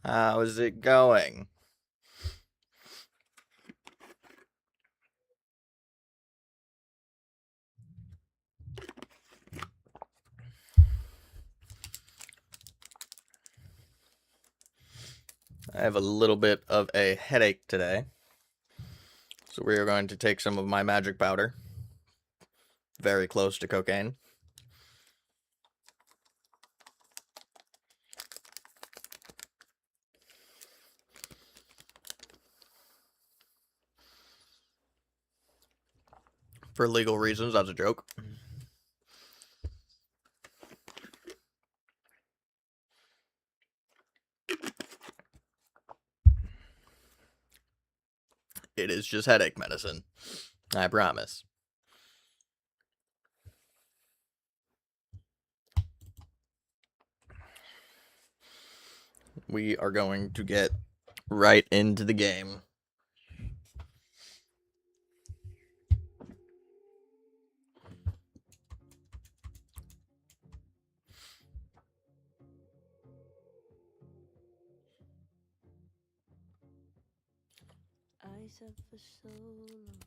How's it going? I have a little bit of a headache today. So we are going to take some of my magic powder. Very close to cocaine. For legal reasons, that's a joke. It is just headache medicine. I promise. We are going to get right into the game. I said for so long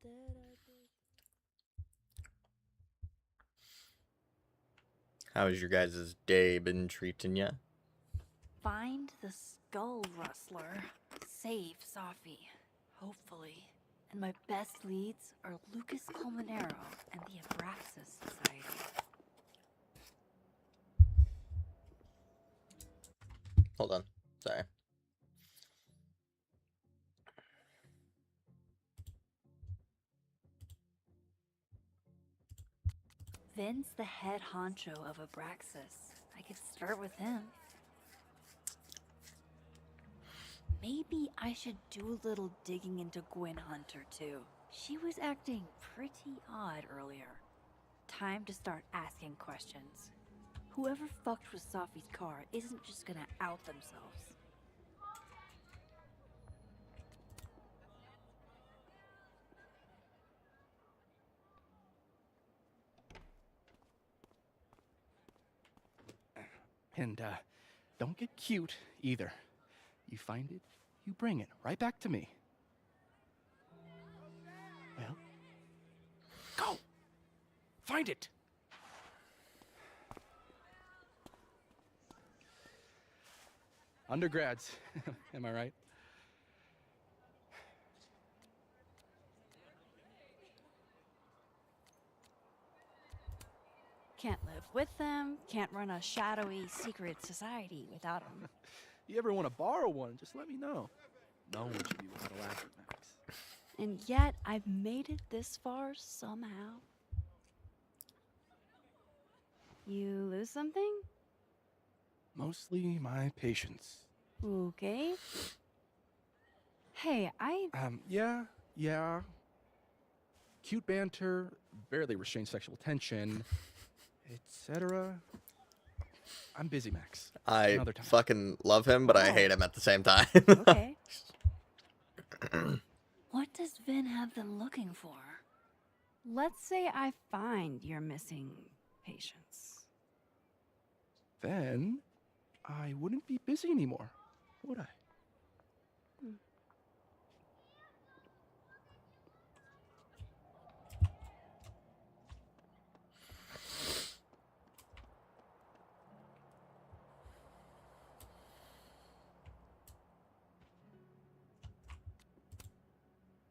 that I did. How's your guys' day been treating ya? Find the skull rustler. Save Safi. Hopefully. And my best leads are Lucas Colmenero and the Abraxas Society. Hold on. Sorry. Vin's the head honcho of Abraxas. I could start with him. Maybe I should do a little digging into Gwyn Hunter, too. She was acting pretty odd earlier. Time to start asking questions. Whoever fucked with Safi's car isn't just gonna out themselves. And, don't get cute, either. You find it, you bring it right back to me. Well, go! Find it! Undergrads, am I right? Can't live with them, can't run a shadowy secret society without them. You ever want to borrow one, just let me know. No one should be without a laughter, Max. And yet, I've made it this far somehow. You lose something? Mostly my patience. Okay. Hey, Yeah. Cute banter, barely restrained sexual tension, etc. I'm busy, Max. I Another time. fucking love him, but I hate him at the same time. Okay. What does Vin have them looking for? Let's say I find your missing patience. Then I wouldn't be busy anymore, would I?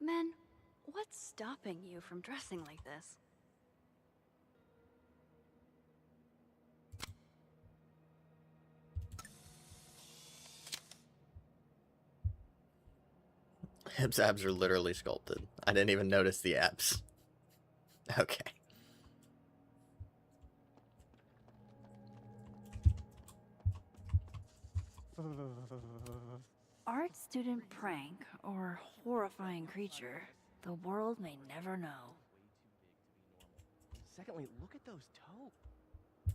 Men, what's stopping you from dressing like this? His abs are literally sculpted. I didn't even notice the abs. Okay. Art student prank or horrifying creature, the world may never know. Secondly, look at those toes.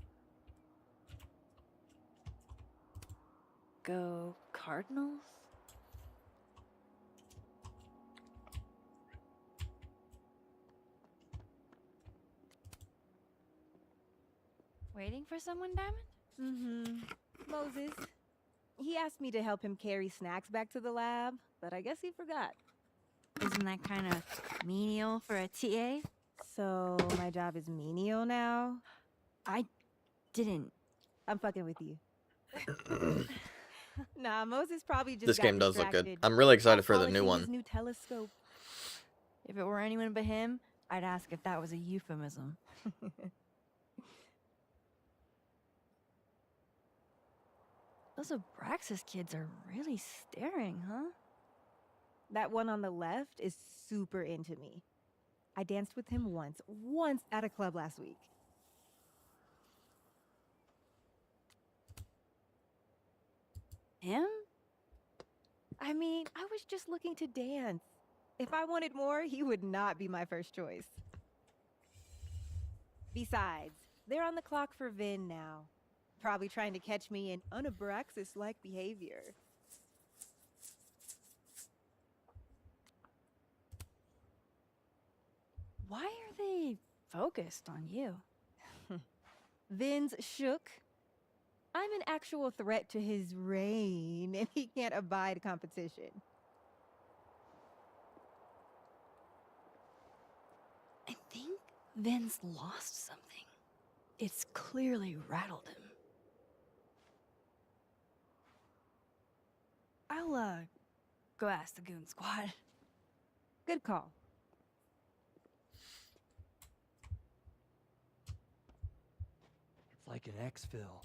Go Cardinals? Waiting for someone, Diamond? Mm-hmm. Moses. He asked me to help him carry snacks back to the lab, but I guess he forgot. Isn't that kind of menial for a TA? So my job is menial now? I didn't. I'm fucking with you. Nah, Moses probably just This got game does look good. distracted I'm really excited while for the new polishing one. his new telescope. If it were anyone but him, I'd ask if that was a euphemism. Those Abraxas kids are really staring, huh? That one on the left is super into me. I danced with him once at a club last week. Him? I mean, I was just looking to dance. If I wanted more, he would not be my first choice. Besides, they're on the clock for Vin now. Probably trying to catch me in unabraxas-like behavior. Why are they focused on you? Vin's shook. I'm an actual threat to his reign, and he can't abide competition. I think Vin's lost something. It's clearly rattled him. I'll, go ask the Goon Squad. Good call. It's like an exfil.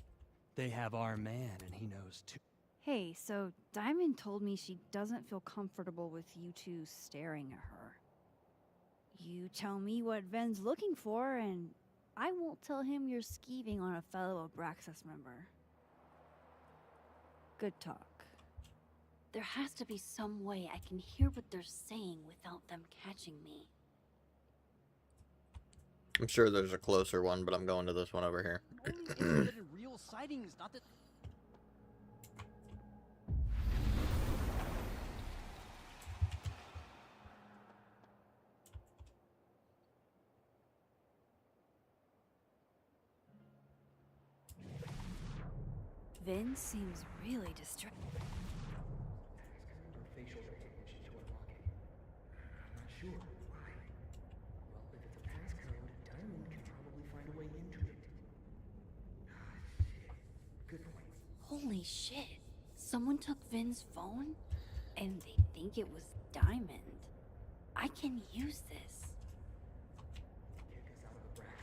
They have our man, and he knows too. Hey, so Diamond told me she doesn't feel comfortable with you two staring at her. You tell me what Ven's looking for, and I won't tell him you're skeeving on a fellow Abraxas member. Good talk. There has to be some way I can hear what they're saying without them catching me. I'm sure there's a closer one, but I'm going to this one over here. Only interested in real sightings, not that. Vin seems really distracted. Facial recognition to unlock it. I'm not sure why. Well, if it's a passcode, Diamond can probably find a way into it. Ah, shit. Good point. Holy shit. Someone took Vin's phone? And they think it was Diamond. I can use this. Kick us out of the Braxis.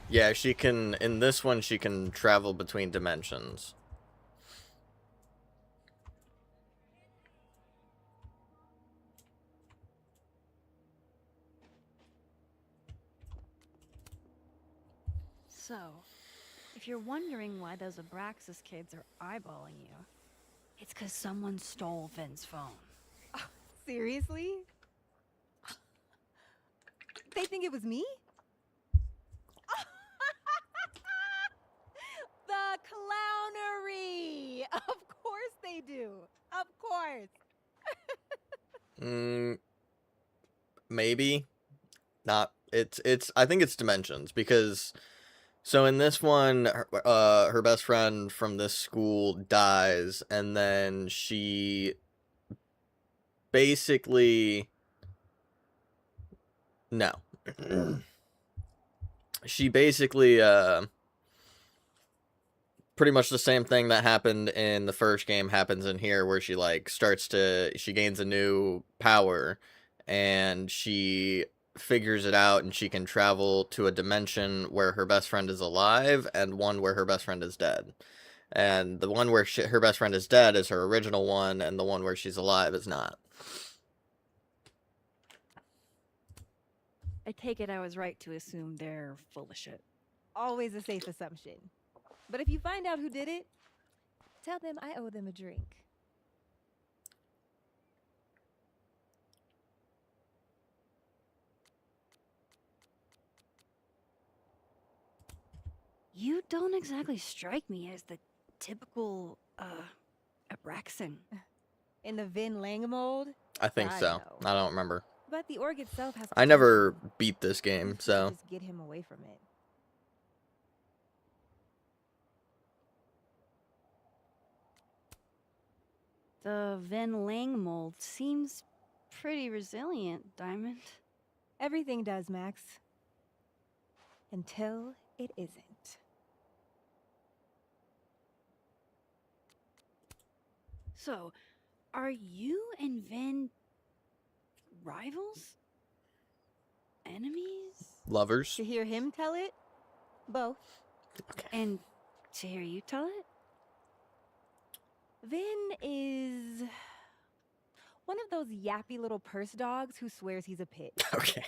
Yeah, she can, in this one, she can travel between dimensions. So, if you're wondering why those Abraxas kids are eyeballing you, it's because someone stole Vin's phone. Seriously? They think it was me? The clownery! Of course they do. Of course. Maybe. Not. It's. I think it's dimensions because. So in this one, her best friend from this school dies, and then she basically. No. She basically pretty much the same thing that happened in the first game happens in here, where she like she gains a new power, and she figures it out, and she can travel to a dimension where her best friend is alive and one where her best friend is dead. And the one where her best friend is dead is her original one, and the one where she's alive is not. I take it I was right to assume they're full of shit. Always a safe assumption. But if you find out who did it, tell them I owe them a drink. You don't exactly strike me as the typical, Abraxan. In the Vin Lang mold? I think I so. know. I don't remember. But the org itself has I potential. never beat this We game, can't so just get him away from it. The Ven Lang mold seems pretty resilient, Diamond. Everything does, Max. Until it isn't. So, are you and Ven rivals? Enemies? lovers. To hear him tell it, both. And to hear you tell it? Vin is one of those yappy little purse dogs who swears he's a pit. Okay.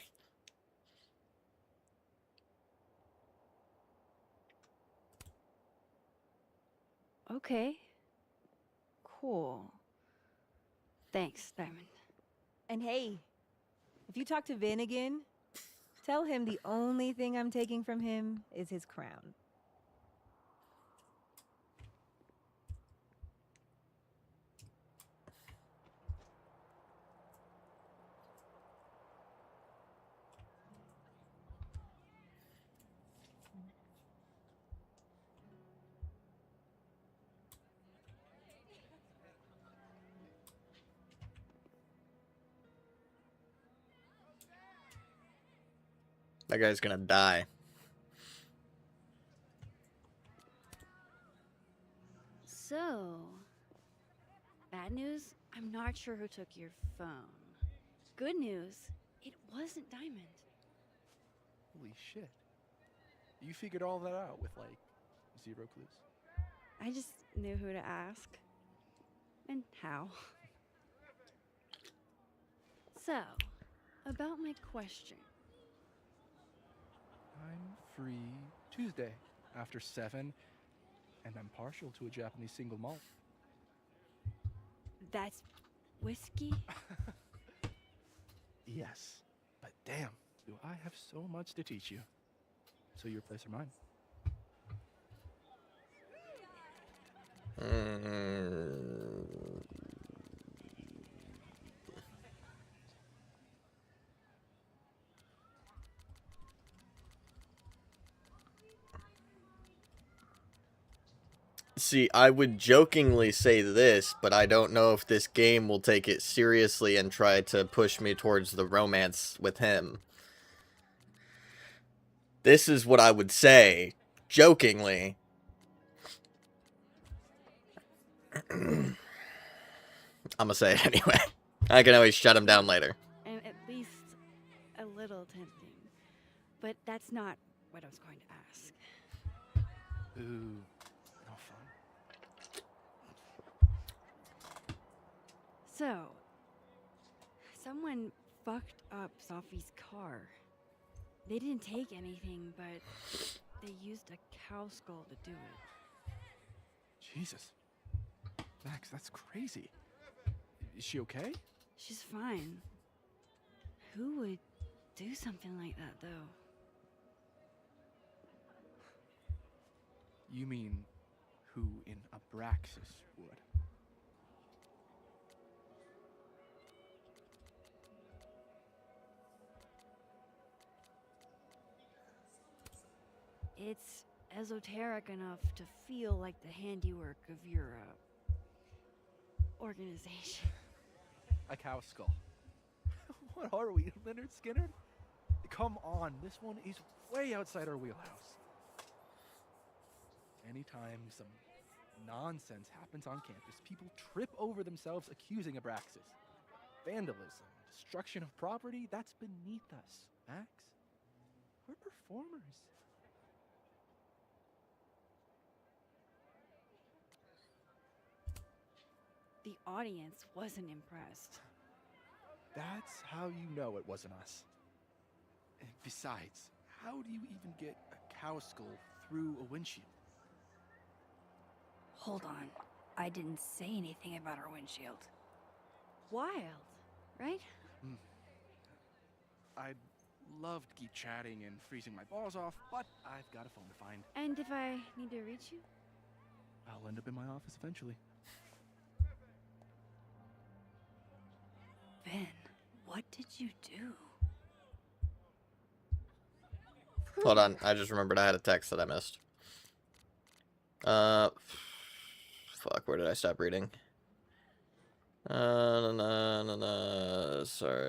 Okay. Cool. Thanks, Diamond. And hey, if you talk to Vin again, tell him the only thing I'm taking from him is his crown. That guy's gonna die. So, bad news, I'm not sure who took your phone. Good news, it wasn't Diamond. Holy shit. You figured all that out with, like, 0 clues? I just knew who to ask. And how. So, about my question. I'm free Tuesday after 7, and I'm partial to a Japanese single malt. That's whiskey? Yes, but damn, do I have so much to teach you. So your place or mine? See, I would jokingly say this, but I don't know if this game will take it seriously and try to push me towards the romance with him. This is what I would say, jokingly. I'm gonna say it anyway. I can always shut him down later. And at least a little tempting. But that's not what I was going to ask. Ooh, no fun. So, someone fucked up Sophie's car. They didn't take anything, but they used a cow skull to do it. Jesus. Max, that's crazy. Is she okay? She's fine. Who would do something like that, though? You mean who in Abraxas would? It's esoteric enough to feel like the handiwork of your organization. A cow skull. What are we, Leonard Skinner? Come on, this one is way outside our wheelhouse. Anytime some nonsense happens on campus, people trip over themselves accusing Abraxas. Vandalism, destruction of property, that's beneath us, Max. We're performers. The audience wasn't impressed. That's how you know it wasn't us. And besides, how do you even get a cow skull through a windshield? Hold on. I didn't say anything about our windshield. Wild, right? I'd love to keep chatting and freezing my balls off, but I've got a phone to find. And if I need to reach you? I'll end up in my office eventually. Ben, What did you do? Hold on, I just remembered I had a text that I missed. Fuck, where did I stop reading? Sorry,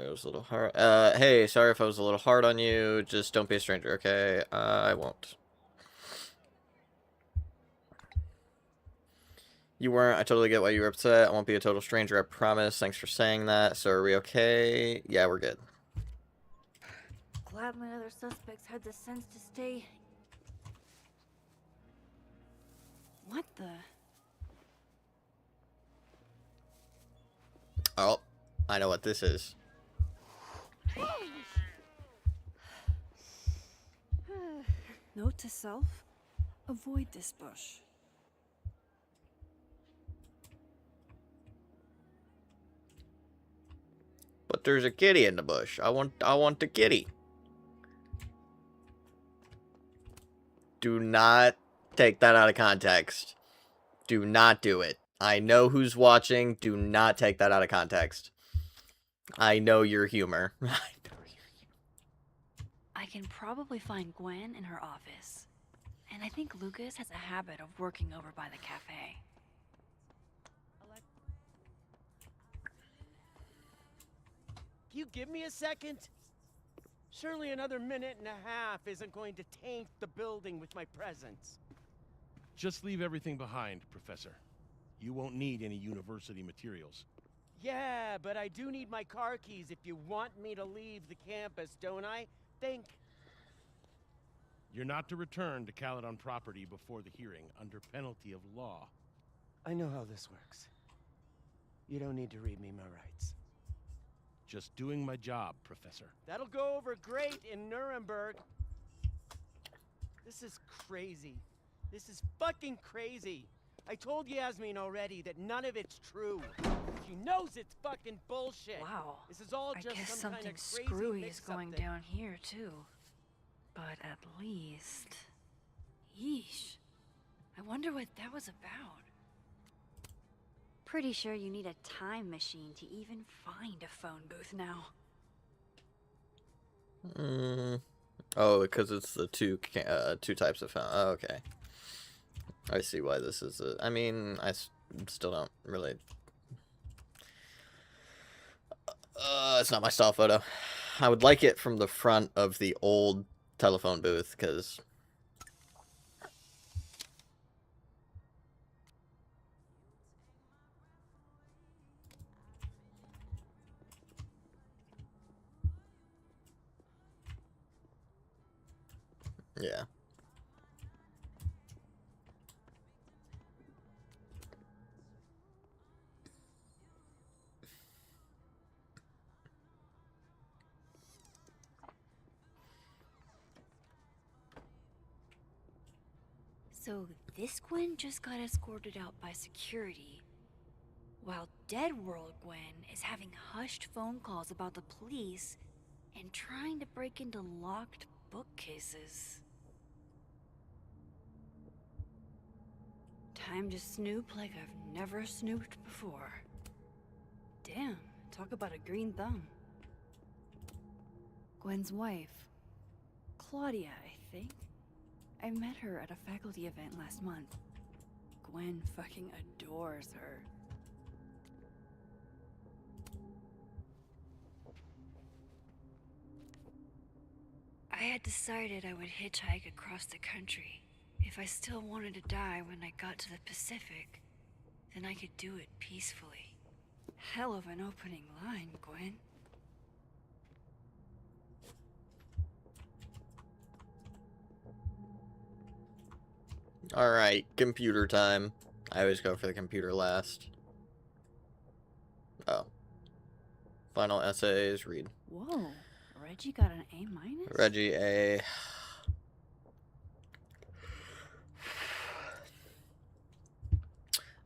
I was a little hard. Hey, sorry if I was a little hard on you. Just don't be a stranger, okay? I won't. You weren't. I totally get why you were upset. I won't be a total stranger, I promise. Thanks for saying that. So are we okay? Yeah, we're good. Glad my other suspects had the sense to stay. What the? Oh, I know what this is. Note to self: avoid this bush. But there's a kitty in the bush. I want the kitty. Do not take that out of context. Do not do it. I know who's watching. Do not take that out of context. I know your humor. I can probably find Gwen in her office. And I think Lucas has a habit of working over by the cafe. You give me a second? Surely another minute and a half isn't going to taint the building with my presence. Just leave everything behind, Professor. You won't need any university materials. Yeah, but I do need my car keys if you want me to leave the campus, don't I? Think. You're not to return to Caledon property before the hearing, under penalty of law. I know how this works. You don't need to read me my rights. Just doing my job, Professor. That'll go over great in Nuremberg. This is crazy. This is fucking crazy. I told Yasmin already that none of it's true. She knows it's fucking bullshit. Wow. This is all I just guess some kind something of crazy screwy is mix-up going thing. down here, too. But at least... Yeesh. I wonder what that was about. Pretty sure you need a time machine to even find a phone booth now. Oh, because it's the two types of phone. Oh, okay. I see why this is I mean, still don't really... it's not my style photo. I would like it from the front of the old telephone booth, because... Yeah. So this Gwen just got escorted out by security, while Dead World Gwen is having hushed phone calls about the police and trying to break into locked bookcases. Time to snoop like I've never snooped before. Damn, talk about a green thumb. Gwen's wife, Claudia, I think. I met her at a faculty event last month. Gwen fucking adores her. I had decided I would hitchhike across the country. If I still wanted to die when I got to the Pacific, then I could do it peacefully. Hell of an opening line, Gwen. Alright, computer time. I always go for the computer last. Oh. Final essays, read. Whoa, Reggie got an A minus? Reggie, A.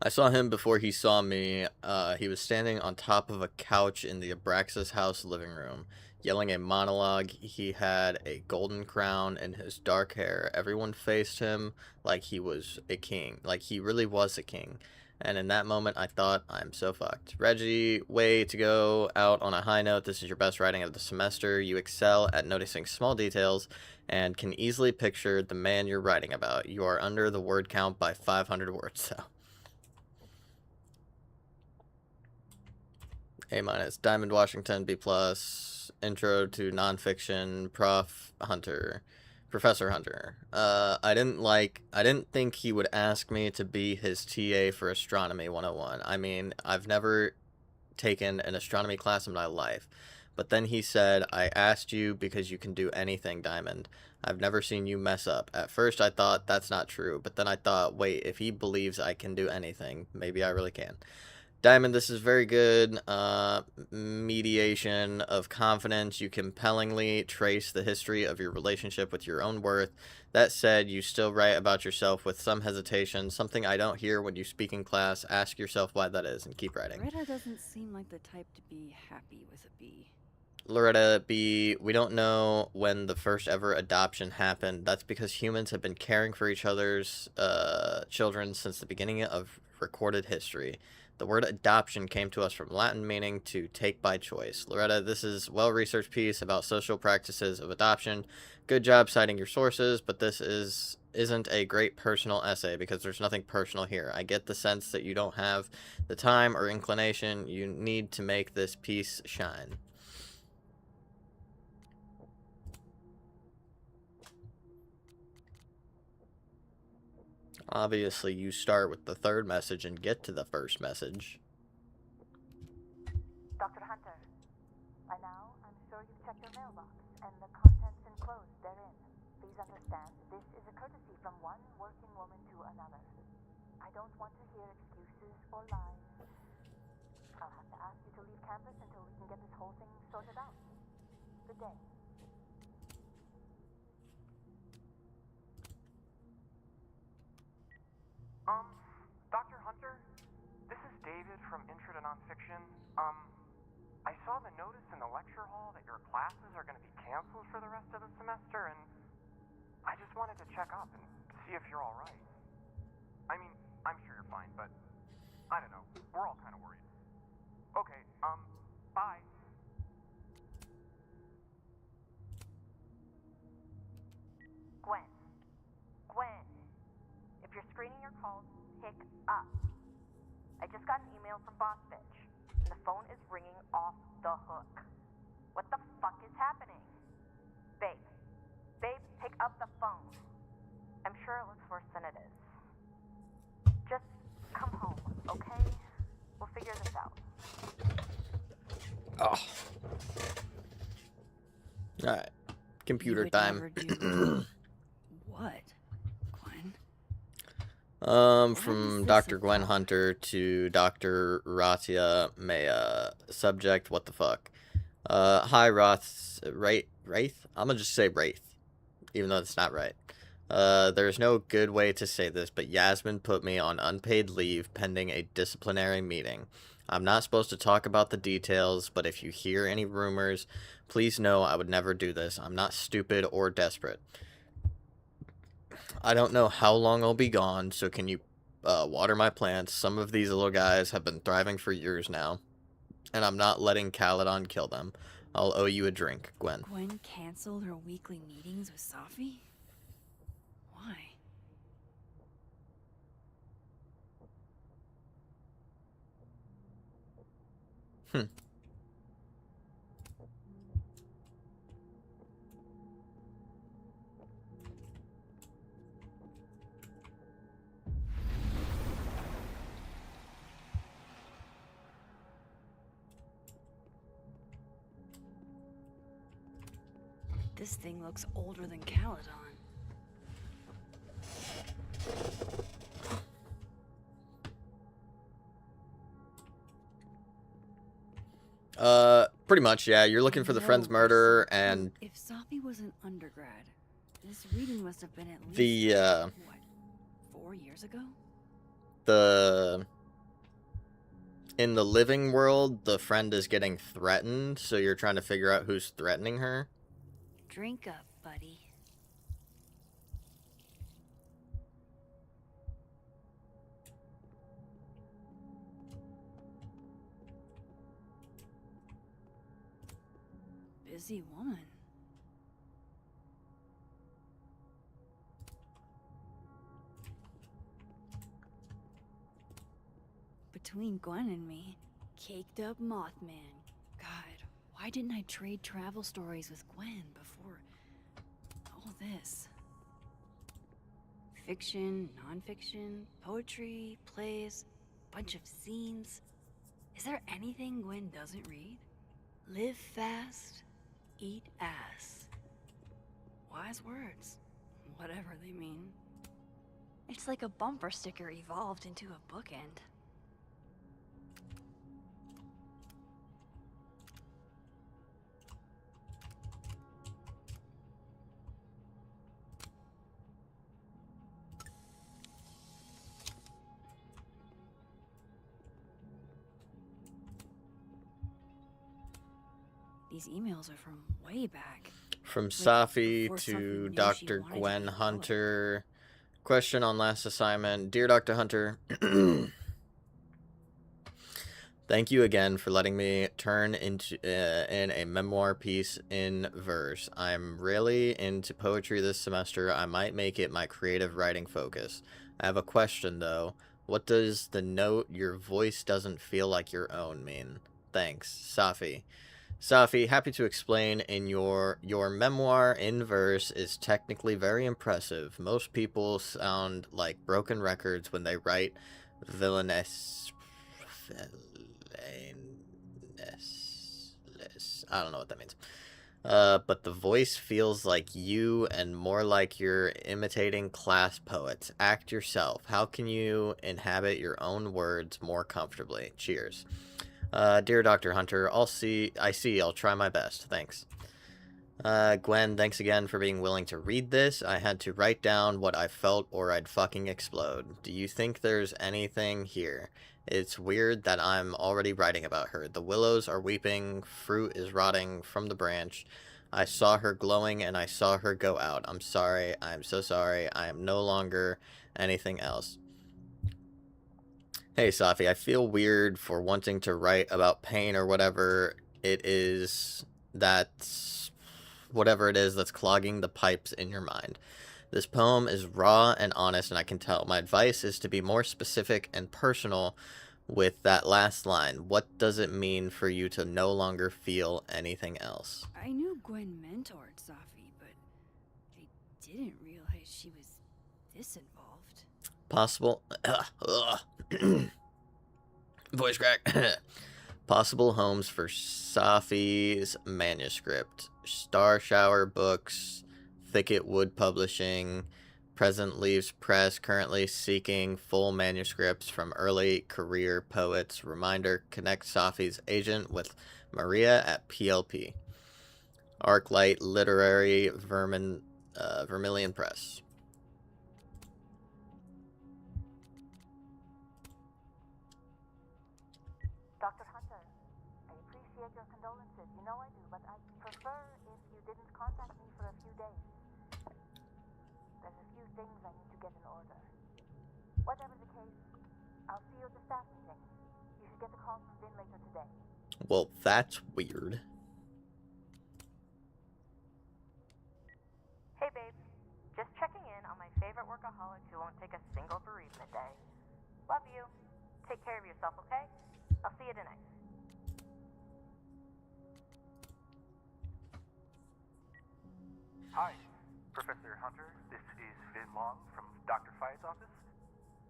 I saw him before he saw me. He was standing on top of a couch in the Abraxas house living room, yelling a monologue. He had a golden crown and his dark hair. Everyone faced him like he was a king, like he really was a king. And in that moment, I thought, I'm so fucked. Reggie, way to go out on a high note. This is your best writing of the semester. You excel at noticing small details and can easily picture the man you're writing about. You are under the word count by 500 words, though. A-. Diamond Washington, B+. Intro to nonfiction, Professor Hunter. I didn't think he would ask me to be his TA for Astronomy 101. I mean, I've never taken an astronomy class in my life. But then he said, I asked you because you can do anything, Diamond. I've never seen you mess up. At first I thought that's not true, but then I thought, wait, if he believes I can do anything, maybe I really can. Diamond, this is very good mediation of confidence. You compellingly trace the history of your relationship with your own worth. That said, you still write about yourself with some hesitation, something I don't hear when you speak in class. Ask yourself why that is and keep writing. Loretta doesn't seem like the type to be happy with a B. Loretta B, we don't know when the first ever adoption happened. That's because humans have been caring for each other's children since the beginning of recorded history. The word adoption came to us from Latin meaning to take by choice. Loretta, this is well-researched piece about social practices of adoption. Good job citing your sources, but this isn't a great personal essay because there's nothing personal here. I get the sense that you don't have the time or inclination you need to make this piece shine. Obviously, you start with the third message and get to the first message. Dr. Hunter, by now, I'm sure you've checked your mailbox and the contents enclosed therein. Please understand, this is a courtesy from one working woman to another. I don't want to hear excuses or lies. I'll have to ask you to leave campus until we can get this whole thing sorted out. Good day. Dr. Hunter, this is David from Intro to Nonfiction. I saw the notice in the lecture hall that your classes are going to be canceled for the rest of the semester, and I just wanted to check up and see if you're all right. I mean, I'm sure you're fine, but I don't know. We're all kind of worried. Okay, bye. Gwen, if you're screening your calls, pick up. I just got an email from Boss Bitch, and the phone is ringing off the hook. What the fuck is happening? Babe, pick up the phone. I'm sure it looks worse than it is. Just come home, okay? We'll figure this out. Oh. Alright. Computer You would time. never do what, Gwen? From this Dr. Gwen about? Hunter to Dr. Ratia Maya. Subject, what the fuck? Hi, Wraith? I'm gonna just say Wraith, even though it's not right. There's no good way to say this, but Yasmin put me on unpaid leave pending a disciplinary meeting. I'm not supposed to talk about the details, but if you hear any rumors, please know I would never do this. I'm not stupid or desperate. I don't know how long I'll be gone, so can you water my plants? Some of these little guys have been thriving for years now, and I'm not letting Caledon kill them. I'll owe you a drink, Gwen. Gwen canceled her weekly meetings with Safi? Why? This thing looks older than Caledon. Pretty much, yeah. You're looking for the friend's murderer, and If Safi was an undergrad, this reading must have been at least the, what, 4 years ago? in the living world, the friend is getting threatened, so you're trying to figure out who's threatening her. Drink up, buddy. busy woman. Between Gwen and me, caked up Mothman. God, why didn't I trade travel stories with Gwen before all this? Fiction, nonfiction, poetry, plays, bunch of scenes. Is there anything Gwen doesn't read? Live fast, eat ass. Wise words, whatever they mean. It's like a bumper sticker evolved into a bookend. These emails are from way back. From Like, Safi before to something knew she Dr. wanted to Gwen be a poet. Hunter. Question on last assignment. Dear Dr. Hunter, thank you again for letting me turn into in a memoir piece in verse. I'm really into poetry this semester. I might make it my creative writing focus. I have a question though. What does the note "your voice doesn't feel like your own" mean? Thanks, Safi. Safi, happy to explain. In your memoir in verse is technically very impressive. Most people sound like broken records when they write villainous. I don't know what that means. But the voice feels like you and more like you're imitating class poets. Act yourself. How can you inhabit your own words more comfortably? Cheers. Dear Dr. Hunter, I'll try my best. Thanks. Gwen, thanks again for being willing to read this. I had to write down what I felt or I'd fucking explode. Do you think there's anything here? It's weird that I'm already writing about her. The willows are weeping, fruit is rotting from the branch. I saw her glowing and I saw her go out. I'm sorry. I'm so sorry. I am no longer anything else. Hey, Safi, I feel weird for wanting to write about pain or whatever it is that's clogging the pipes in your mind. This poem is raw and honest, and I can tell. My advice is to be more specific and personal with that last line. What does it mean for you to no longer feel anything else? I knew Gwen mentored Safi, but I didn't realize she was this involved. Possible voice crack. Possible homes for Safi's manuscript. Star Shower Books, Thicket Wood Publishing, Present Leaves Press, currently seeking full manuscripts from early career poets. Reminder, connect Safi's agent with Maria at PLP. Arclight Literary Vermilion Press. Dr. Hunter, I appreciate your condolences. You know I do, but I'd prefer if you didn't contact me for a few days. There's a few things I need to get in order. Whatever the case, I'll see you at the staff meeting. You should get a call from Vin later today. Well, that's weird. Hey, babe. Just checking in on my favorite workaholic who won't take a single bereavement day. Love you. Take care of yourself, okay? I'll see you tonight. Hi, Professor Hunter. This is Vin Long from Dr. Fye's office.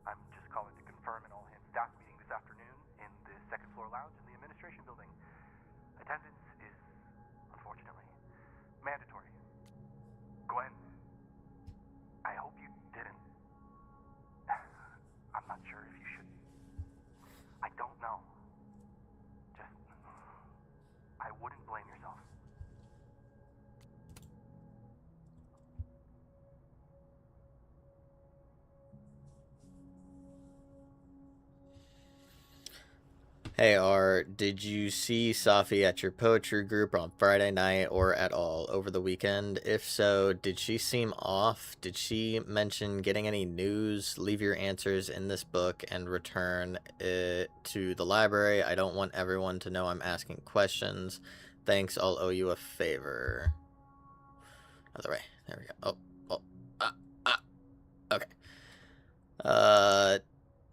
I'm just calling to confirm an all-hands staff meeting this afternoon in the second floor lounge in the administration building. Attendance is, unfortunately, mandatory. Gwen, I hope you didn't. I'm not sure if you should. I don't know. Just, I wouldn't blame yourself. Hey R, did you see Safi at your poetry group on Friday night or at all over the weekend? If so, did she seem off? Did she mention getting any news? Leave your answers in this book and return it to the library. I don't want everyone to know I'm asking questions. Thanks, I'll owe you a favor. Other way. There we go. Okay.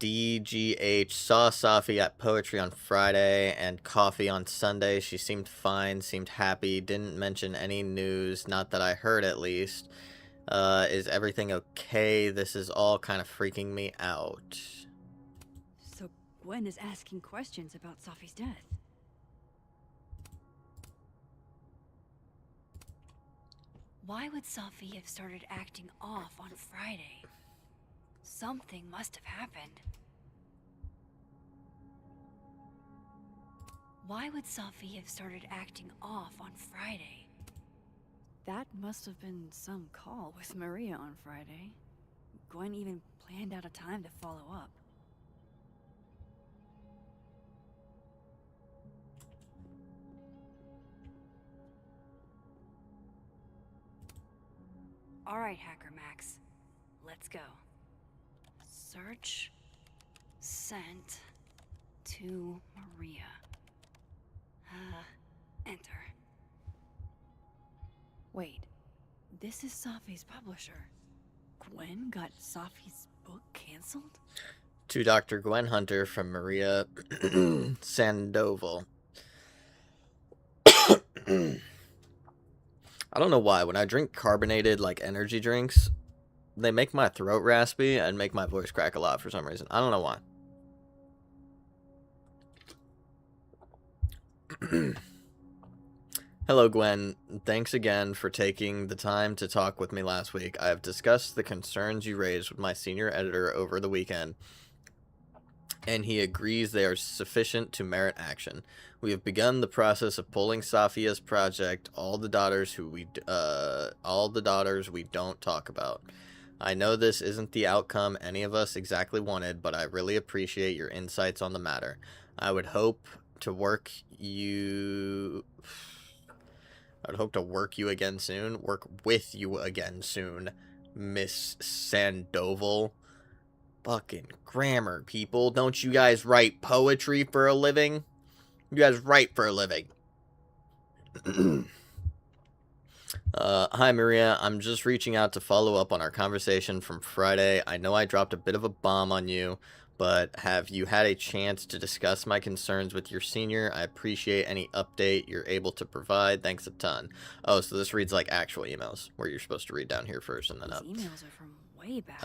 DGH saw Safi at poetry on Friday and coffee on Sunday. She seemed fine, seemed happy, didn't mention any news, not that I heard at least. Is everything okay? This is all kind of freaking me out. So Gwen is asking questions about Safi's death. Why would Safi have started acting off on Friday? Something must have happened. Why would Safi have started acting off on Friday? That must have been some call with Maria on Friday. Gwen even planned out a time to follow up. All right, Hacker Max. Let's go. Search sent to Maria. Enter. Wait, this is Safi's publisher. Gwen got Safi's book canceled? To Dr. Gwen Hunter from Maria Sandoval. I don't know why. When I drink carbonated, like, energy drinks, they make my throat raspy and make my voice crack a lot for some reason. I don't know why. Hello, Gwen. Thanks again for taking the time to talk with me last week. I have discussed the concerns you raised with my senior editor over the weekend, and he agrees they are sufficient to merit action. We have begun the process of pulling Safia's project, all the daughters we don't talk about. I know this isn't the outcome any of us exactly wanted, but I really appreciate your insights on the matter. I would hope to work you again soon. Work with you again soon, Miss Sandoval. Fucking grammar, people. Don't you guys write poetry for a living? You guys write for a living. Hi, Maria. I'm just reaching out to follow up on our conversation from Friday. I know I dropped a bit of a bomb on you, but have you had a chance to discuss my concerns with your senior? I appreciate any update you're able to provide. Thanks a ton. Oh, so this reads like actual emails, where you're supposed to read down here first and then These up. emails are from way back.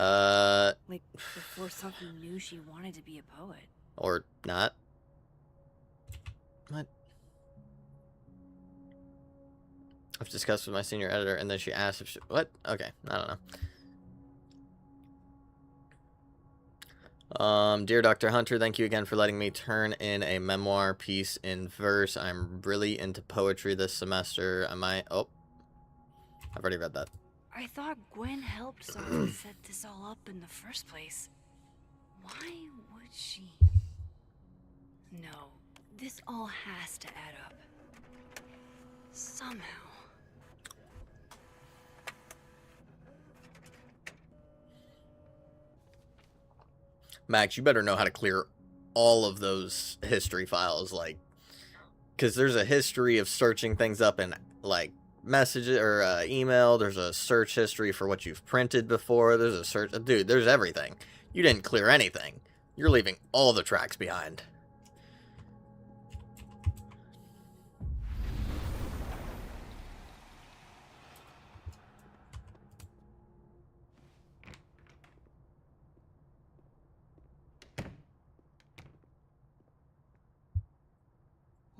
Like, before Safi knew she wanted to be a poet. Or not. What? I've discussed with my senior editor, and then she asked if she... What? Okay, I don't know. Dear Dr. Hunter, thank you again for letting me turn in a memoir piece in verse. I'm really into poetry this semester. Oh, I've already read that. I thought Gwen helped Safi set this all up in the first place. Why would she? No, this all has to add up. Somehow. Max, you better know how to clear all of those history files, like, because there's a history of searching things up in, like, messages or email. There's a search history for what you've printed before. There's a search, dude, there's everything. You didn't clear anything. You're leaving all the tracks behind.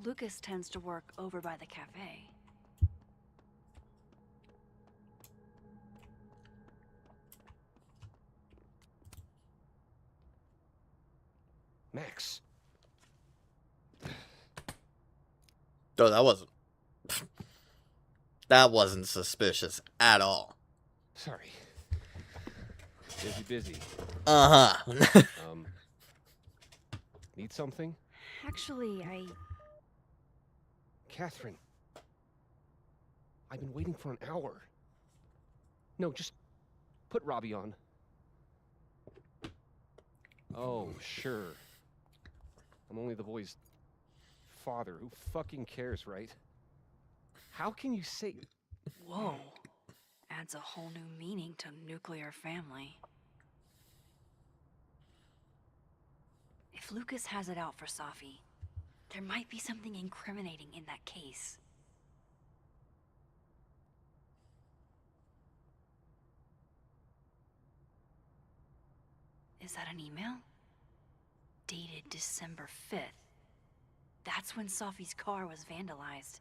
Lucas tends to work over by the cafe. Max. Oh, that wasn't suspicious at all. Sorry. Busy. Uh-huh. Need something? Actually, Catherine. I've been waiting for an hour. No, just put Robbie on. Oh, sure. I'm only the boy's father. Who fucking cares, right? How can you say... Whoa. Adds a whole new meaning to nuclear family. If Lucas has it out for Safi, there might be something incriminating in that case. Is that an email? Dated December 5th. That's when Safi's car was vandalized.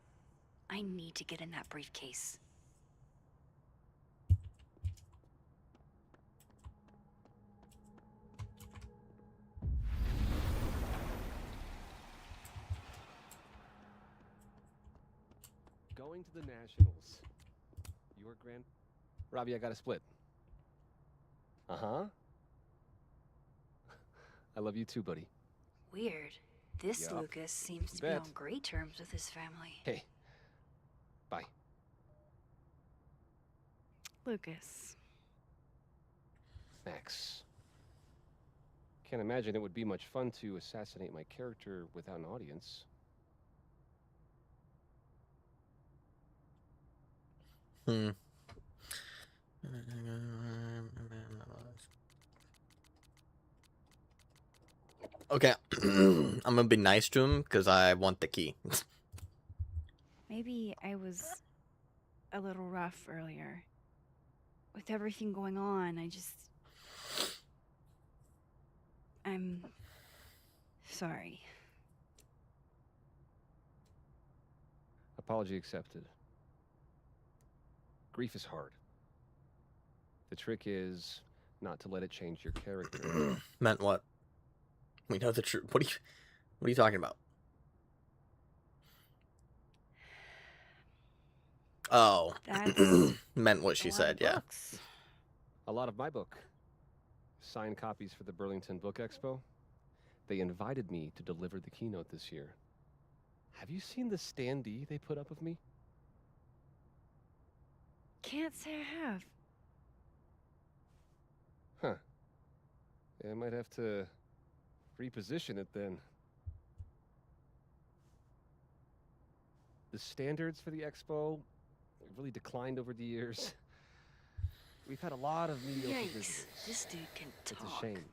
I need to get in that briefcase. Going to the Nationals. Your grand... Robbie, I got a split. Uh-huh. I love you too, buddy. Weird. This Yup. Lucas seems to be Bet. on great terms with his family. Hey. Bye. Lucas. Max. Can't imagine it would be much fun to assassinate my character without an audience. Hmm. Okay, I'm gonna be nice to him because I want the key. Maybe I was a little rough earlier. With everything going on, I'm sorry. Apology accepted. Grief is hard. The trick is not to let it change your character. Meant what? We know the truth. What are you talking about? Oh, That's meant what she a lot said. of Yeah. books. A lot of my book. Signed copies for the Burlington Book Expo. They invited me to deliver the keynote this year. Have you seen the standee they put up of me? Can't say I have. Huh. Yeah, I might have to reposition it then. The standards for the expo have really declined over the years. We've had a lot of mediocre Yikes. visitors. This dude can It's talk. a shame.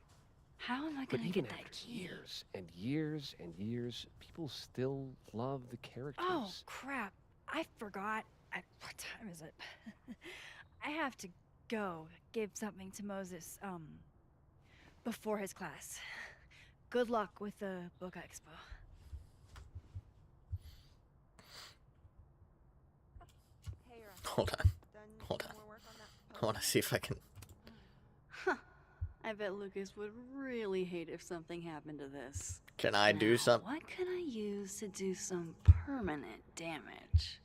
How am I But gonna even get that after key? years and years and years, people still love the characters. Oh, crap. I forgot. What time is it? I have to go give something to Moses, before his class. Good luck with the book expo. Hold on. Hold on. I want to see if I can. Huh. I bet Lucas would really hate if something happened to this. Can I do Now, something? What can I use to do some permanent damage?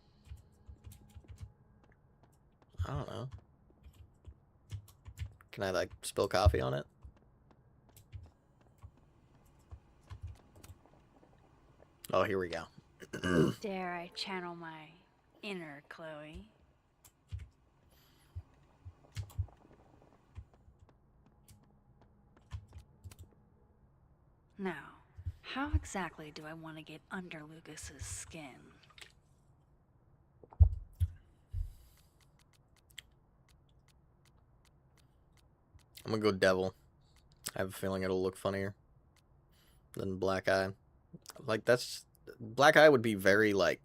I don't know. Can I like spill coffee on it? Oh, here we go. Dare I channel my inner Chloe? Now, how exactly do I want to get under Lucas's skin? I'm gonna go devil. I have a feeling it'll look funnier than black eye. Like that's black eye would be very like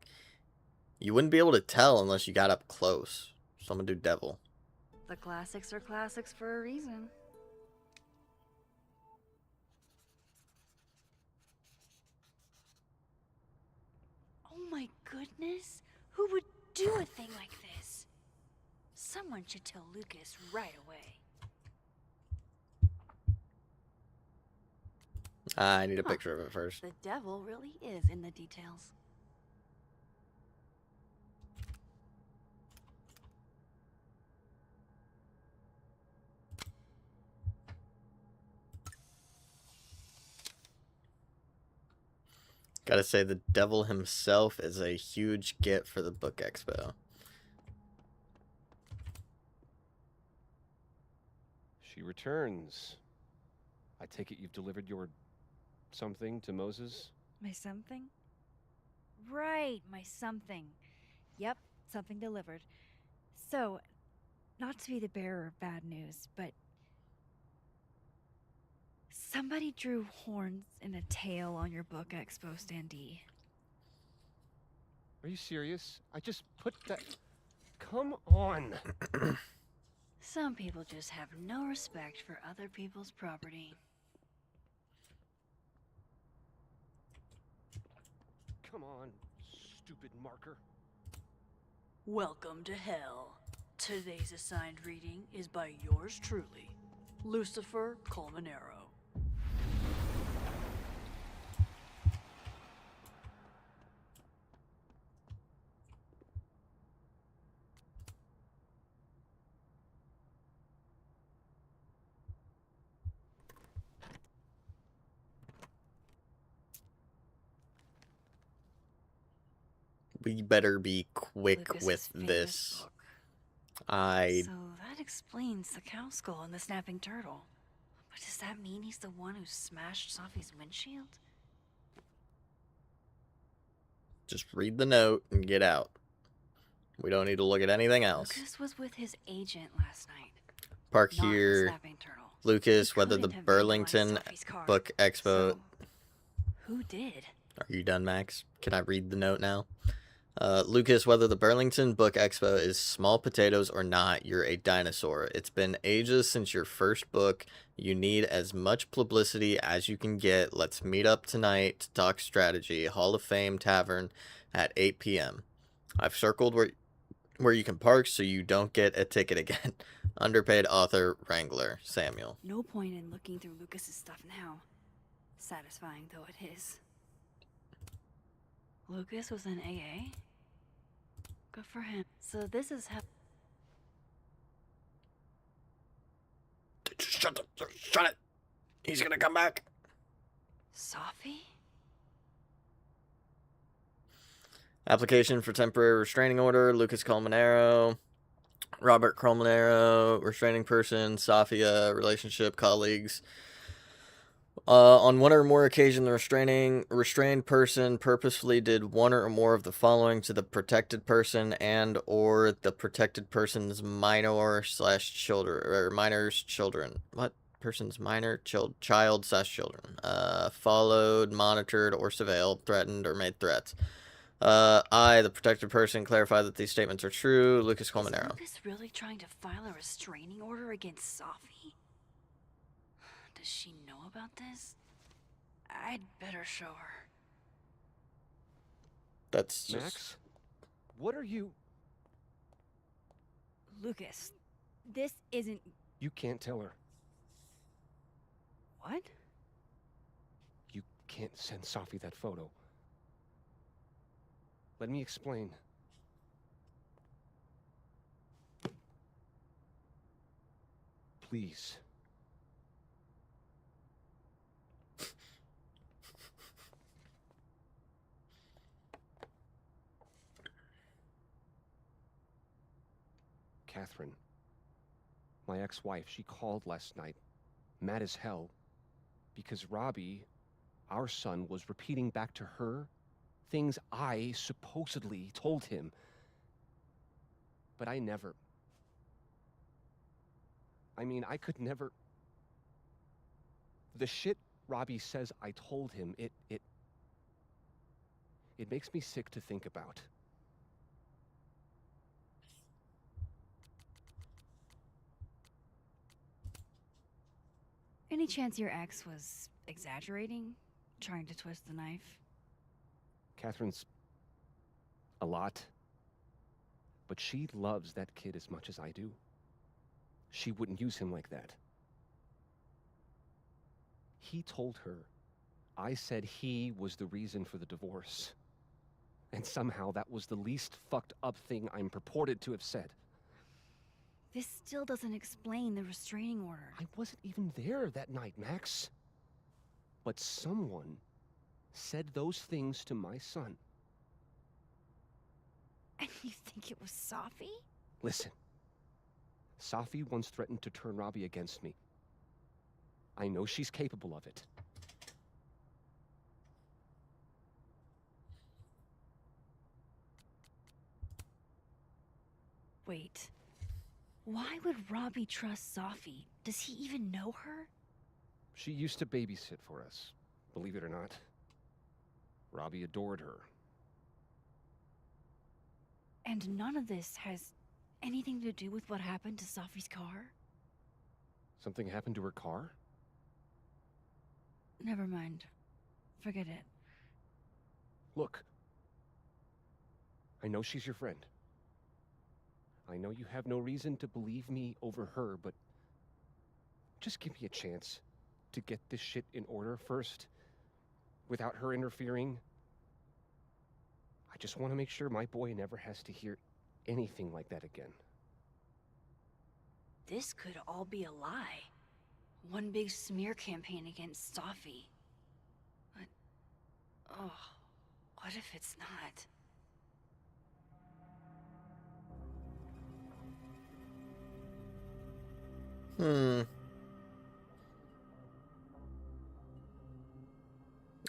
you wouldn't be able to tell unless you got up close. So I'm gonna do devil. The classics are classics for a reason. Oh my goodness! Who would do a thing like this? Someone should tell Lucas right away. I need a Huh. picture of it first. The devil really is in the details. Gotta say, the devil himself is a huge get for the book expo. She returns. I take it you've delivered your something to Moses? My something? Right, my something. Yep, something delivered. So, not to be the bearer of bad news, but somebody drew horns and a tail on your book expo standee. Are you serious? I just put that... Come on! Some people just have no respect for other people's property. Come on, stupid marker. Welcome to hell. Today's assigned reading is by yours truly, Lucifer Colmenero. We better be quick Lucas's with famous this. book. I So that explains the cow skull and the snapping turtle. But does that mean he's the one who smashed Sophie's windshield? just read the note and get out. We don't need to look at anything else. Lucas was with his agent last night. Park Not the here. snapping turtle. Lucas, He whether the couldn't have vandalized Burlington Sophie's car. Book Expo. So, who did? Are you done, Max? Can I read the note now? Lucas, whether the Burlington Book Expo is small potatoes or not, you're a dinosaur. It's been ages since your first book. You need as much publicity as you can get. Let's meet up tonight to talk strategy. Hall of Fame Tavern at 8 p.m. I've circled where you can park so you don't get a ticket again. Underpaid author, Wrangler, Samuel. No point in looking through Lucas's stuff now. Satisfying though it is. Lucas was in AA? Good for him. So this is how... Shut it. He's gonna come back. Sophie? Application for temporary restraining order, Lucas Colmenero. Robert Colmenero, restraining person, Safia, relationship, colleagues. On one or more occasions, the restrained person purposefully did one or more of the following to the protected person and or the protected person's minor/children or minor's children. What? Person's minor child/children. Followed, monitored, or surveilled, threatened, or made threats. I, the protected person, clarify that these statements are true. Lucas Colmenero. Is Lucas really trying to file a restraining order against Sophie? Does she know about this? I'd better show her. That's just... Max? What are you... Lucas, this isn't... You can't tell her. What? You can't send Sophie that photo. Let me explain. Please. Catherine, my ex-wife, she called last night, mad as hell, because Robbie, our son, was repeating back to her things I supposedly told him. But I never... I mean, I could never... The shit Robbie says I told him, it makes me sick to think about. Any chance your ex was exaggerating? Trying to twist the knife? Catherine's a lot, but she loves that kid as much as I do. She wouldn't use him like that. He told her I said he was the reason for the divorce. And somehow that was the least fucked up thing I'm purported to have said. This still doesn't explain the restraining order. I wasn't even there that night, Max. But someone said those things to my son. And you think it was Sophie? Listen, Sophie once threatened to turn Robbie against me. I know she's capable of it. Wait. Why would Robbie trust Sophie? Does he even know her? She used to babysit for us, believe it or not. Robbie adored her. And none of this has anything to do with what happened to Sophie's car? Something happened to her car? Never mind. Forget it. Look. I know she's your friend. I know you have no reason to believe me over her, but just give me a chance to get this shit in order first, without her interfering. I just want to make sure my boy never has to hear anything like that again. This could all be a lie. One big smear campaign against Sophie. But, oh, what if it's not? I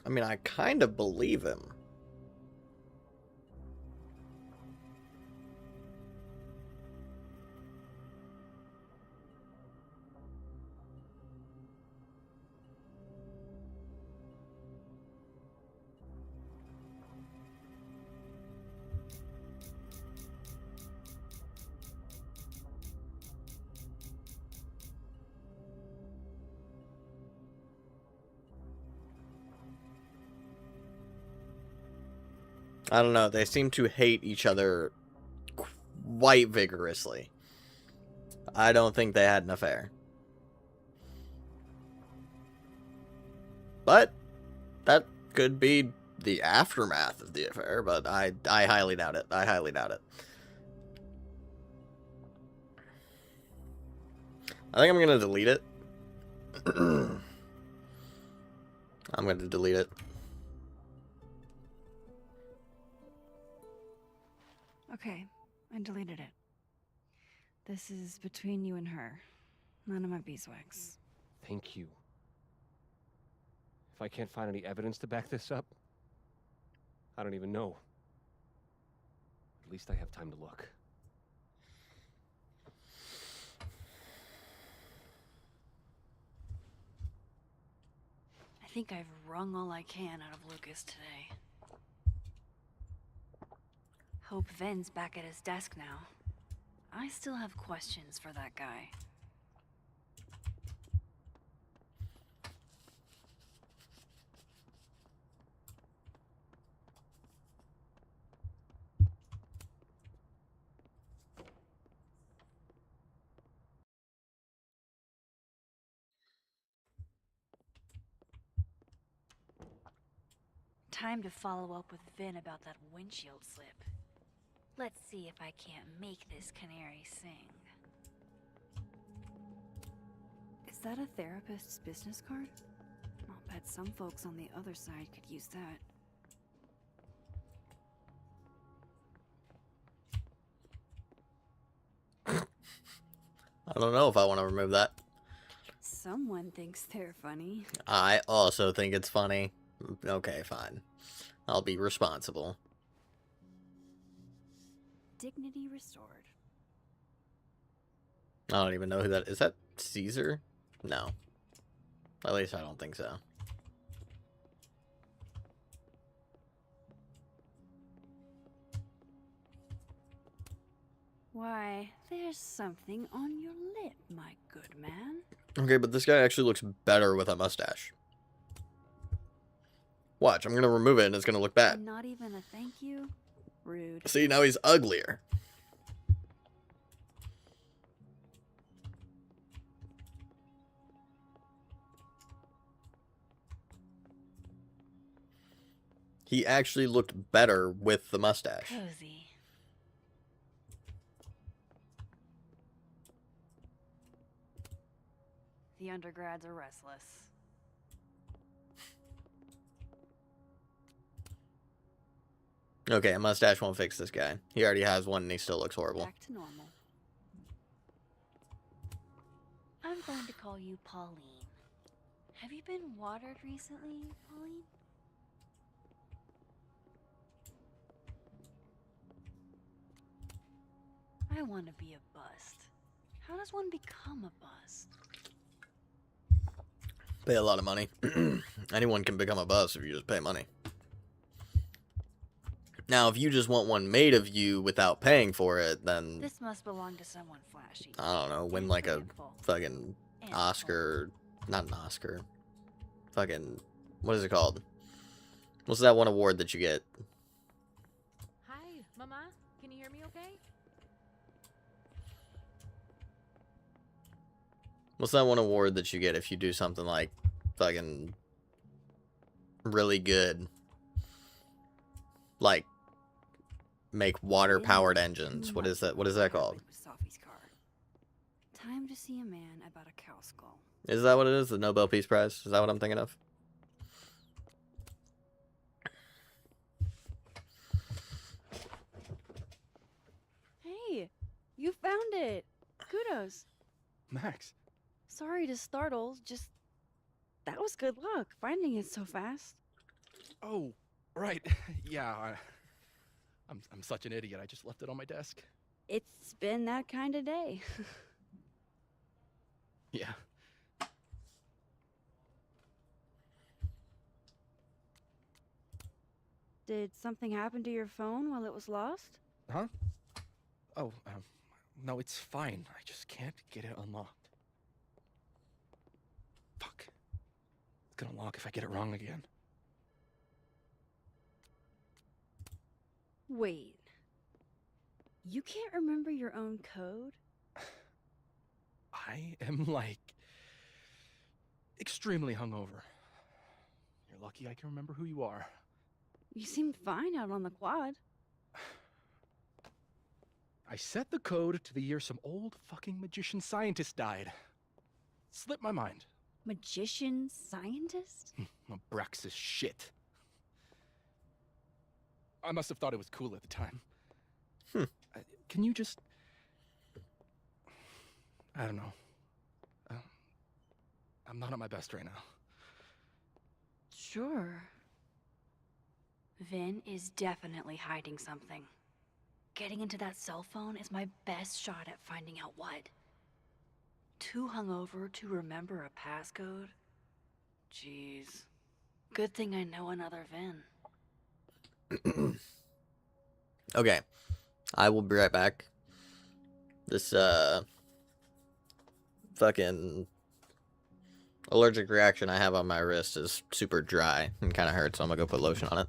mean, I kind of believe him. I don't know. They seem to hate each other quite vigorously. I don't think they had an affair. But that could be the aftermath of the affair, but I highly doubt it. I highly doubt it. I think I'm going to delete it. I'm going to delete it. Okay, I deleted it. This is between you and her. None of my beeswax. Thank you. If I can't find any evidence to back this up, I don't even know. At least I have time to look. I think I've wrung all I can out of Lucas today. Hope Ven's back at his desk now. I still have questions for that guy. Time to follow up with Vin about that windshield slip. Let's see if I can't make this canary sing. Is that a therapist's business card? I'll bet some folks on the other side could use that. I don't know if I want to remove that. Someone thinks they're funny. I also think it's funny. Okay, fine. I'll be responsible. Dignity restored. I don't even know who that is. Is that Caesar? No. At least I don't think so. Why, there's something on your lip, my good man. Okay, but this guy actually looks better with a mustache. Watch, I'm going to remove it and it's going to look bad. And not even a thank you? Rude. See, now he's uglier. He actually looked better with the mustache. Cozy. The undergrads are restless. Okay, a mustache won't fix this guy. He already has one and he still looks horrible. Back to normal. I'm going to call you Pauline. Have you been watered recently, Pauline? I want to be a bust. How does one become a bust? Pay a lot of money. Anyone can become a bust if you just pay money. Now, if you just want one made of you without paying for it, then This must belong to someone flashy. I don't know, win like a fucking Oscar, not an Oscar. Fucking, what is it called? What's that one award that you get? Hi, Mama. Can you hear me okay? What's that one award that you get if you do something like fucking really good? Like make water powered engines. What is that? What is that called? Sophie's car. Time to see a man about a cow skull. Is that what it is? The Nobel Peace Prize? Is that what I'm thinking of? Hey, you found it. Kudos. Max. Sorry to startle, just that was good luck finding it so fast. Oh, right. Yeah, I'm such an idiot. I just left it on my desk. It's been that kind of day. Yeah. Did something happen to your phone while it was lost? Huh? Oh, no, it's fine. I just can't get it unlocked. Fuck. It's gonna lock if I get it wrong again. Wait. You can't remember your own code? I am, like, extremely hungover. You're lucky I can remember who you are. You seemed fine out on the quad. I set the code to the year some old fucking magician scientist died. Slipped my mind. Magician scientist? Braxis shit. I must have thought it was cool at the time. Can you just... I don't know. I'm not at my best right now. Sure. Vin is definitely hiding something. Getting into that cell phone is my best shot at finding out what. Too hungover to remember a passcode? Jeez. Good thing I know another Vin. Okay. I will be right back. This, fucking allergic reaction I have on my wrist is super dry and kind of hurts, so I'm gonna go put lotion on it.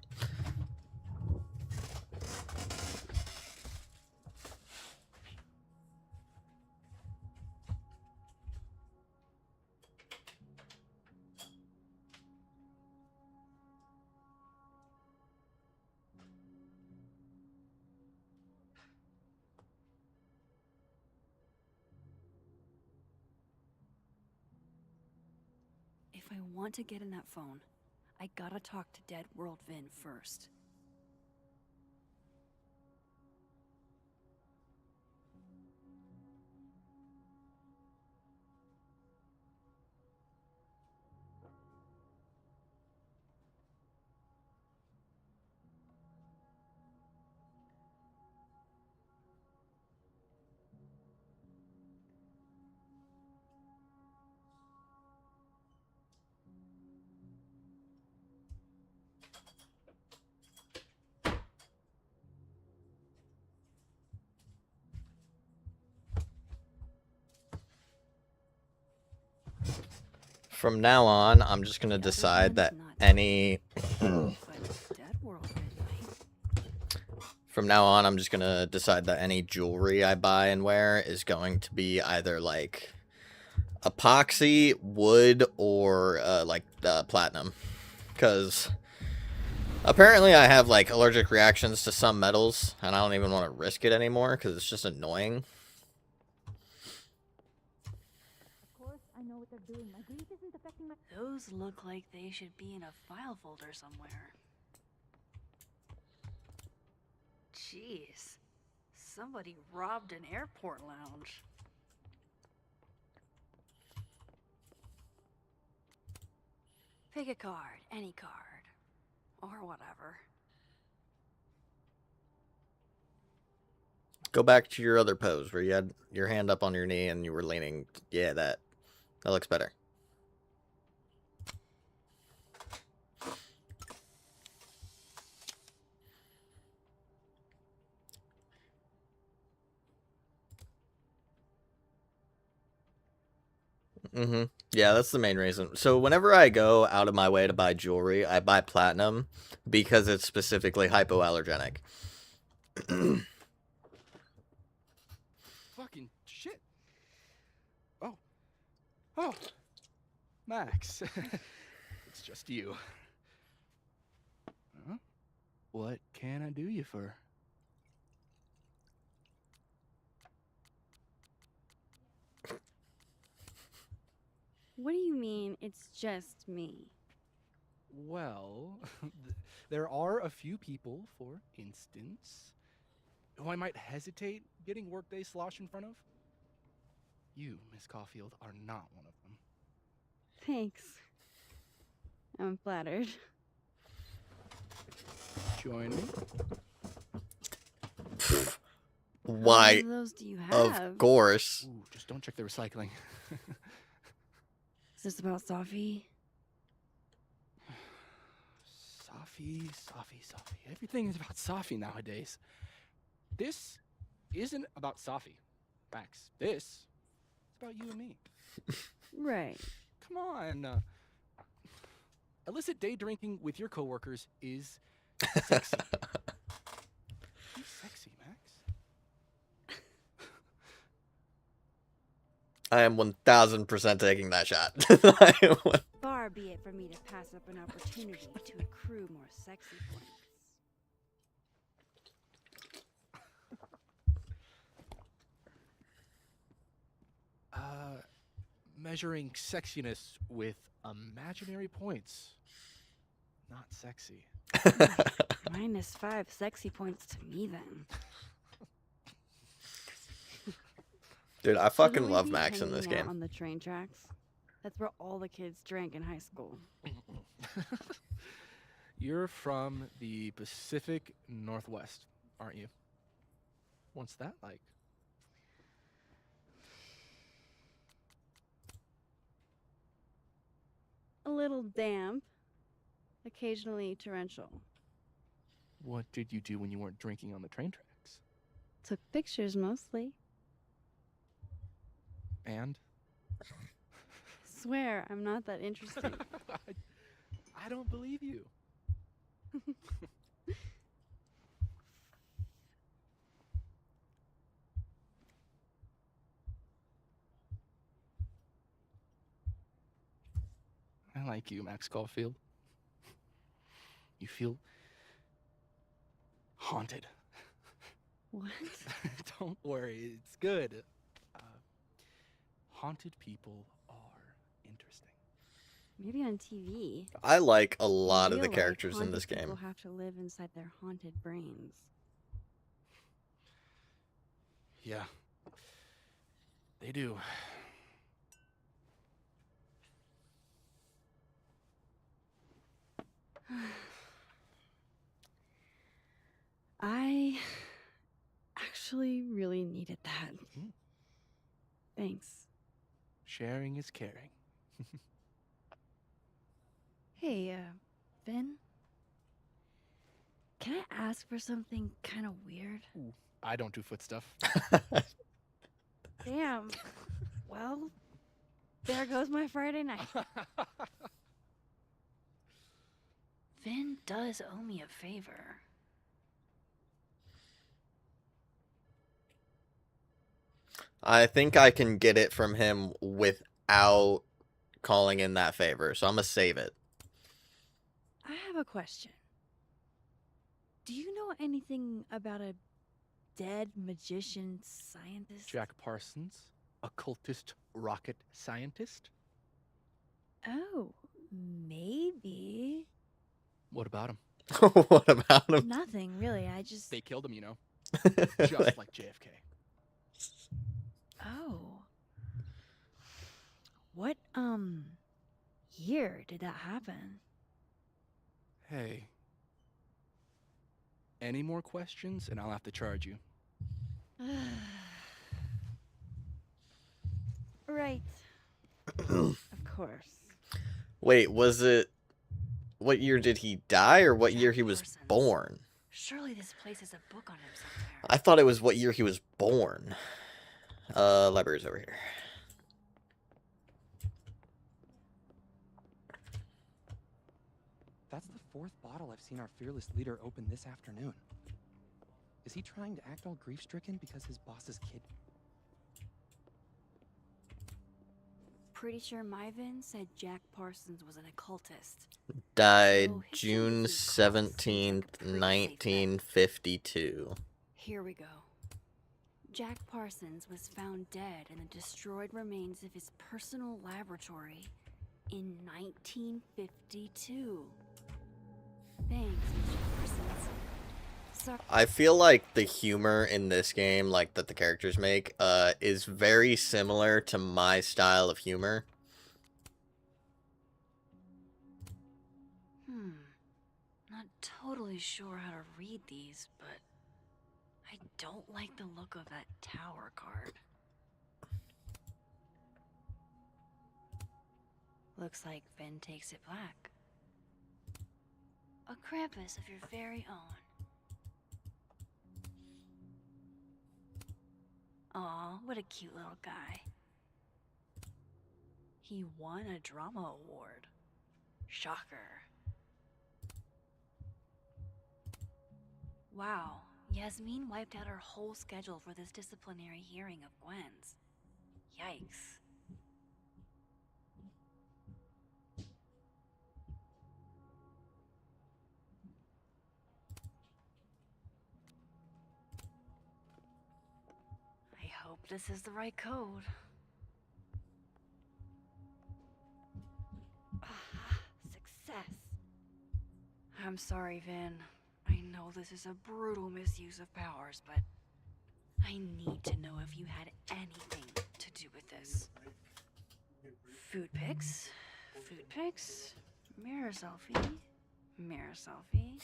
If I want to get in that phone, I gotta talk to Dead World Vin first. From now on, I'm just gonna decide that any... From now on, I'm just gonna decide that any jewelry I buy and wear is going to be either, like, epoxy, wood, or, platinum. Because apparently I have, like, allergic reactions to some metals, and I don't even want to risk it anymore, because it's just annoying. Those look like they should be in a file folder somewhere. Jeez. Somebody robbed an airport lounge. Pick a card, any card. Or whatever. Go back to your other pose where you had your hand up on your knee and you were leaning. Yeah, that looks better. Yeah, that's the main reason. So whenever I go out of my way to buy jewelry, I buy platinum because it's specifically hypoallergenic. Fucking shit. Oh, Max. It's just you. Huh? What can I do you for? What do you mean, it's just me? Well, there are a few people, for instance, who I might hesitate getting workday slosh in front of. You, Miss Caulfield, are not one of them. Thanks. I'm flattered. Join me? Why? How many of those do you have? Of course. Ooh, just don't check the recycling. Is this about Safi? Safi. Everything is about Safi nowadays. This isn't about Safi, Max. This is about you and me. Right. Come on. Illicit day drinking with your coworkers is sexy. Be sexy, Max. I am 1000% taking that shot. Far be it from me to pass up an opportunity to accrue more sexy points. Measuring sexiness with imaginary points. Not sexy. -5 sexy points to me then. Dude, I fucking Shouldn't we love be Max in this hanging out game. on the train tracks? That's where all the kids drank in high school. You're from the Pacific Northwest, aren't you? What's that like? A little damp, occasionally torrential. What did you do when you weren't drinking on the train tracks? Took pictures mostly. And? Swear, I'm not that interesting. I don't believe you. I like you, Max Caulfield. You feel haunted. What? Don't worry, it's good. Haunted people are interesting. Maybe on TV. I like a lot In of the real life, characters in haunted this people game. have to live inside their haunted brains. Yeah. They do. I actually really needed that. Thanks. Sharing is caring. Hey, Ben? Can I ask for something kind of weird? Ooh, I don't do foot stuff. Damn. Well, there goes my Friday night. Vin does owe me a favor. I think I can get it from him without calling in that favor, so I'm gonna save it. I have a question. Do you know anything about a dead magician scientist? Jack Parsons, occultist rocket scientist. Oh, maybe. What about him? What about him? Nothing, really. I just... They killed him, you know. Just like JFK. Oh. What, year did that happen? Hey. Any more questions and I'll have to charge you. Right. Of course. Wait, was it... What year did he die, or what year he was born? Surely this place has a book on him somewhere. I thought it was what year he was born. Library's over here. That's the fourth bottle I've seen our fearless leader open this afternoon. Is he trying to act all grief-stricken because his boss's kid? Pretty sure Myvin said Jack Parsons was an occultist. Died So his June sentences cross 17th, pretty safe bet. 1952. Here we go. Jack Parsons was found dead in the destroyed remains of his personal laboratory in 1952. Thanks, Mr. Parsons. I feel like the humor in this game, like that the characters make, is very similar to my style of humor. Not totally sure how to read these, but I don't like the look of that tower card. Looks like Finn takes it black. A Krampus of your very own. Aw, what a cute little guy. He won a drama award. Shocker. Wow, Yasmin wiped out her whole schedule for this disciplinary hearing of Gwen's. Yikes. I hope this is the right code. Success. I'm sorry, Vin. I know this is a brutal misuse of powers, but I need to know if you had anything to do with this. Food pics? Food pics? Mirror selfie? Mirror selfie?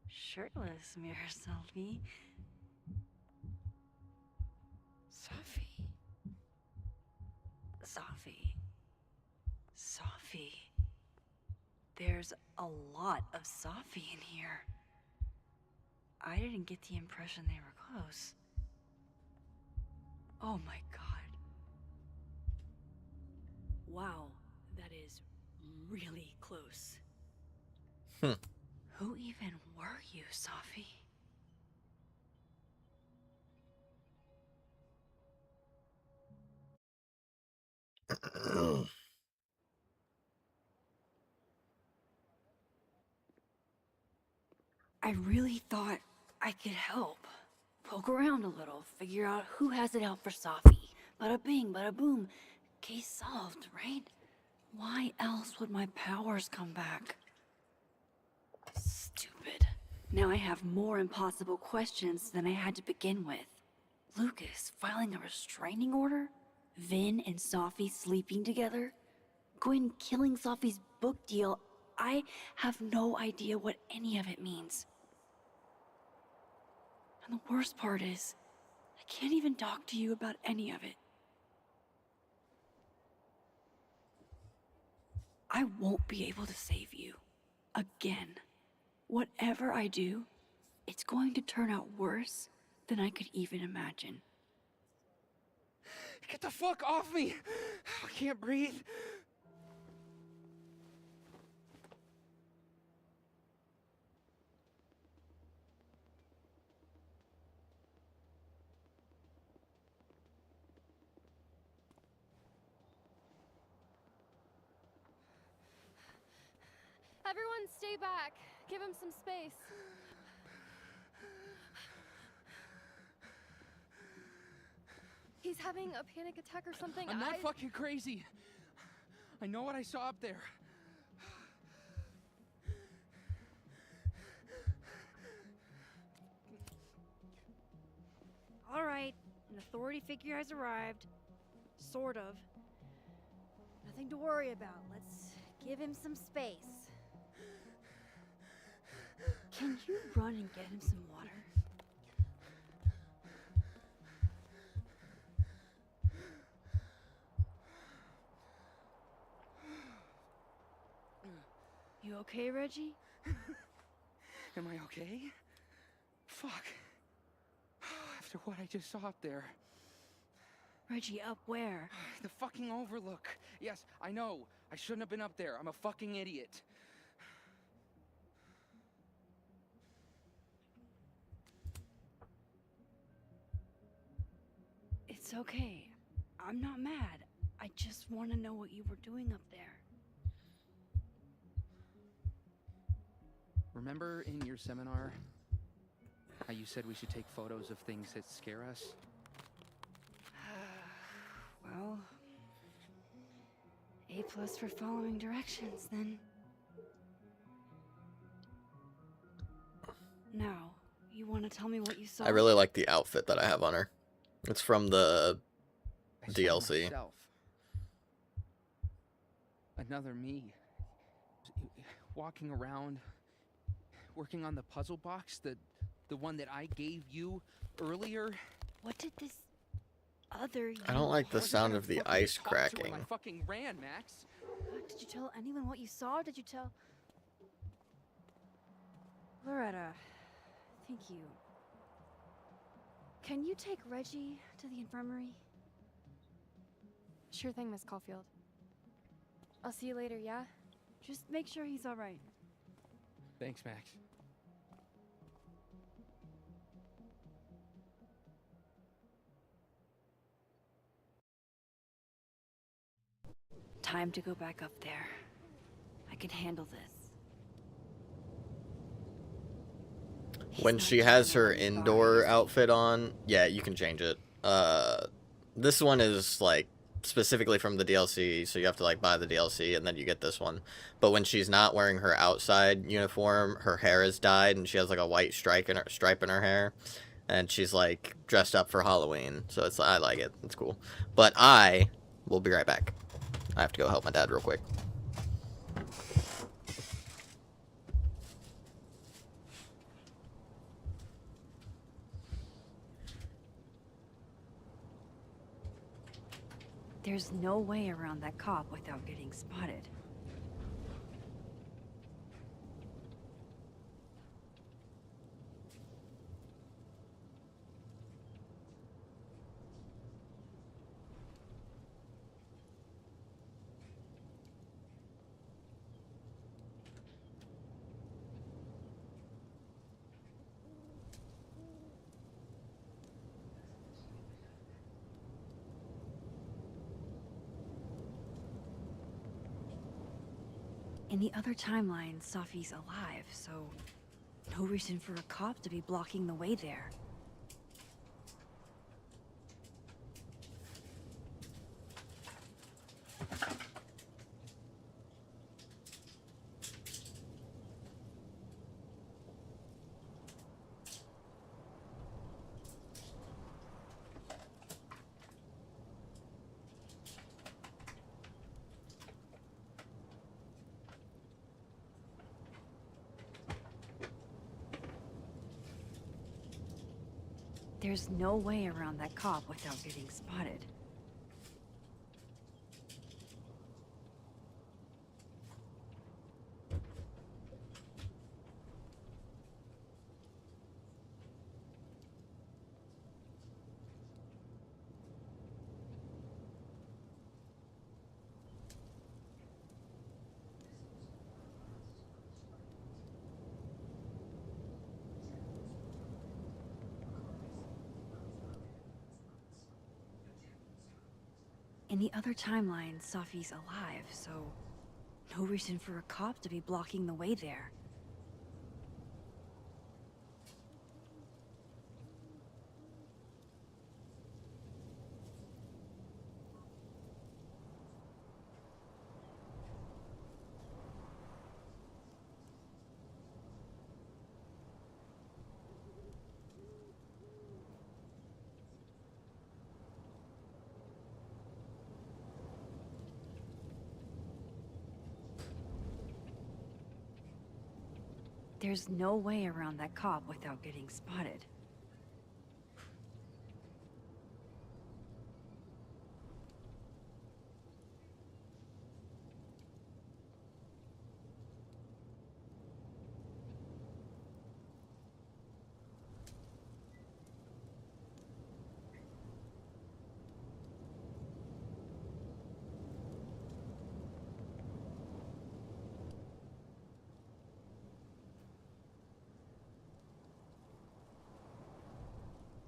Shirtless mirror selfie? Safi. Safi. Safi. There's a lot of Safi in here. I didn't get the impression they were close. Oh my god. Wow, that is really close. Who even were you, Safi? I really thought I could help. Poke around a little, figure out who has it out for Safi. Bada bing, bada boom. Case solved, right? Why else would my powers come back? Stupid. Now I have more impossible questions than I had to begin with. Lucas filing a restraining order? Vin and Safi sleeping together? Gwen killing Safi's book deal? I have no idea what any of it means. And the worst part is, I can't even talk to you about any of it. I won't be able to save you. Again. Whatever I do, it's going to turn out worse than I could even imagine. Get the fuck off me! I can't breathe. Everyone stay back. Give him some space. He's having a panic attack or something. I'm not fucking crazy. I know what I saw up there. All right, an authority figure has arrived. Sort of. Nothing to worry about. Let's give him some space. Can you run and get him some water? You okay, Reggie? Am I okay? Fuck. After what I just saw up there. Reggie, up where? The fucking overlook. Yes, I know. I shouldn't have been up there. I'm a fucking idiot. It's okay. I'm not mad. I just want to know what you were doing up there. Remember in your seminar how you said we should take photos of things that scare us? Well, A+ for following directions, then. Now, you want to tell me what you saw? I really like the outfit that I have on her. It's from the I saw DLC. myself. Another me. Walking around, working on the puzzle box, the one that I gave you earlier. What did this other I don't like the sound of the ice cracking. I fucking ran, Max. Did you tell anyone what you saw? Did you tell... Loretta, thank you. Can you take Reggie to the infirmary? Sure thing, Miss Caulfield. I'll see you later, yeah? Just make sure he's all right. Thanks, Max. Time to go back up there. I can handle this. When she has her indoor outfit on, yeah, you can change it. This one is like specifically from the DLC, so you have to like buy the DLC and then you get this one. But when she's not wearing her outside uniform, her hair is dyed and she has like a white stripe in her hair, and she's like dressed up for Halloween. So it's I like it. It's cool. But I will be right back. I have to go help my dad real quick. There's no way around that cop without getting spotted. In the other timeline, Safi's alive, so no reason for a cop to be blocking the way there. There's no way around that cop without getting spotted. In the other timeline, Safi's alive, so no reason for a cop to be blocking the way there. There's no way around that cop without getting spotted.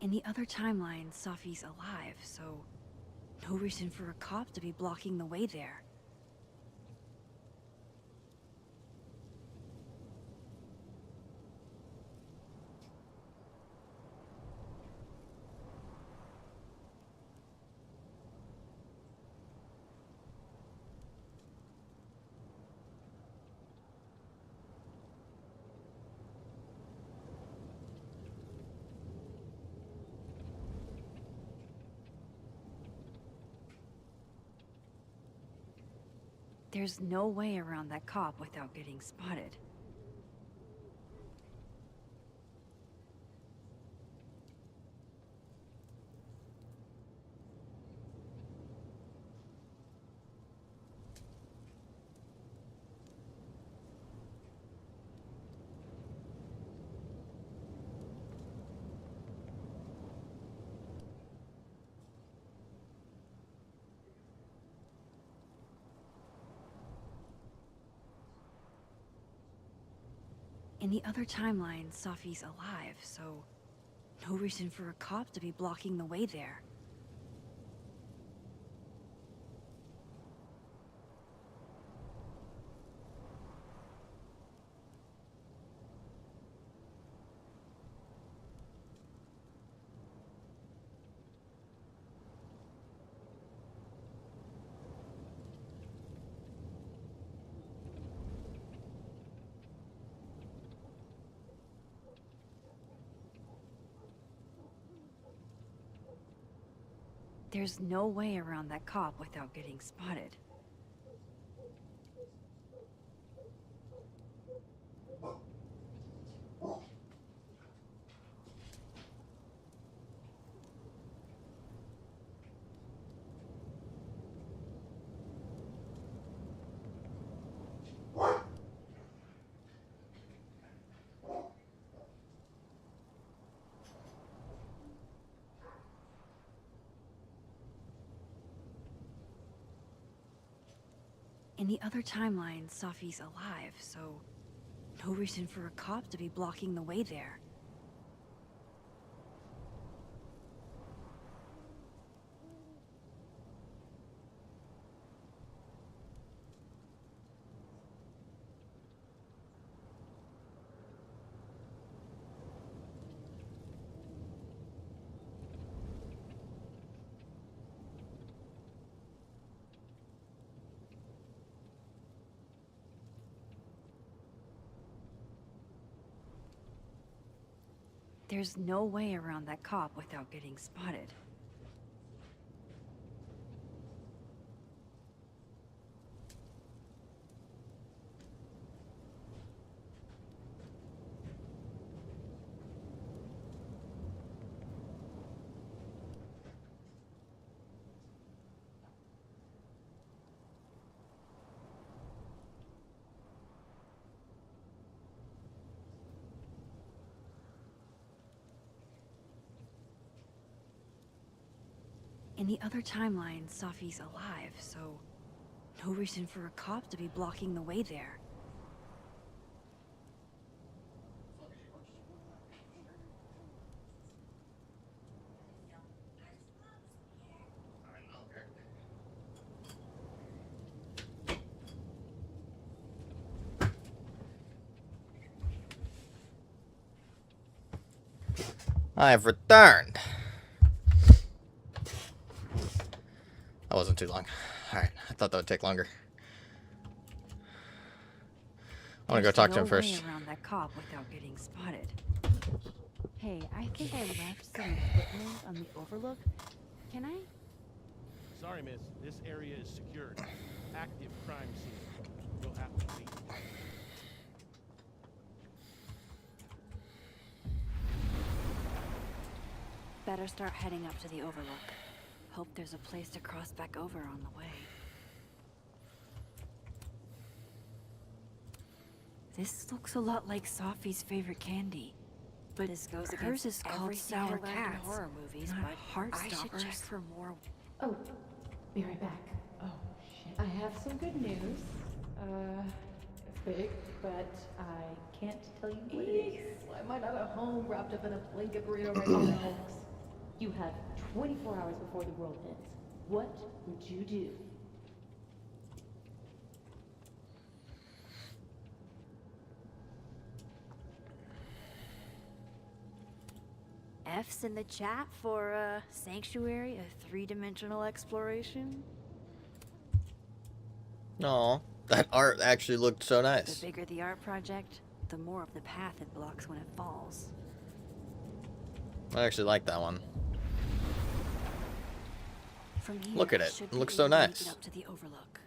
In the other timeline, Safi's alive, so no reason for a cop to be blocking the way there. There's no way around that cop without getting spotted. In the other timeline, Safi's alive, so no reason for a cop to be blocking the way there. There's no way around that cop without getting spotted. In the other timeline, Safi's alive, so no reason for a cop to be blocking the way there. There's no way around that cop without getting spotted. In the other timeline, Safi's alive, so no reason for a cop to be blocking the way there. I've returned. That wasn't too long. Alright, I thought that would take longer. I want to go talk to him first. There's no way around that cop without getting spotted. Hey, I think I left some equipment on the overlook. Can I? Sorry, miss. This area is secured. Active crime scene. You'll have to leave. Better start heading up to the overlook. Hope there's a place to cross back over on the way. This looks a lot like Safi's favorite candy. But This goes hers against is called everything I Sour learned in Cats, horror movies, not but I should Heartstoppers. check for more. Oh, be right back. Oh, shit. I have some good news. It's big, but I can't tell you what it is. Why am I not at home wrapped up in a blanket burrito right now? You have 24 hours before the world ends. What would you do? F's in the chat for Sanctuary, a 3-dimensional exploration. Aw, that art actually looked so The nice. bigger the art project, the more of the path it blocks when it falls. I actually like that one. From here, Look at it. should It be looks so able to make nice. it up to the Overlook.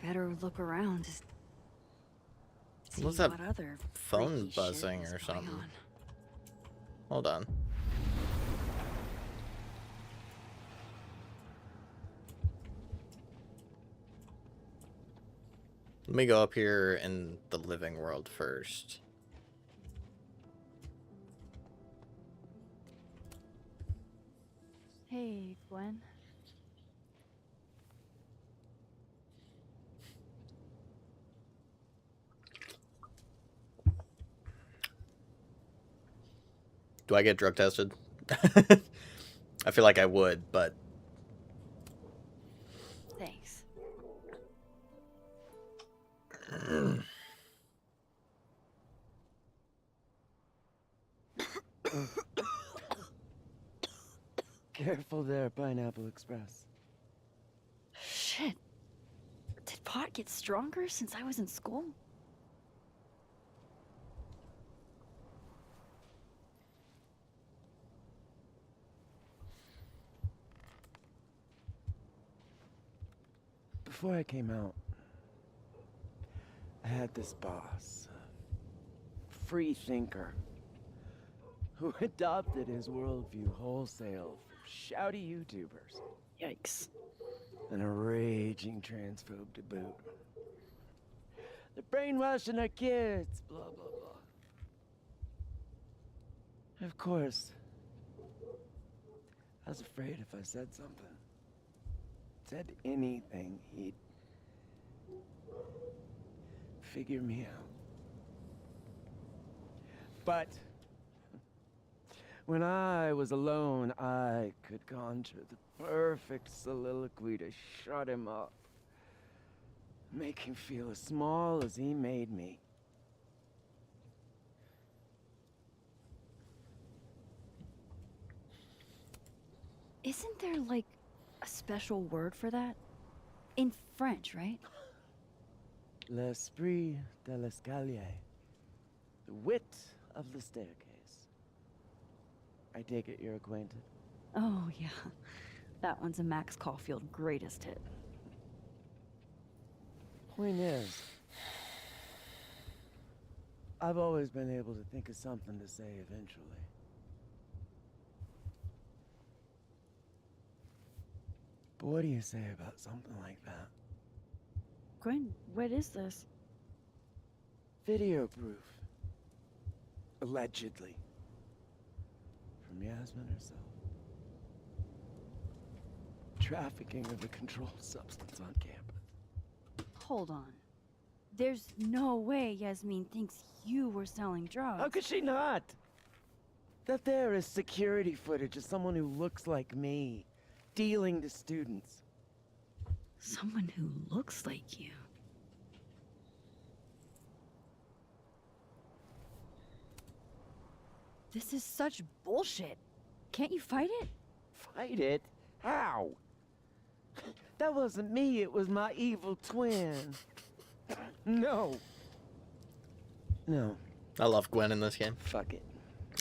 Better look around. See What's that what other phone freaky shit buzzing is or going something? on. Hold on. Let me go up here in the living world first. Hey, Gwen. Do I get drug tested? I feel like I would, but Thanks. Careful there, Pineapple Express. Shit. Did pot get stronger since I was in school? Before I came out, I had this boss, a free thinker, who adopted his worldview wholesale from shouty YouTubers. Yikes. And a raging transphobe to boot. They're brainwashing our kids, blah, blah, blah. Of course, I was afraid if I said something, said anything, he'd figure me out. But when I was alone, I could conjure the perfect soliloquy to shut him up. Make him feel as small as he made me. Isn't there, like, a special word for that? In French, right? L'esprit de l'escalier. The wit of the staircase. I take it you're acquainted. Oh, yeah. That one's a Max Caulfield greatest hit. Point is, I've always been able to think of something to say eventually. But what do you say about something like that? Gwen, what is this? Video proof. Allegedly. From Yasmin herself. Trafficking of a controlled substance on campus. Hold on. There's no way Yasmin thinks you were selling drugs. How could she not? That there is security footage of someone who looks like me, dealing to students. Someone who looks like you. This is such bullshit. Can't you fight it? Fight it? How? That wasn't me, it was my evil twin. No. No. I love Gwen in this game. Fuck it.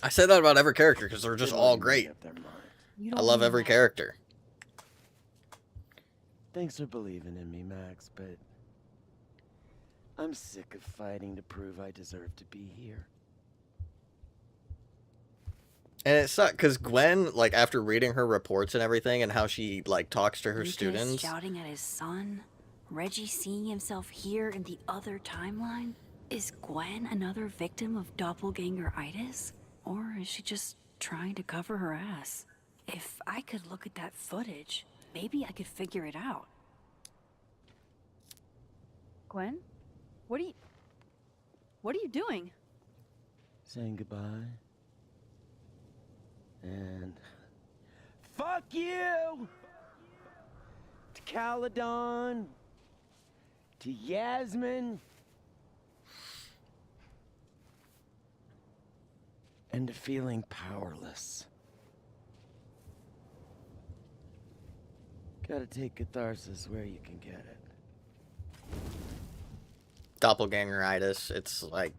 I say that about every character because they're just They all wouldn't make great. up their mind. I love every character. Thanks for believing in me, Max, but I'm sick of fighting to prove I deserve to be here. And it sucks because Gwen, like, after reading her reports and everything and how she, like, talks to her Lucas students. shouting at his son. Reggie seeing himself here in the other timeline. Is Gwen another victim of doppelganger-itis? Or is she just trying to cover her ass? If I could look at that footage, maybe I could figure it out. Gwen? What are you doing? Saying goodbye. And fuck you! To Caledon, to Yasmin, and to feeling powerless. Gotta take catharsis where you can get it. Doppelgangeritis. It's like...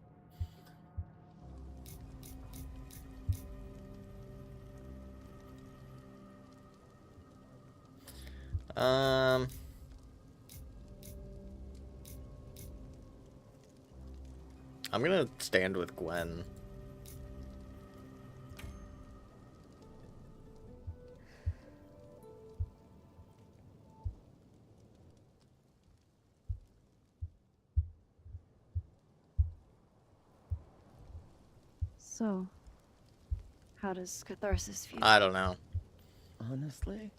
I'm gonna stand with Gwen. So, how does catharsis feel? I don't know. Honestly?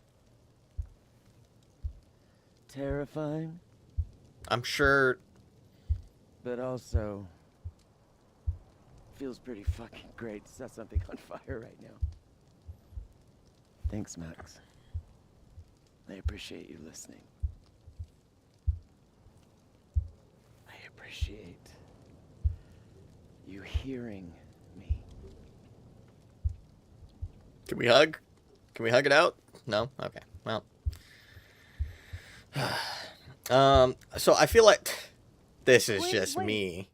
Terrifying. I'm sure... But also... feels pretty fucking great to set something on fire right now. Thanks, Max. I appreciate you listening. I appreciate you hearing me. Can we hug? Can we hug it out? No? Okay. Well. So I feel like this is just wait. me.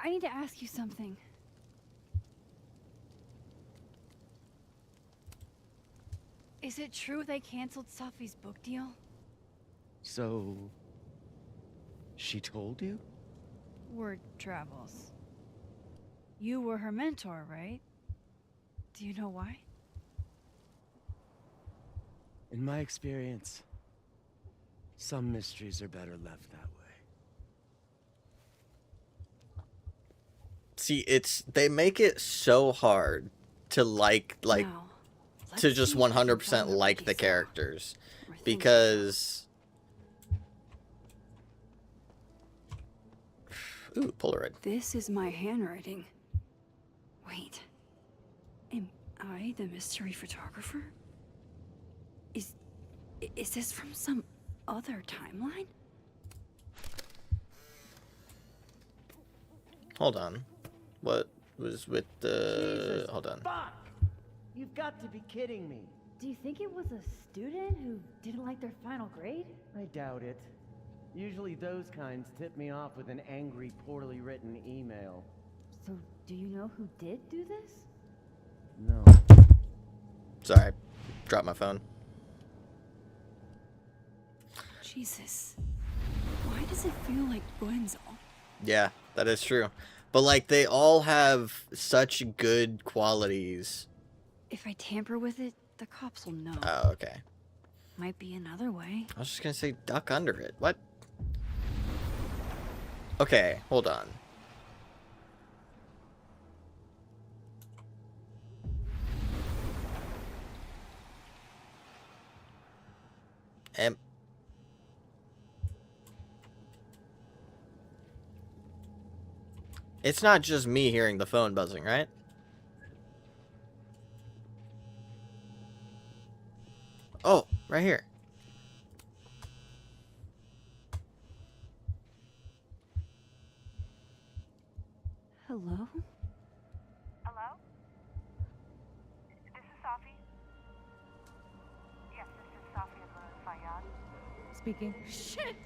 I need to ask you something. Is it true they canceled Safi's book deal? So... she told you? Word travels. You were her mentor, right? Do you know why? In my experience, some mysteries are better left that way. See, they make it so hard to like Now, to let's just see if I can 100% find the like Reggie the cell. characters Or think because ooh, Polaroid. This is my handwriting. Wait. Am I the mystery photographer? Is this from some other timeline? Hold on. What was with the Jesus, hold on. Fuck! You've got to be kidding me. Do you think it was a student who didn't like their final grade? I doubt it. Usually those kinds tip me off with an angry, poorly written email. So, do you know who did do this? No. Sorry. Dropped my phone. Jesus. Why does it feel like Gwen's all... Yeah, that is true. But like they all have such good qualities. If I tamper with it, the cops will know. Oh, okay. Might be another way. I was just gonna say duck under it. What? Okay, hold on. It's not just me hearing the phone buzzing, right? Oh, right here. Hello? Hello? This is Safi. Yes, this is Safi Fayyad. Speaking. Shit!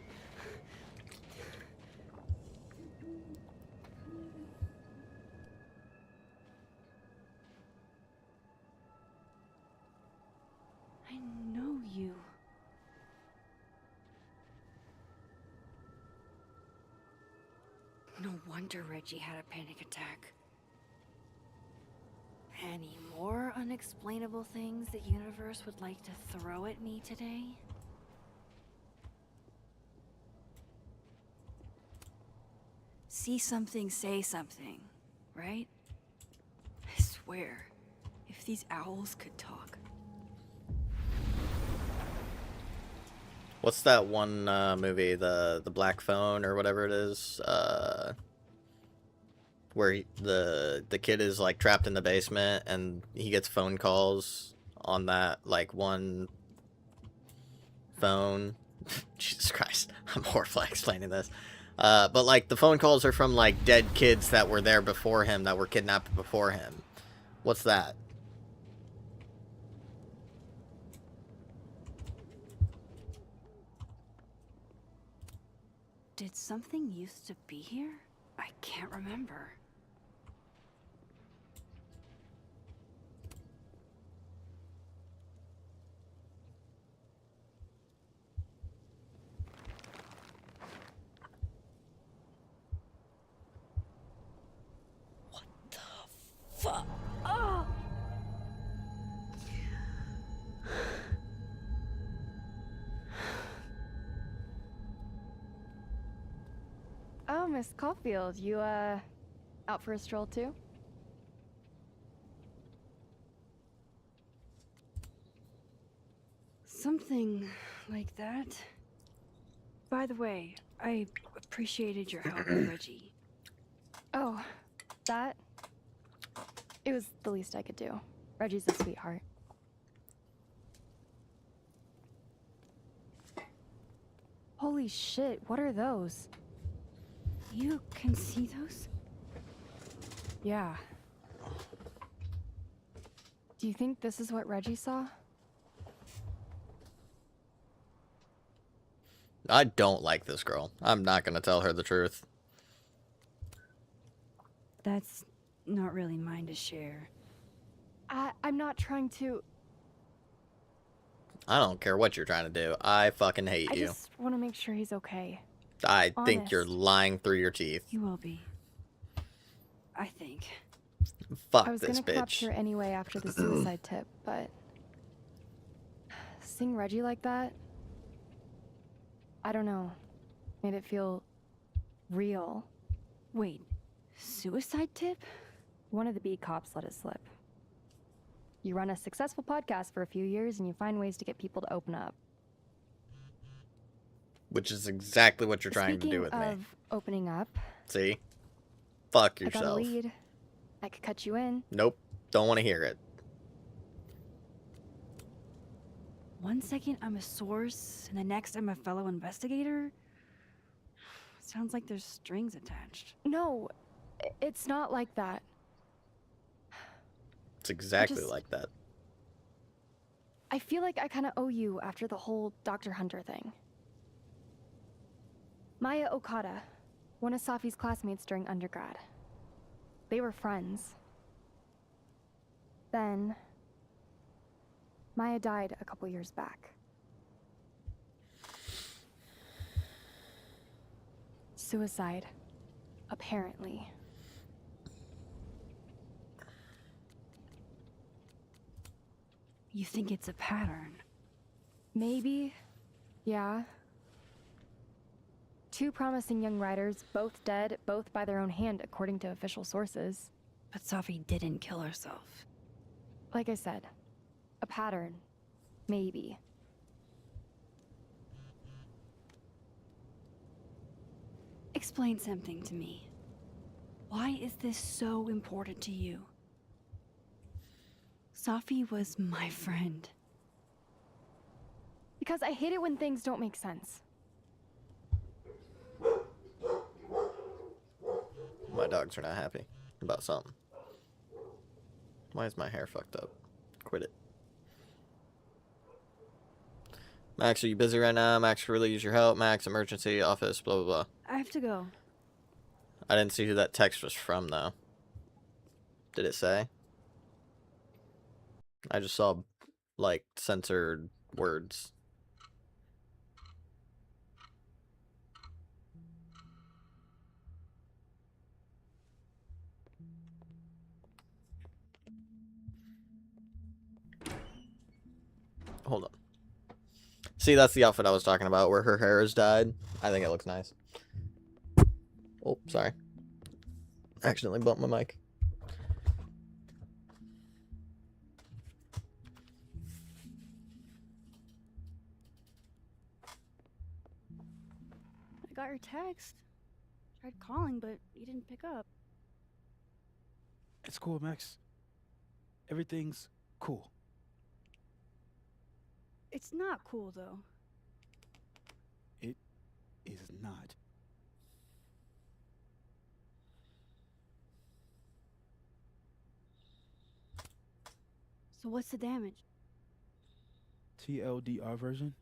I know you. No wonder Reggie had a panic attack. Any more unexplainable things the universe would like to throw at me today? see something, say something, right? I swear, if these owls could talk. What's that one movie, the Black Phone or whatever it is, where the kid is like trapped in the basement and he gets phone calls on that like one phone. Jesus Christ, I'm horrible at explaining this. But like the phone calls are from like dead kids that were there before him, that were kidnapped before him. What's that? Did something used to be here? I can't remember. Fuck. Oh! Oh, Miss Caulfield, you, out for a stroll too? Something like that. By the way, I appreciated your help with Reggie. Oh, that? It was the least I could do. Reggie's a sweetheart. Holy shit, what are those? You can see those? Yeah. Do you think this is what Reggie saw? I don't like this girl. I'm not gonna tell her the truth. That's not really mine to share. I'm not trying to... I don't care what you're trying to do. I fucking hate I you. just want to make sure he's okay. I think you're Honest. lying through your teeth. You will be. I think. Fuck I was this gonna bitch. capture anyway after the suicide tip, but... Seeing Reggie like that... I don't know. Made it feel... real. Wait, suicide tip? One of the B cops let it slip. You run a successful podcast for a few years and you find ways to get people to open up. Which is exactly what you're trying to do with Speaking me. of opening up, See? Fuck I got a yourself. lead. I could cut you in. Nope. Don't want to hear it. One second I'm a source, and the next I'm a fellow investigator? Sounds like there's strings attached. No, it's not like that. It's exactly just- like that. I feel like I kind of owe you after the whole Dr. Hunter thing. Maya Okada, one of Safi's classmates during undergrad. They were friends. Then, Maya died a couple years back. Suicide, apparently. You think it's a pattern? Maybe. Yeah. Two promising young writers, both dead, both by their own hand, according to official sources. But Safi didn't kill herself. Like I said, a pattern. Maybe. Explain something to me. Why is this so important to you? Safi was my friend. Because I hate it when things don't make sense. My dogs are not happy about something. Why is my hair fucked up? Quit it. Max, are you busy right now? Max, really use your help. Max, emergency, office, blah, blah, blah. I have to go. I didn't see who that text was from, though. Did it say? I just saw, like, censored words. Hold on. See, that's the outfit I was talking about, where her hair is dyed. I think it looks nice. Oh, sorry. Accidentally bumped my mic. I got your text. Tried calling, but you didn't pick up. It's cool, Max. Everything's cool. It's not cool, though. It is not. So what's the damage? TLDR version?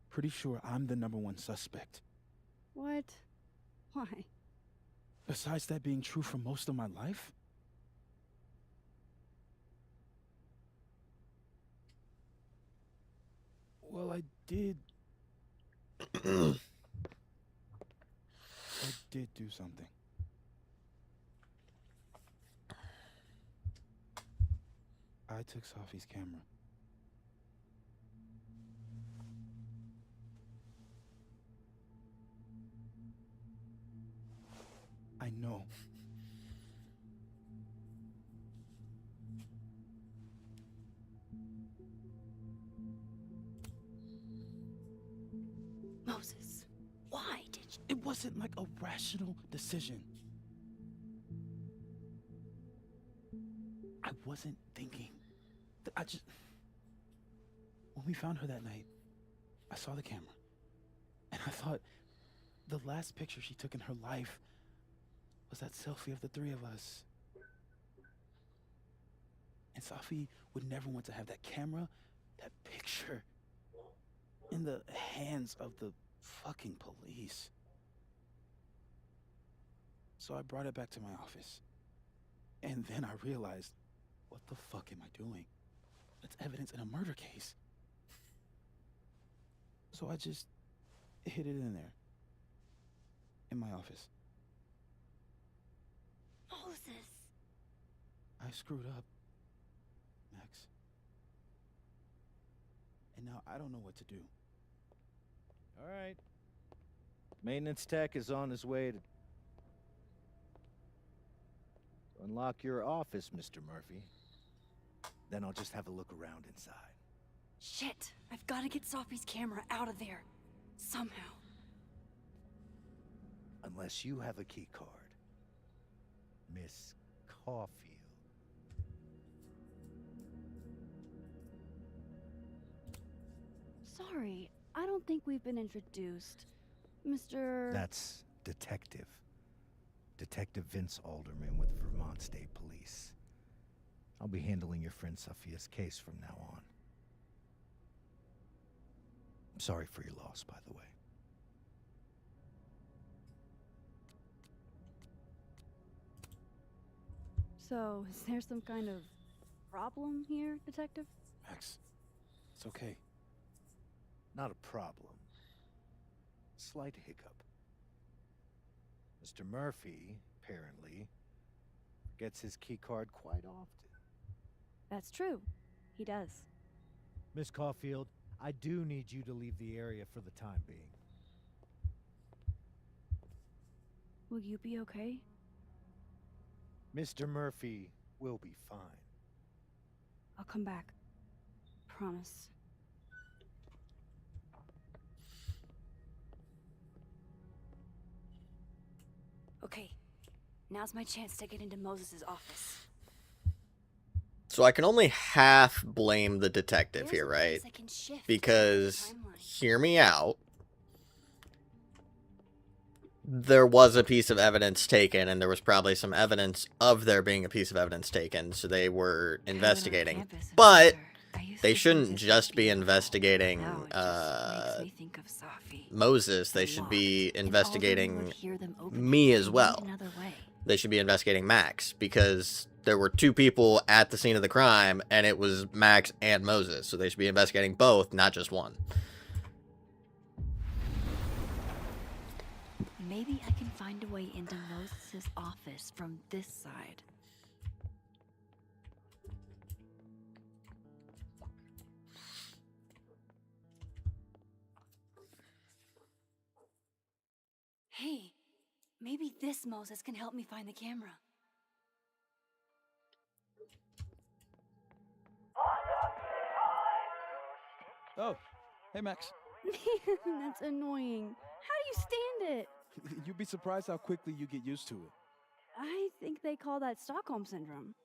Pretty sure I'm the #1 suspect. What? Why? Besides that being true for most of my life? Well, I did do something. I took Sophie's camera. I know. Moses, why did you? It wasn't like a rational decision. I wasn't thinking. When we found her that night, I saw the camera. And I thought the last picture she took in her life was that selfie of the three of us. And Sophie would never want to have that camera, that picture, in the hands of the fucking police. So I brought it back to my office. And then I realized, what the fuck am I doing? That's evidence in a murder case. So I just hid it in there. In my office. Moses! I screwed up, Max. And now I don't know what to do. All right. Maintenance tech is on his way to unlock your office, Mr. Murphy. Then I'll just have a look around inside. Shit! I've got to get Sophie's camera out of there. Somehow. Unless you have a key card. Miss Caulfield. Sorry, I don't think we've been introduced. Mr. That's Detective. Detective Vince Alderman with Vermont State Police. I'll be handling your friend Sophia's case from now on. I'm sorry for your loss, by the way. So, is there some kind of problem here, Detective? Max, it's okay. Not a problem. Slight hiccup. Mr. Murphy, apparently, gets his keycard quite often. That's true. He does. Miss Caulfield, I do need you to leave the area for the time being. Will you be okay? Mr. Murphy will be fine. I'll come back. Promise. Okay, now's my chance to get into Moses' office. So I can only half blame the detective here, right? Because, hear me out. There was a piece of evidence taken, and there was probably some evidence of there being a piece of evidence taken, so they were investigating. But they shouldn't just be investigating Moses. They should be investigating me as well. They should be investigating Max, because there were two people at the scene of the crime, and it was Max and Moses. So they should be investigating both, not just one. Maybe I can find a way into Moses' office from this side. Hey, maybe Maybe this Moses can help me find the camera. Oh, hey Max. That's annoying. How do you stand it? You'd be surprised how quickly you get used to it. I think they call that Stockholm Syndrome.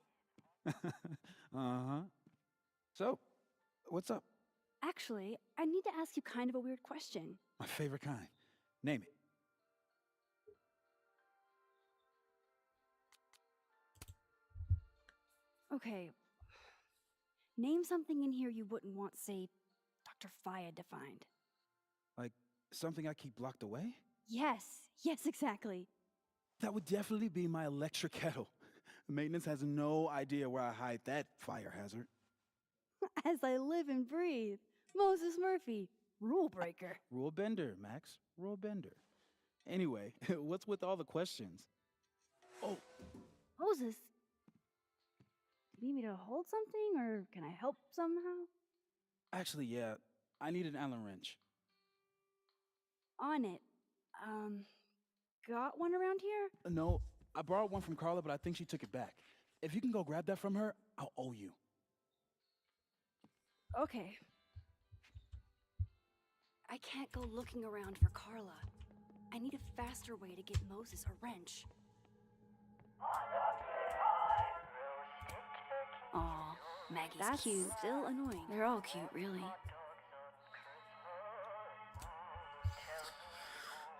Uh-huh. So, what's up? Actually, I need to ask you kind of a weird question. My favorite kind. Name it. Okay. Name something in here you wouldn't want, say, Dr. Fayed to find. Like, something I keep locked away? Yes, exactly. That would definitely be my electric kettle. Maintenance has no idea where I hide that fire hazard. As I live and breathe. Moses Murphy, rule breaker. Rule bender, Max. Rule bender. Anyway, what's with all the questions? Oh, Moses, do you need me to hold something, or can I help somehow? actually, yeah. I need an Allen wrench. On it. Got one around here? No, I borrowed one from Carla, but I think she took it back. If you can go grab that from her, I'll owe you. Okay. I can't go looking around for Carla. I need a faster way to get Moses a wrench. Aw, Maggie's That's cute. still annoying. They're all cute, really.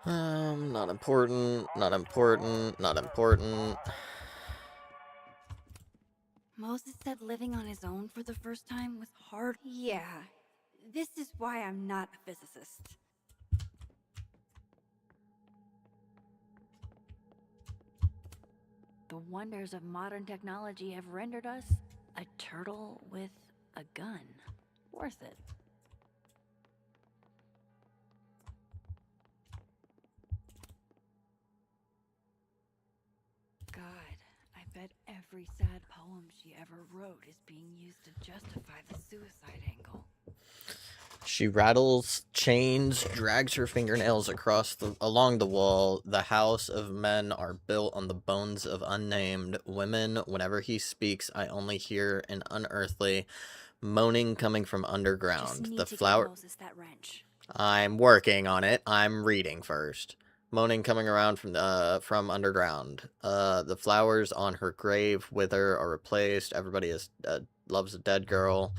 Not important, not important, not important. Moses said living on his own for the first time was hard. Yeah, this is why I'm not a physicist. The wonders of modern technology have rendered us a turtle with a gun. Worth it. God, I bet every sad poem she ever wrote is being used to justify the suicide angle. She rattles chains, drags her fingernails along the wall. The house of men are built on the bones of unnamed women. Whenever he speaks, I only hear an unearthly moaning coming from underground. Just need The to flower. get Moses that wrench. I'm working on it. I'm reading first. Moaning coming around from underground. The flowers on her grave wither or replaced. Everybody loves a dead girl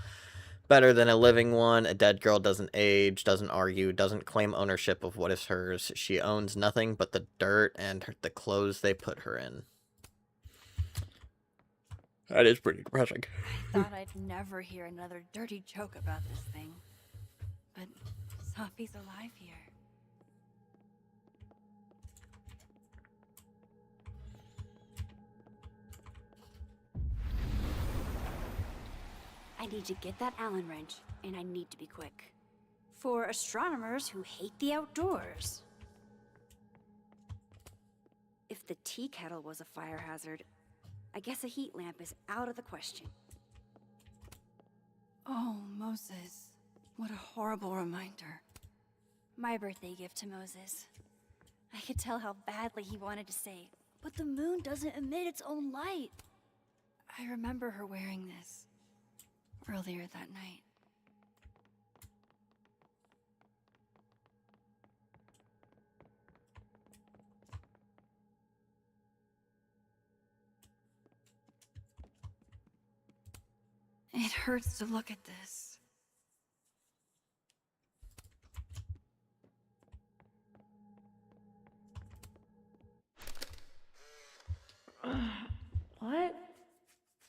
better than a living one. A dead girl doesn't age, doesn't argue, doesn't claim ownership of what is hers. She owns nothing but the dirt and the clothes they put her in. That is pretty depressing. I thought I'd never hear another dirty joke about this thing. But Sophie's alive here. I need to get that Allen wrench, and I need to be quick. For astronomers who hate the outdoors. If the tea kettle was a fire hazard, I guess a heat lamp is out of the question. Oh, Moses. What a horrible reminder. My birthday gift to Moses. I could tell how badly he wanted to say, but the moon doesn't emit its own light. I remember her wearing this earlier that night. It hurts to look at this. What?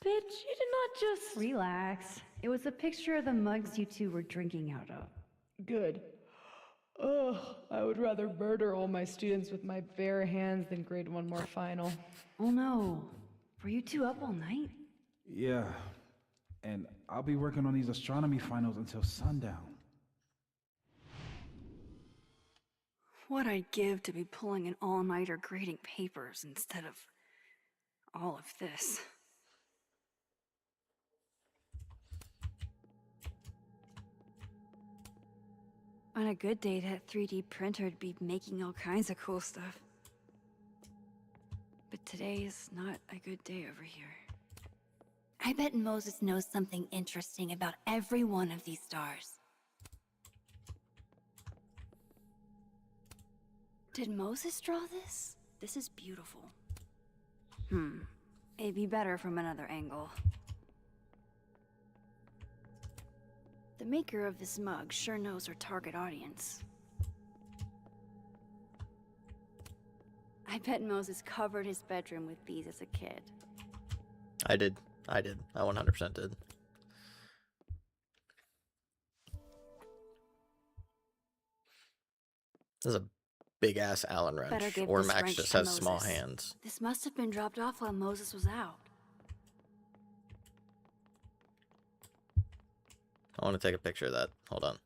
Bitch, you did not just... Relax. It was a picture of the mugs you two were drinking out of. Good. Ugh, I would rather murder all my students with my bare hands than grade one more final. Oh no. Were you two up all night? Yeah. And I'll be working on these astronomy finals until sundown. What I'd give to be pulling an all-nighter grading papers instead of all of this. On a good day, that 3D printer'd be making all kinds of cool stuff. Today's not a good day over here. I bet Moses knows something interesting about every one of these stars. Did Moses draw this? This is beautiful. It'd be better from another angle. The maker of this mug sure knows her target audience. I bet Moses covered his bedroom with these as a kid. I did. I 100% did. This is a big ass Allen Better wrench. give Or this Max wrench just to has small Moses. hands. This must have been dropped off while Moses was out. I want to take a picture of that. Hold on.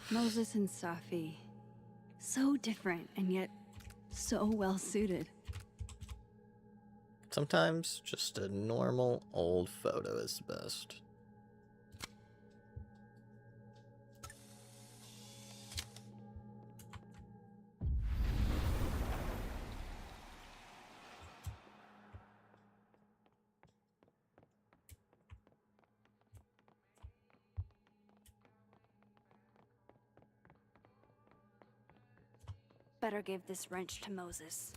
Moses and Safi. So different and yet so well suited. Sometimes just a normal old photo is the best. Better give this wrench to Moses.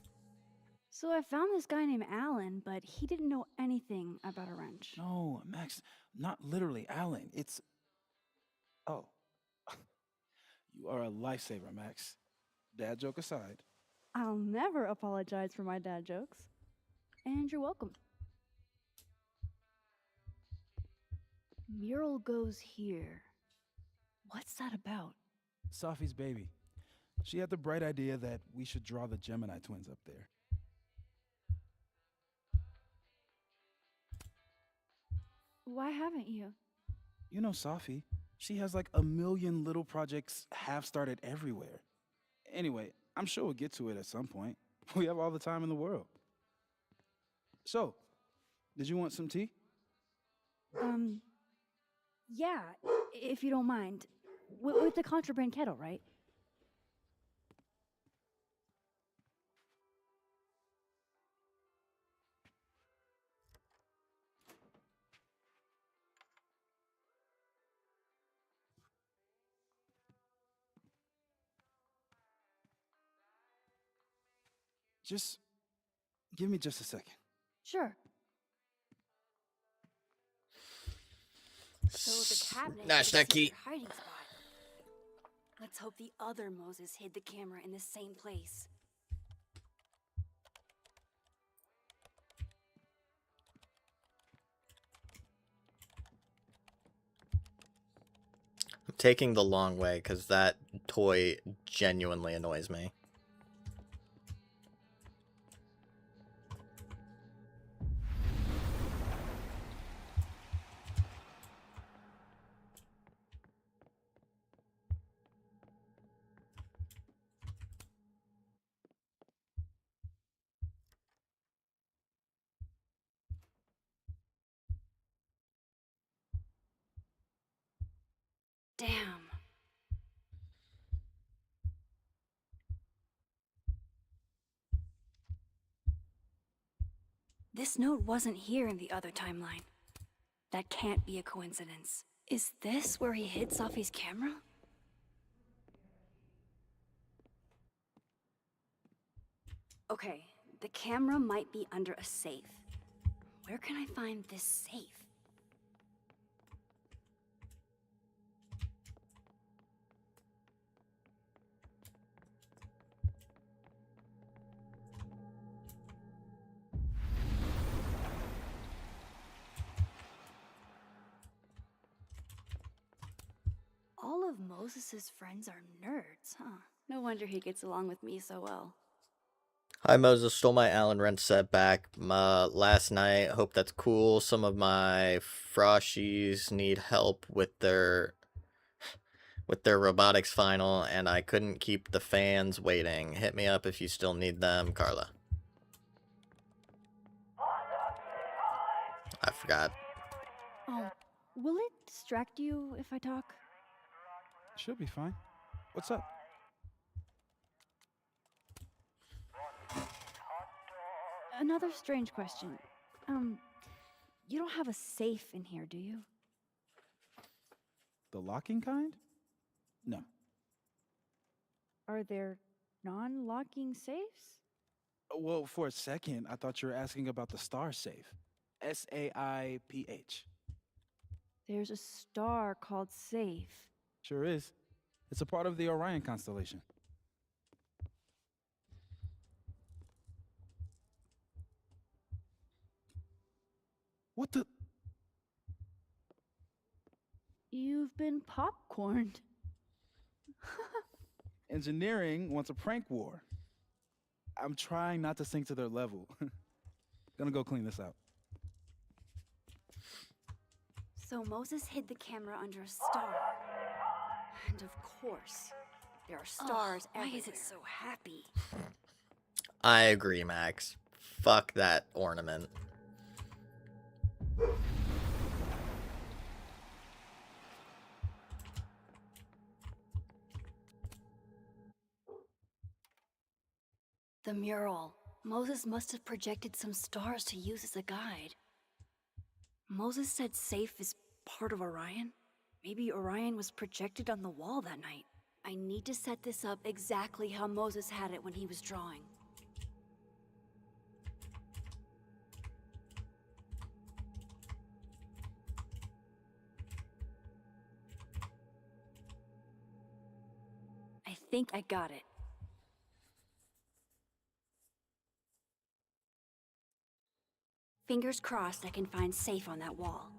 So I found this guy named Alan, but he didn't know anything about a wrench. No, Max, not literally Alan. It's. Oh. You are a lifesaver, Max. Dad joke aside. I'll never apologize for my dad jokes. And you're welcome. Mural goes here. What's that about? Safi's baby. She had the bright idea that we should draw the Gemini twins up there. Why haven't you? You know Safi. She has like a million little projects half-started everywhere. Anyway, I'm sure we'll get to it at some point. We have all the time in the world. So, did you want some tea? Yeah, if you don't mind. With the contraband kettle, right? Just give me just a second. Sure. So the cabinet Nash is a that key. secret hiding spot. Let's hope the other Moses hid the camera in the same place. I'm taking the long way because that toy genuinely annoys me. Damn. This note wasn't here in the other timeline. That can't be a coincidence. Is this where he hid Safi's camera? Okay, the camera might be under a safe. Where can I find this safe? All of Moses's friends are nerds, huh? No wonder he gets along with me so well. Hi Moses, stole my Allen wrench set back last night. Hope that's cool. Some of my froshies need help with their robotics final, and I couldn't keep the fans waiting. Hit me up if you still need them, Carla. I forgot. Oh, will it distract you if I talk? Should be fine. What's up? Another strange question. You don't have a safe in here, do you? The locking kind? No. Are there non-locking safes? Well, for a second, I thought you were asking about the star safe. SAIPH. There's a star called Safe. Sure is. It's a part of the Orion constellation. What the? You've been popcorned. Engineering wants a prank war. I'm trying not to sink to their level. Gonna go clean this out. So Moses hid the camera under a star. And of course, there are stars everywhere. Why is it so happy? I agree, Max. Fuck that ornament. The mural. Moses must have projected some stars to use as a guide. Moses said Safe is part of Orion? Maybe Orion was projected on the wall that night. I need to set this up exactly how Moses had it when he was drawing. I think I got it. Fingers crossed I can find Safe on that wall.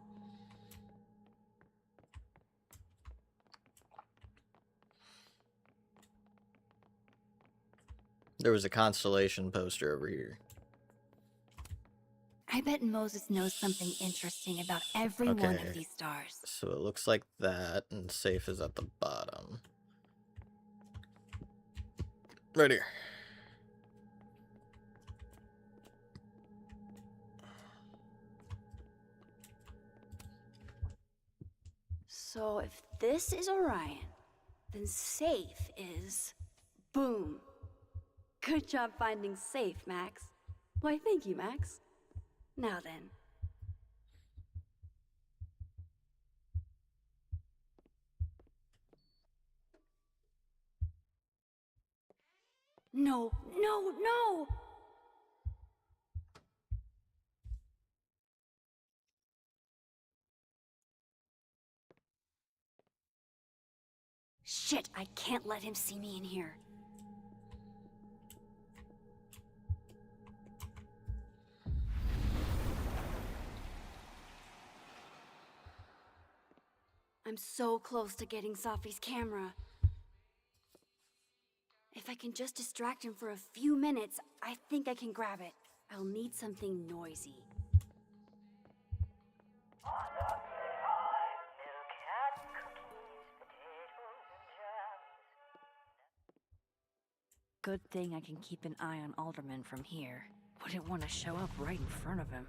There was a constellation poster over here. I bet Moses knows something interesting about every one of these stars. So it looks like that, and Safe is at the bottom. Right here. So if this is Orion, then Safe is... Boom. Good job finding Safe, Max. Why, thank you, Max. Now then. No, no, no! Shit, I can't let him see me in here. I'm so close to getting Safi's camera. If I can just distract him for a few minutes, I think I can grab it. I'll need something noisy. Good thing I can keep an eye on Alderman from here. Wouldn't want to show up right in front of him.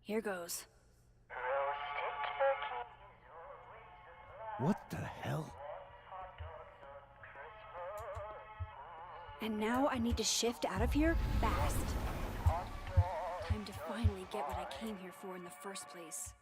Here goes. What the hell? And now I need to shift out of here fast. Time to finally get what I came here for in the first place.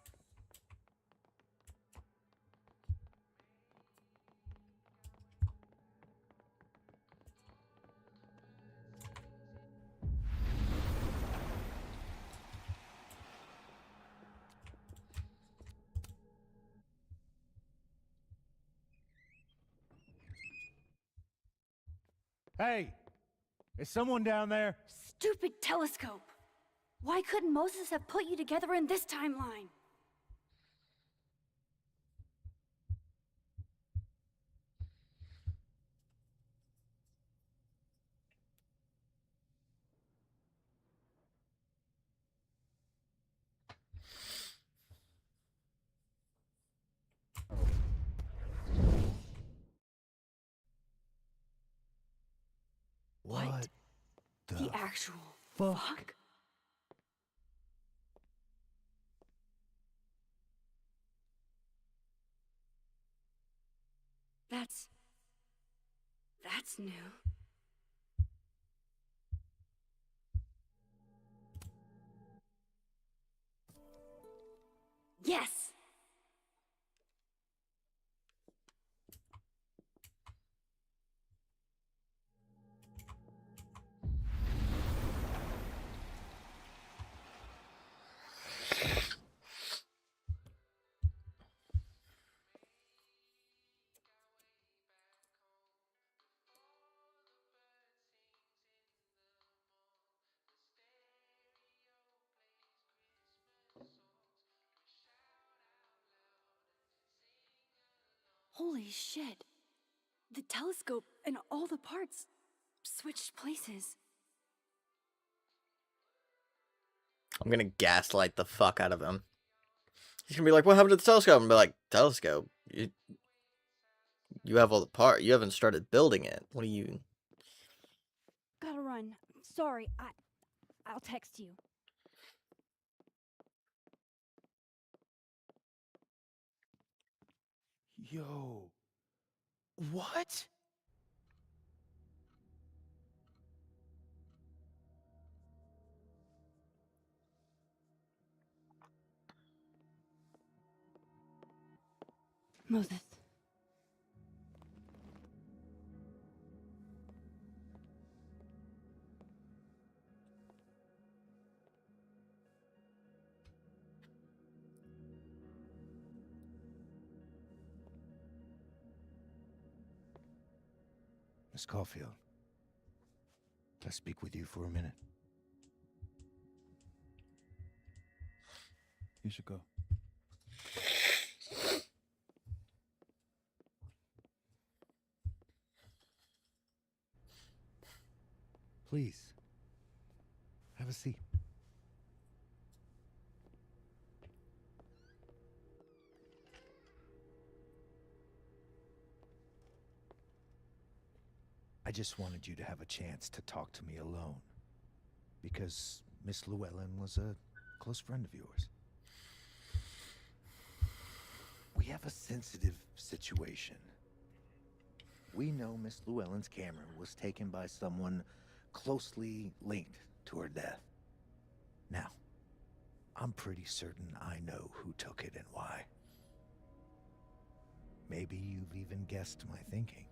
Hey! Is someone down there? Stupid telescope! Why couldn't Moses have put you together in this timeline? The actual fuck? fuck? That's new. Yes! Holy shit. The telescope and all the parts switched places. I'm gonna gaslight the fuck out of him. He's gonna be like, what happened to the telescope? And be like, telescope? You have all the part. You haven't started building it. What are you... Gotta run. Sorry, I'll text you. Yo. What? Moses. Miss Caulfield, can I speak with you for a minute? You should go. Please, have a seat. I just wanted you to have a chance to talk to me alone, because Miss Llewellyn was a close friend of yours. We have a sensitive situation. We know Miss Llewellyn's camera was taken by someone closely linked to her death. Now, I'm pretty certain I know who took it and why. Maybe you've even guessed my thinking.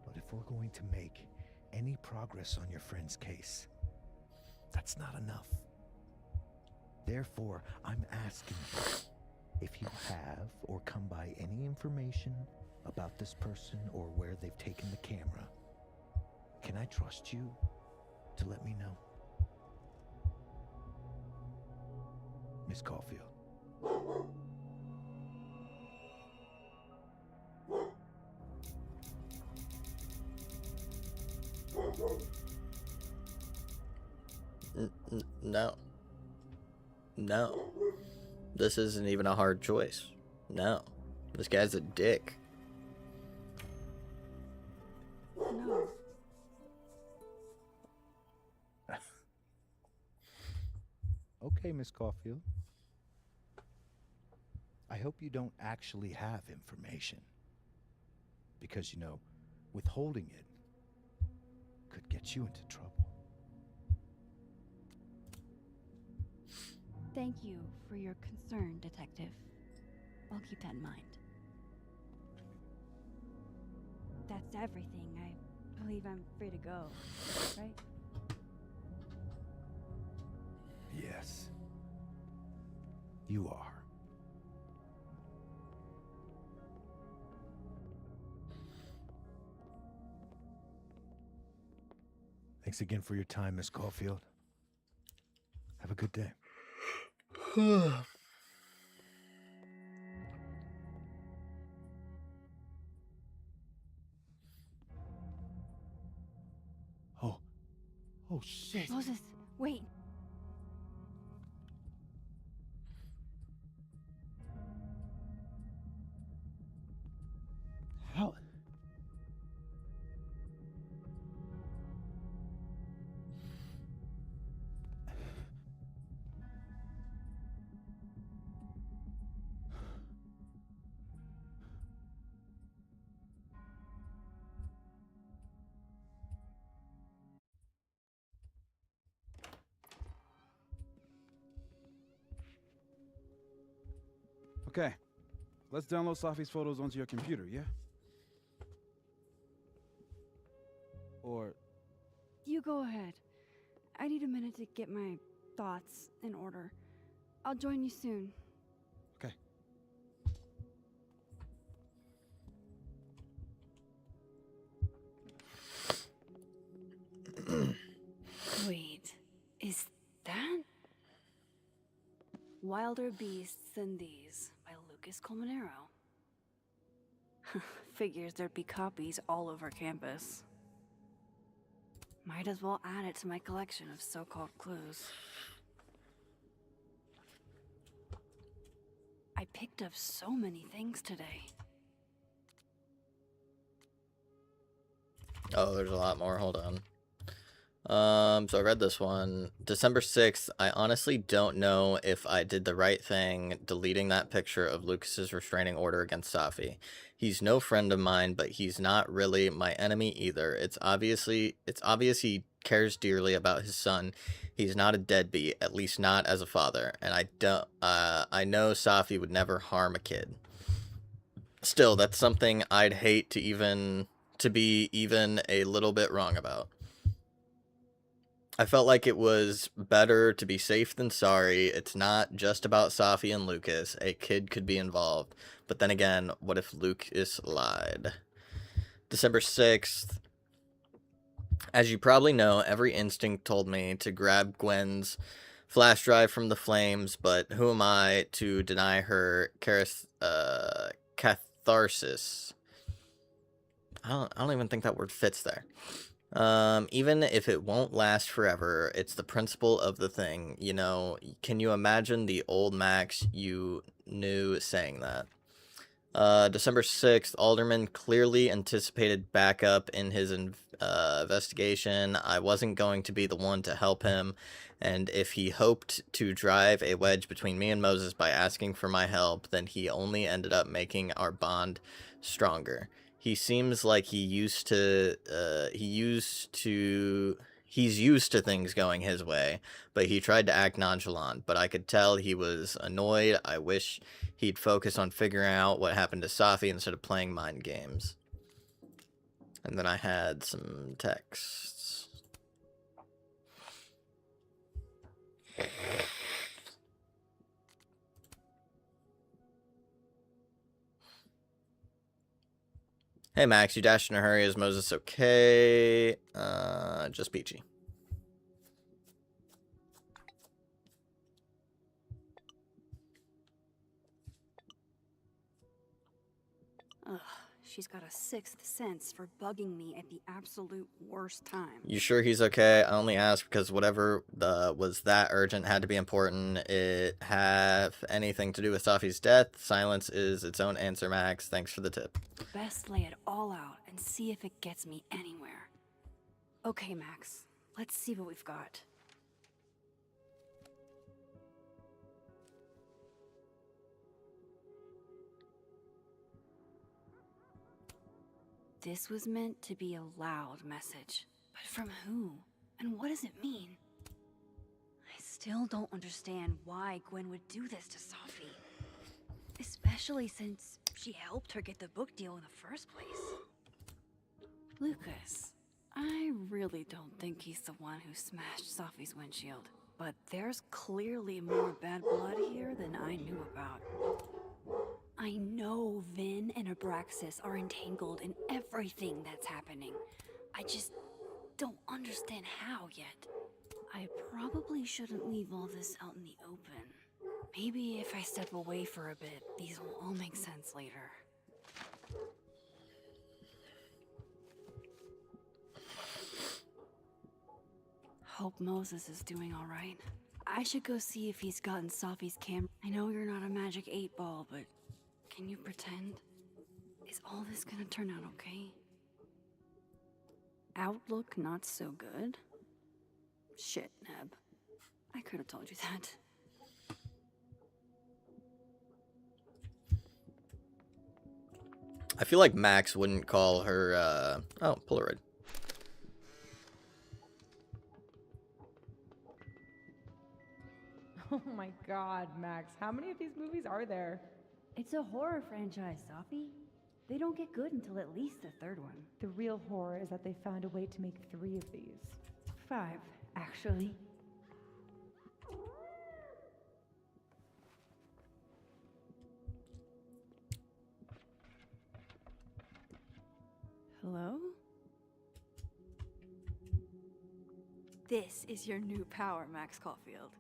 But if we're going to make any progress on your friend's case, that's not enough. Therefore, I'm asking you if you have or come by any information about this person or where they've taken the camera. Can I trust you to let me know? Miss Caulfield. No. No. This isn't even a hard choice. No. This guy's a dick. No. Okay, Miss Caulfield. I hope you don't actually have information. Because, you know, withholding it could get you into trouble. Thank you for your concern, Detective. I'll keep that in mind. That's everything. I believe I'm free to go, right? Yes. You are. Thanks again for your time, Miss Caulfield. Have a good day. Oh shit. Moses, wait. How? Okay. Let's download Safi's photos onto your computer, yeah? Or You go ahead. I need a minute to get my thoughts in order. I'll join you soon. okay. Wait, is that Wilder Beasts Than These by Lucas Colmenero? Figures there'd be copies all over campus. Might as well add it to my collection of so-called clues. I picked up so many things today. Oh, there's a lot more. Hold on. So I read this one. December 6th, I honestly don't know if I did the right thing deleting that picture of Lucas's restraining order against Safi. He's no friend of mine, but he's not really my enemy either. It's obvious he cares dearly about his son. He's not a deadbeat, at least not as a father, and I know Safi would never harm a kid. Still, that's something I'd hate to be even a little bit wrong about. I felt like it was better to be safe than sorry. It's not just about Safi and Lucas. A kid could be involved. But then again, what if Lucas lied? December 6th. As you probably know, every instinct told me to grab Gwen's flash drive from the flames, but who am I to deny her catharsis? I don't even think that word fits there. Even if it won't last forever, it's the principle of the thing, you know. Can you imagine the old Max you knew saying that? December 6th, Alderman clearly anticipated backup in his investigation. I wasn't going to be the one to help him, and if he hoped to drive a wedge between me and Moses by asking for my help, then he only ended up making our bond stronger. He seems like he's used to things going his way, but he tried to act nonchalant, but I could tell he was annoyed. I wish he'd focus on figuring out what happened to Safi instead of playing mind games. And then I had some texts. Hey Max, you dashed in a hurry. Is Moses okay? Just peachy. Ugh, she's got a sixth sense for bugging me at the absolute worst time. You sure he's okay? I only asked because whatever was that urgent had to be important. It have anything to do with Safi's death? Silence is its own answer, Max. Thanks for the tip. Best lay it all out and see if it gets me anywhere. Okay, Max, let's see what we've got. This was meant to be a loud message, but from who? And what does it mean? I still don't understand why Gwen would do this to Safi. Especially since she helped her get the book deal in the first place. Lucas, I really don't think he's the one who smashed Safi's windshield. But there's clearly more bad blood here than I knew about. I know Vin and Abraxas are entangled in everything that's happening. I just don't understand how yet. I probably shouldn't leave all this out in the open. Maybe if I step away for a bit, these will all make sense later. Hope Moses is doing all right. I should go see if he's gotten Safi's camera. I know you're not a magic 8-ball, but can you pretend? Is all this gonna turn out okay? Outlook not so good? Shit, Neb. I could have told you that. I feel like Max wouldn't call her, oh, Polaroid. Oh my god, Max. How many of these movies are there? It's a horror franchise, Sophie. They don't get good until at least the third one. The real horror is that they found a way to make 3 of these. 5, actually. Hello? This is your new power, Max Caulfield.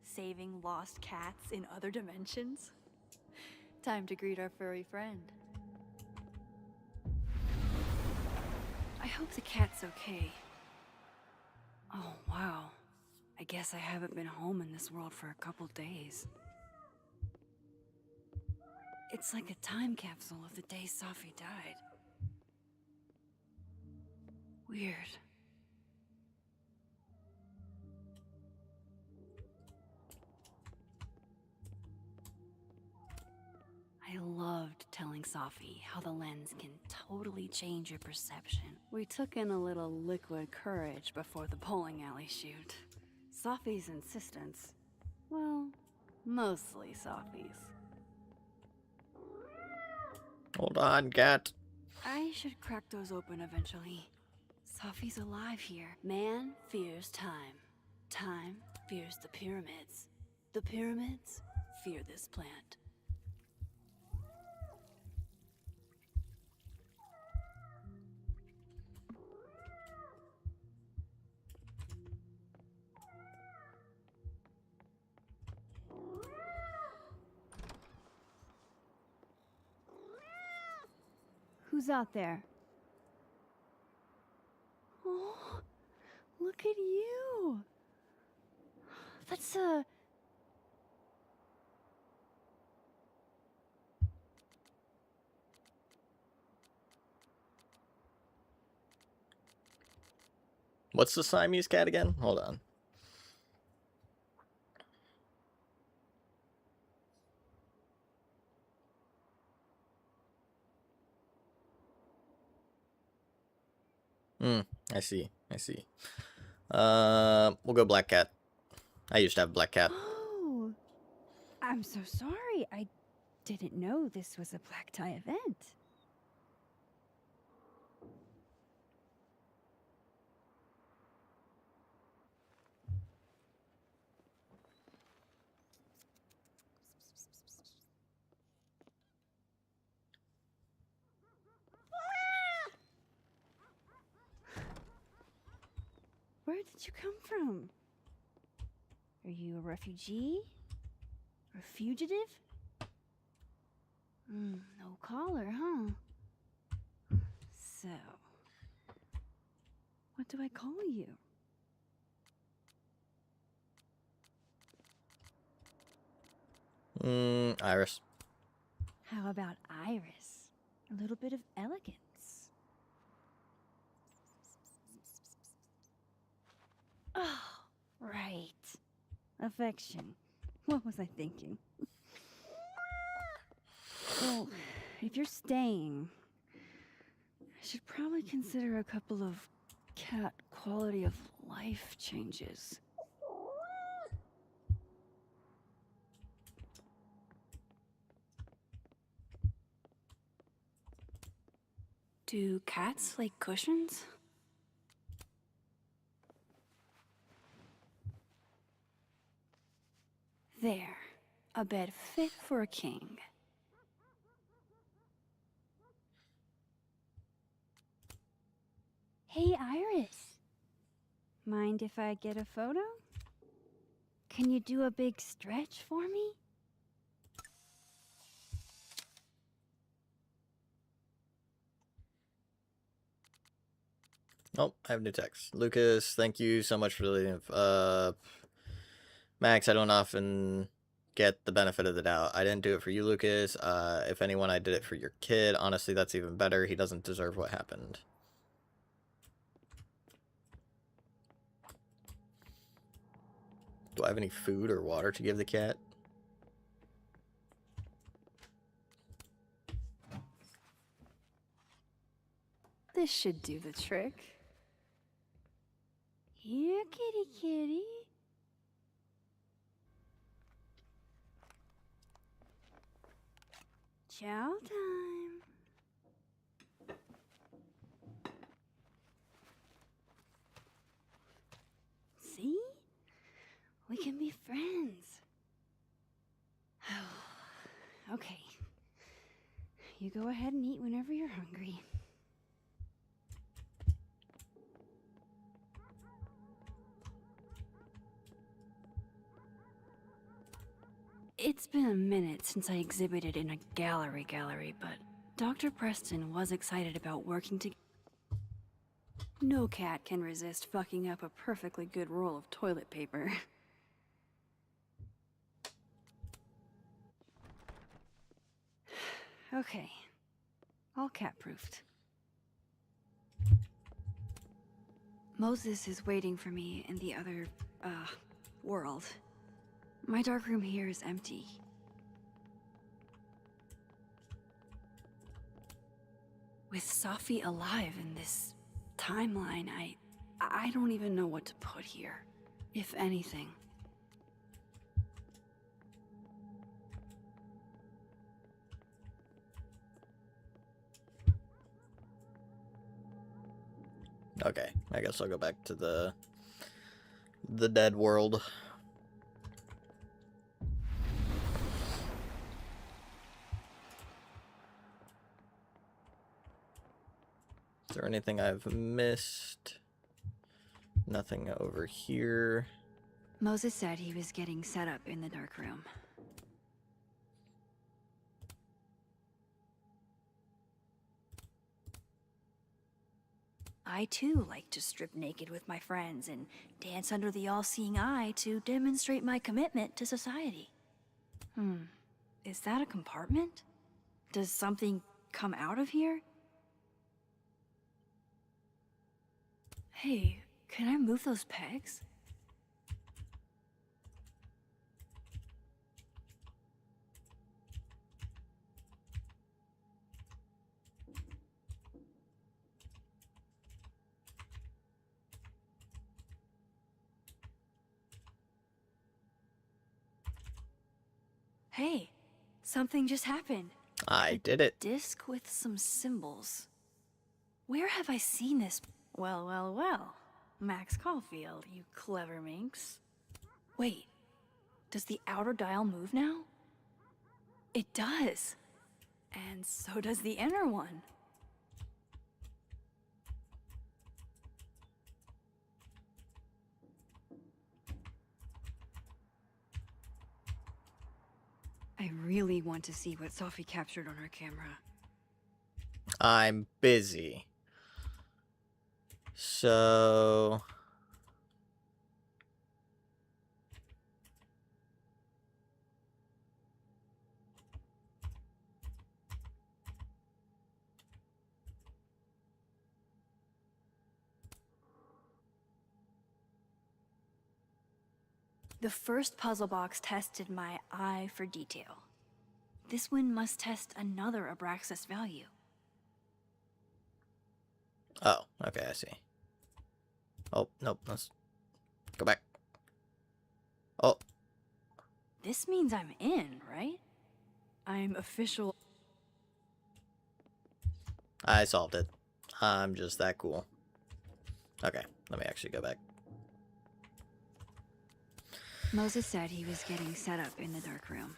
Saving lost cats in other dimensions? Time to greet our furry friend. I hope the cat's okay. Oh, wow. I guess I haven't been home in this world for a couple days. It's like a time capsule of the day Sophie died. Weird. I loved telling Sophie how the lens can totally change your perception. We took in a little liquid courage before the bowling alley shoot. Sophie's insistence, well, mostly Sophie's. Hold on, cat. I should crack those open eventually. Sophie's alive here. Man fears time. Time fears the pyramids. The pyramids fear this plant. Who's out there? Oh, look at you. That's What's the Siamese cat again? Hold on. I see. I see. We'll go black cat. I used to have black cat. Oh, I'm so sorry. I didn't know this was a black tie event. Where did you come from? Are you a refugee? Or fugitive? No collar, huh? So, what do I call you? Iris. How about Iris? A little bit of elegance. Oh, right. Affection. What was I thinking? Well, if you're staying, I should probably consider a couple of cat quality of life changes. Do cats like cushions? There, a bed fit for a king. Hey, Iris. Mind if I get a photo? Can you do a big stretch for me? Oh, I have new text. Lucas, thank you so much for the Max, I don't often get the benefit of the doubt. I didn't do it for you, Lucas. If anyone, I did it for your kid. Honestly, that's even better. He doesn't deserve what happened. Do I have any food or water to give the cat? This should do the trick. Here, kitty kitty. Chow time. See? We can be friends. Okay. You go ahead and eat whenever you're hungry. It's been a minute since I exhibited in a gallery, but Dr. Preston was excited about working together. No cat can resist fucking up a perfectly good roll of toilet paper. Okay. All cat-proofed. Moses is waiting for me in the other, world. My darkroom here is empty. With Safi alive in this timeline, I don't even know what to put here, if anything. Okay, I guess I'll go back to the dead world. Is there anything I've missed? Nothing over here. Moses said he was getting set up in the dark room. I too like to strip naked with my friends and dance under the all-seeing eye to demonstrate my commitment to society. Is that a compartment? Does something come out of here? Hey, can I move those pegs? Hey, something just happened. I did it. Disc with some symbols. Where have I seen this? Well. Max Caulfield, you clever minx. Wait, does the outer dial move now? It does. And so does the inner one. I really want to see what Safi captured on her camera. I'm busy. So... The first puzzle box tested my eye for detail. This one must test another Abraxas value. Oh, okay, I see. Oh, nope, let's go back. Oh. This means I'm in, right? I'm official. I solved it. I'm just that cool. Okay, let me actually go back. Moses said he was getting set up in the dark room.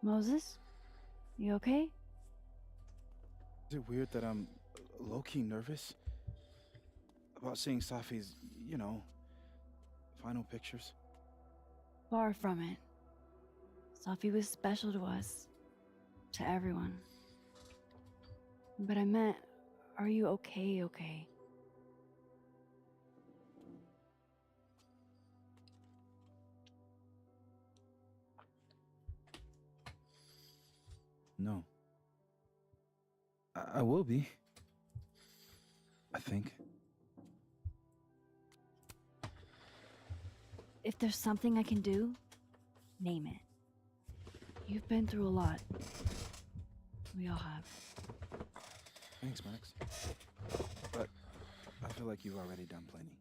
Moses? You okay? Is it weird that I'm low-key nervous about seeing Safi's, final pictures? Far from it. Safi was special to us. To everyone. But I meant, are you okay? No. I will be. I think. If there's something I can do, name it. You've been through a lot. We all have. Thanks, Max. But I feel like you've already done plenty.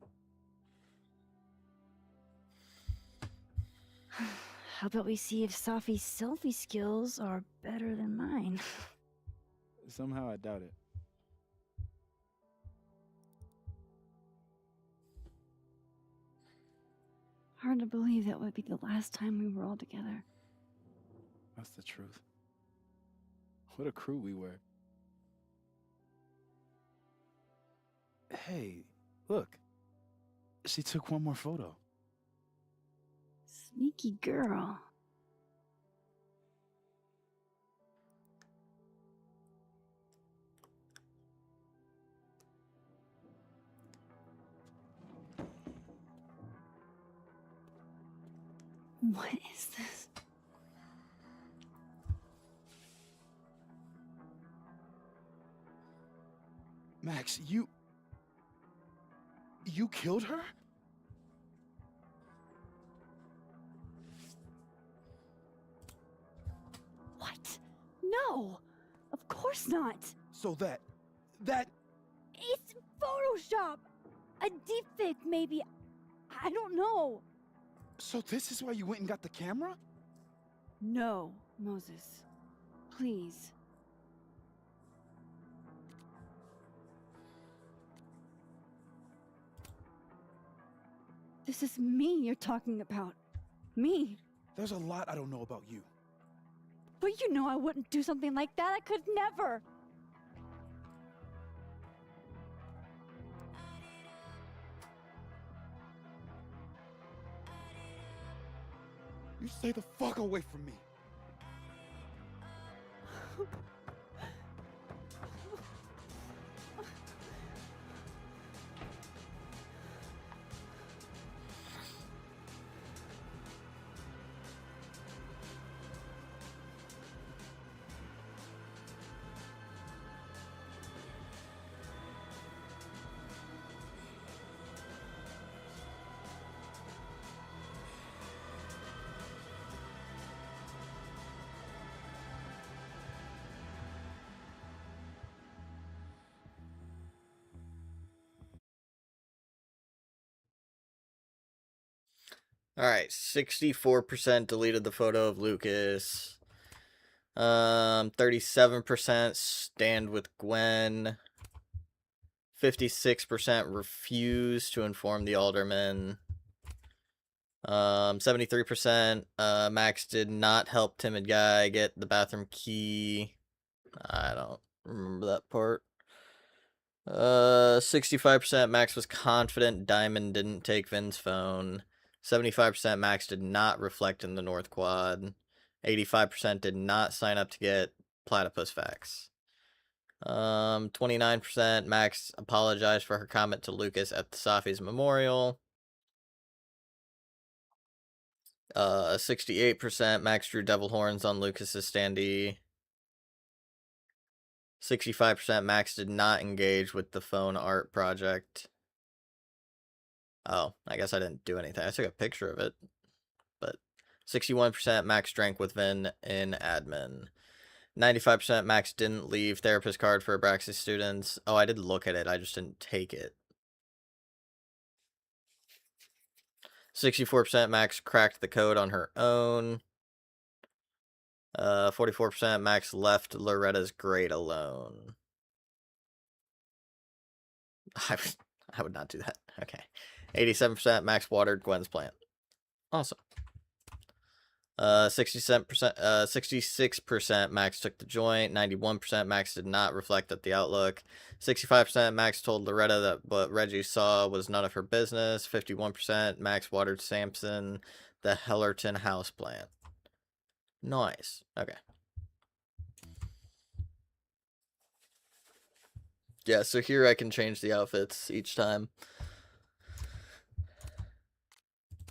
How about we see if Safi's selfie skills are better than mine? Somehow I doubt it. Hard to believe that would be the last time we were all together. That's the truth. What a crew we were. Hey, look. She took one more photo. Sneaky girl. What is this? Max, you killed her? What? No! Of course not! So that... It's Photoshop! A deepfake, maybe. I don't know. So this is why you went and got the camera? No, Moses. Please. This is me you're talking about. Me. There's a lot I don't know about you. But you know I wouldn't do something like that. I could never. You stay the fuck away from me. All right, 64% deleted the photo of Lucas. 37% stand with Gwen. 56% refused to inform the alderman. 73% Max did not help timid guy get the bathroom key. I don't remember that part. 65% Max was confident Diamond didn't take Vin's phone. 75% Max did not reflect in the North Quad. 85% did not sign up to get platypus facts. 29% Max apologized for her comment to Lucas at the Safi's memorial. 68% Max drew devil horns on Lucas's standee. 65% Max did not engage with the phone art project. Oh, I guess I didn't do anything. I took a picture of it. But 61% Max drank with Vin in admin. 95% Max didn't leave therapist card for Abraxas students. Oh, I did look at it. I just didn't take it. 64% Max cracked the code on her own. 44% Max left Loretta's grate alone. I would not do that. Okay. 87% Max watered Gwen's plant. Awesome. 66% Max took the joint. 91% Max did not reflect at the Outlook. 65% Max told Loretta that what Reggie saw was none of her business. 51% Max watered Samson, the Hellerton house plant. Nice. Okay. Yeah, so here I can change the outfits each time.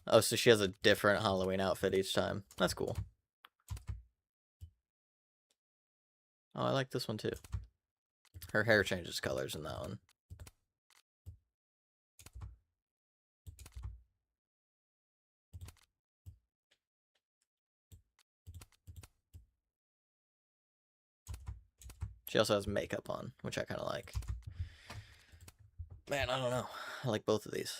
Oh, so she has a different Halloween outfit each time. That's cool. Oh, I like this one too. Her hair changes colors in that one. She also has makeup on, which I kind of like. Man, I don't know. I like both of these.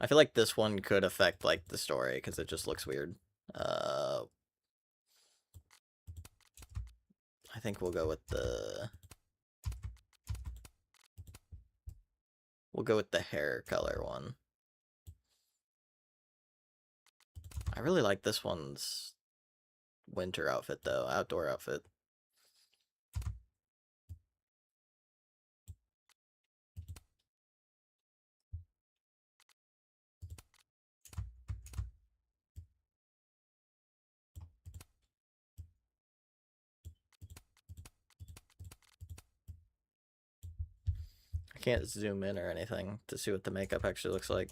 I feel like this one could affect, like, the story, because it just looks weird. I think we'll go with the... We'll go with the hair color one. I really like this one's winter outfit, though. Outdoor outfit. I can't zoom in or anything to see what the makeup actually looks like.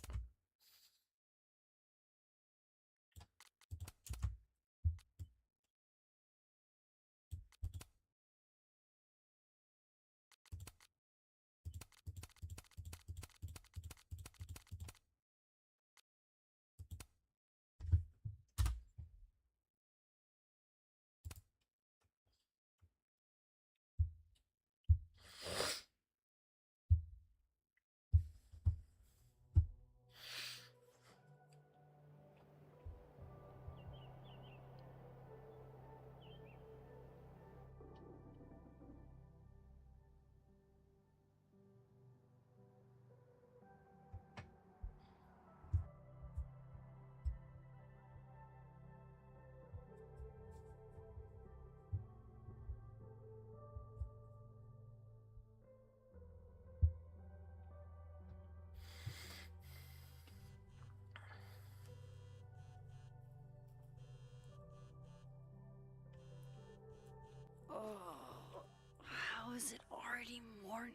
Oh, how is it already morning?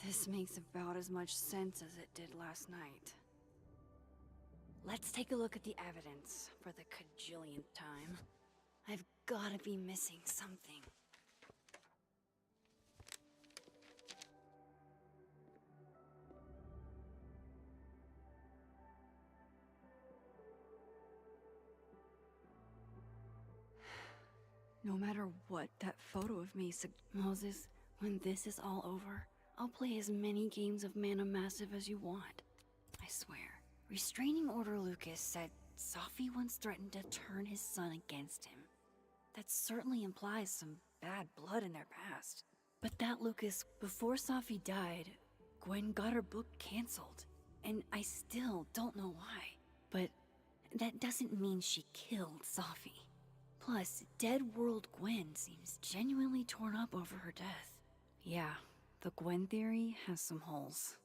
This makes about as much sense as it did last night. Let's take a look at the evidence for the cajillionth time. I've gotta be missing something. No matter what that photo of me Moses, when this is all over, I'll play as many games of Mana Massive as you want. I swear. Restraining Order Lucas said Safi once threatened to turn his son against him. That certainly implies some bad blood in their past. But that Lucas, before Safi died, Gwen got her book canceled. And I still don't know why. But that doesn't mean she killed Safi. Plus, Dead World Gwen seems genuinely torn up over her death. Yeah, the Gwen theory has some holes.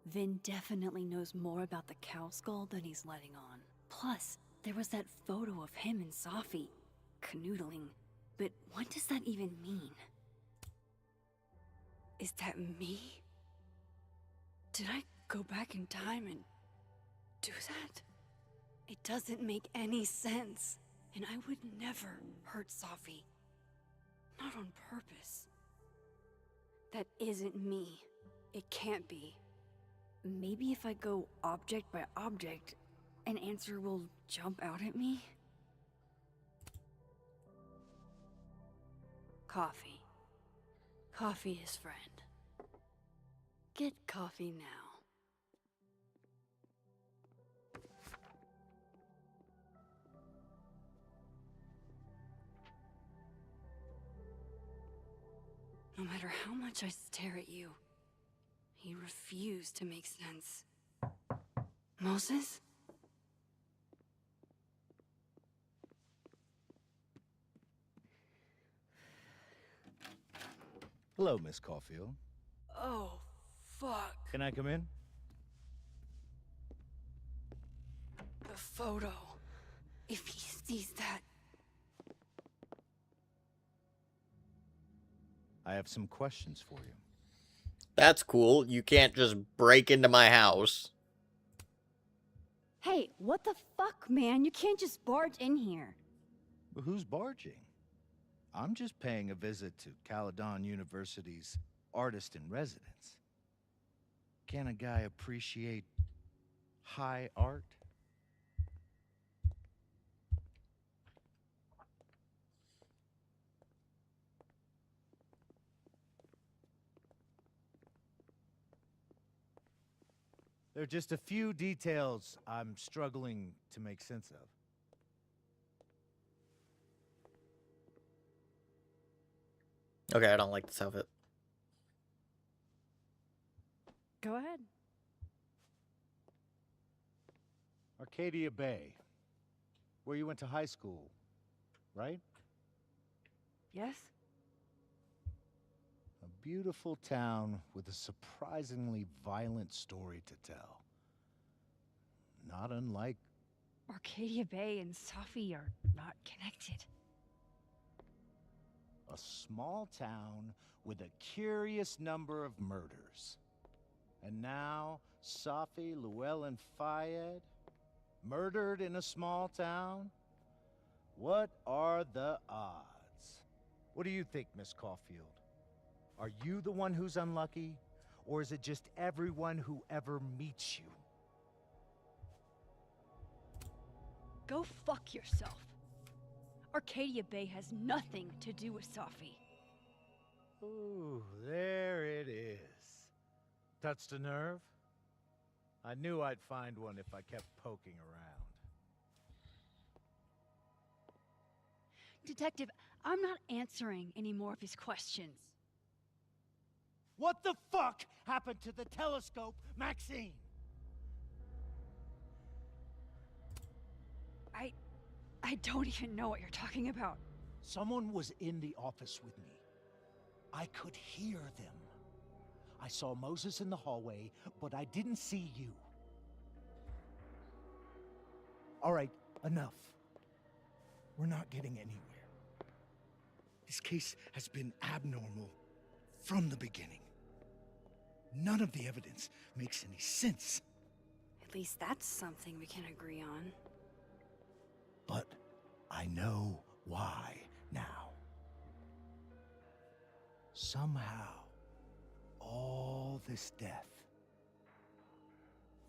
Vin definitely knows more about the cow skull than he's letting on. Plus, there was that photo of him and Safi canoodling. But what does that even mean? Is that me? Did I go back in time and do that? It doesn't make any sense. And I would never hurt Safi. Not on purpose. That isn't me. It can't be. Maybe if I go object by object, an answer will jump out at me? Coffee. Coffee is friend. Get coffee now. No matter how much I stare at you, he refused to make sense. Moses? Hello, Miss Caulfield. Oh, fuck. Can I come in? The photo. If he sees that... I have some questions for you. That's cool. You can't just break into my house. Hey, what the fuck, man? You can't just barge in here. But who's barging? I'm just paying a visit to Caledon University's artist in residence. Can a guy appreciate high art? There are just a few details I'm struggling to make sense of. Okay, I don't like this outfit. Go ahead. Arcadia Bay, where you went to high school, right? Yes? A beautiful town with a surprisingly violent story to tell. Not unlike... Arcadia Bay and Safi are not connected. A small town with a curious number of murders. And now, Safi, Llewellyn Fayed, murdered in a small town? What are the odds? What do you think, Miss Caulfield? Are you the one who's unlucky? Or is it just everyone who ever meets you? Go fuck yourself. Arcadia Bay has nothing to do with Safi. Ooh, there it is. Touched a nerve? I knew I'd find one if I kept poking around. Detective, I'm not answering any more of his questions. What the fuck happened to the telescope, Maxine? I don't even know what you're talking about. Someone was in the office with me. I could hear them. I saw Moses in the hallway, but I didn't see you. All right, enough. We're not getting anywhere. This case has been abnormal from the beginning. None of the evidence makes any sense. At least that's something we can agree on. But I know why now. Somehow, all this death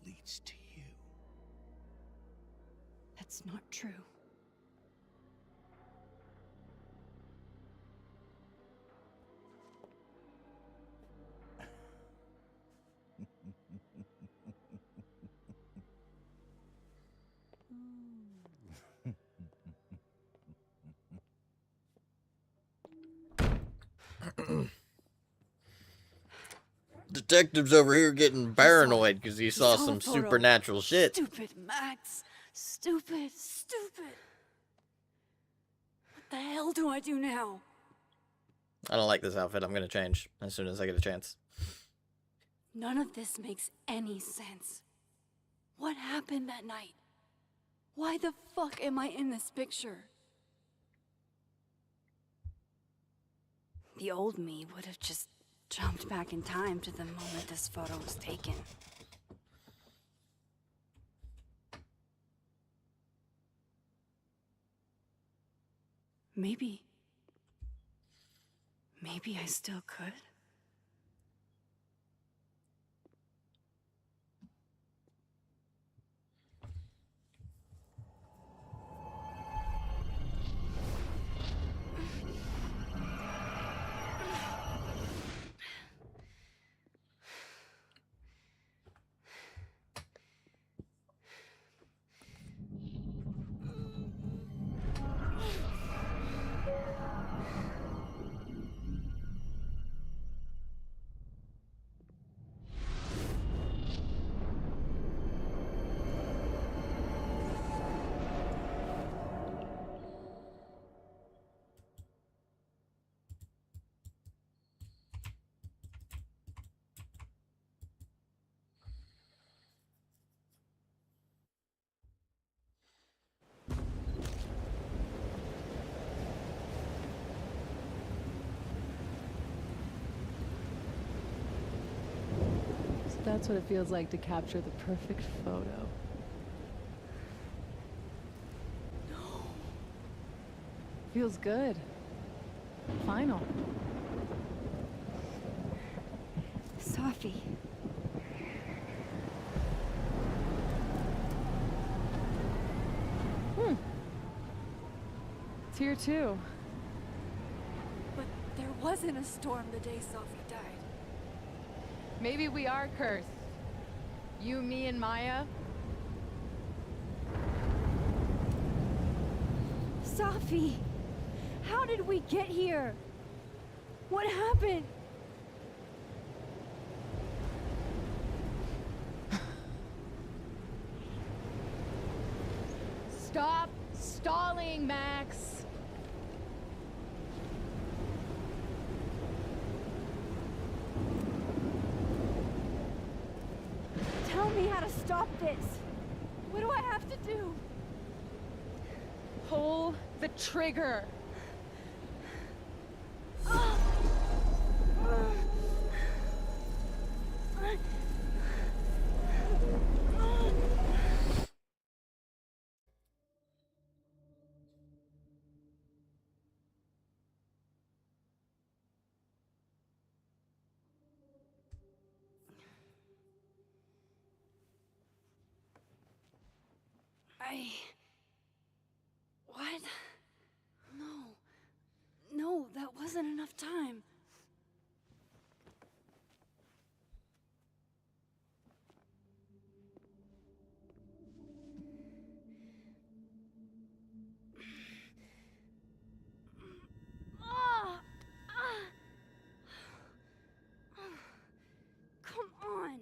leads to you. That's not true. Detective's over here getting paranoid because he saw some supernatural shit. Stupid, Max. Stupid. What the hell do I do now? I don't like this outfit. I'm gonna change as soon as I get a chance. None of this makes any sense. What happened that night? Why the fuck am I in this picture? The old me would have just jumped back in time to the moment this photo was taken. Maybe I still could. That's what it feels like to capture the perfect photo. No. Feels good. Final. Safi. It's here too. But there wasn't a storm the day Sophie died. Maybe we are cursed. You, me, and Maya. Sophie! How did we get here? What happened? Stop stalling, Max. Tell me how to stop this. What do I have to do? Pull the trigger. What? No, that wasn't enough time. Come on.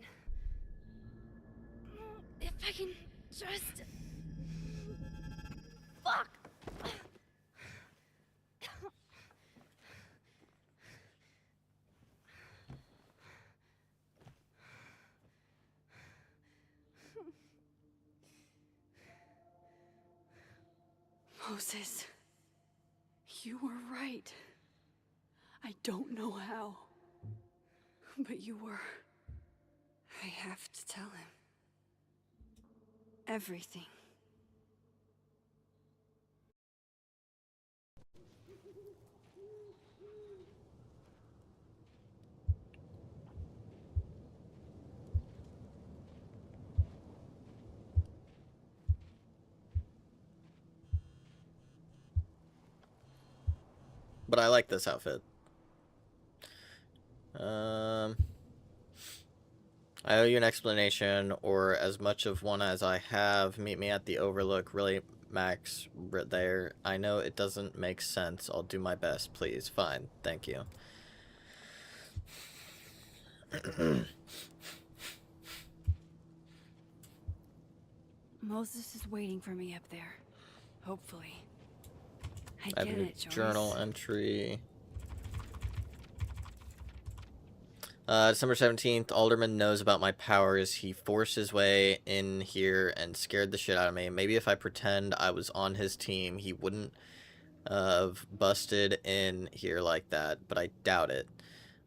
If I can just... Fuck! Moses, you were right. I don't know how, but you were. I have to tell him everything. But I like this outfit. I owe you an explanation, or as much of one as I have. Meet me at the Overlook. Really, Max, right there. I know it doesn't make sense. I'll do my best, please. Fine. Thank you. Moses is waiting for me up there. Hopefully. I have get a it, Joyce. journal entry. December 17th, Alderman knows about my powers. He forced his way in here and scared the shit out of me. Maybe if I pretend I was on his team, he wouldn't have busted in here like that, but I doubt it.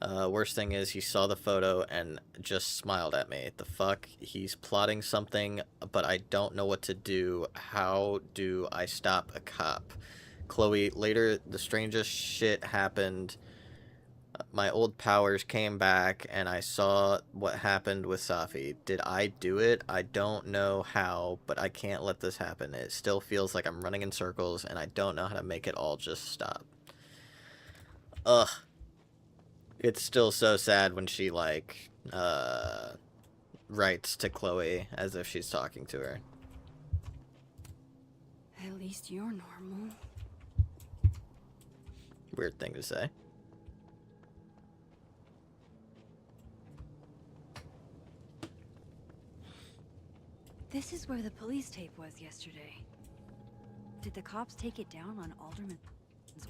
Worst thing is he saw the photo and just smiled at me. The fuck? He's plotting something, but I don't know what to do. How do I stop a cop? Chloe, later the strangest shit happened. My old powers came back and I saw what happened with Safi. Did I do it? I don't know how, but I can't let this happen. It still feels like I'm running in circles and I don't know how to make it all just stop. Ugh. It's still so sad when she, like, writes to Chloe as if she's talking to her. At least you're normal. Weird thing to say. This is where the police tape was yesterday. Did the cops take it down on Alderman's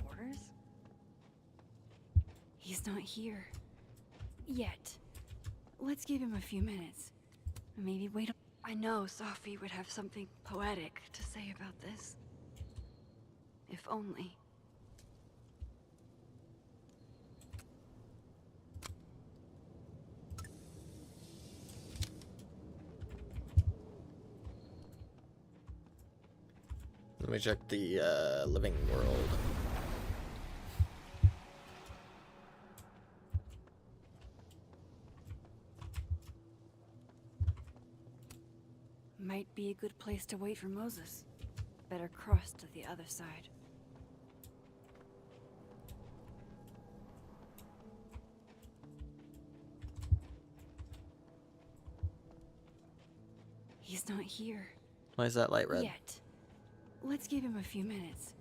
orders? He's not here. Yet. Let's give him a few minutes. Maybe wait. I know Safi would have something poetic to say about this. If only. Let me check the living world. Might be a good place to wait for Moses. Better cross to the other side. He's not here. Why is that light red? Yet. Let's give him a few minutes.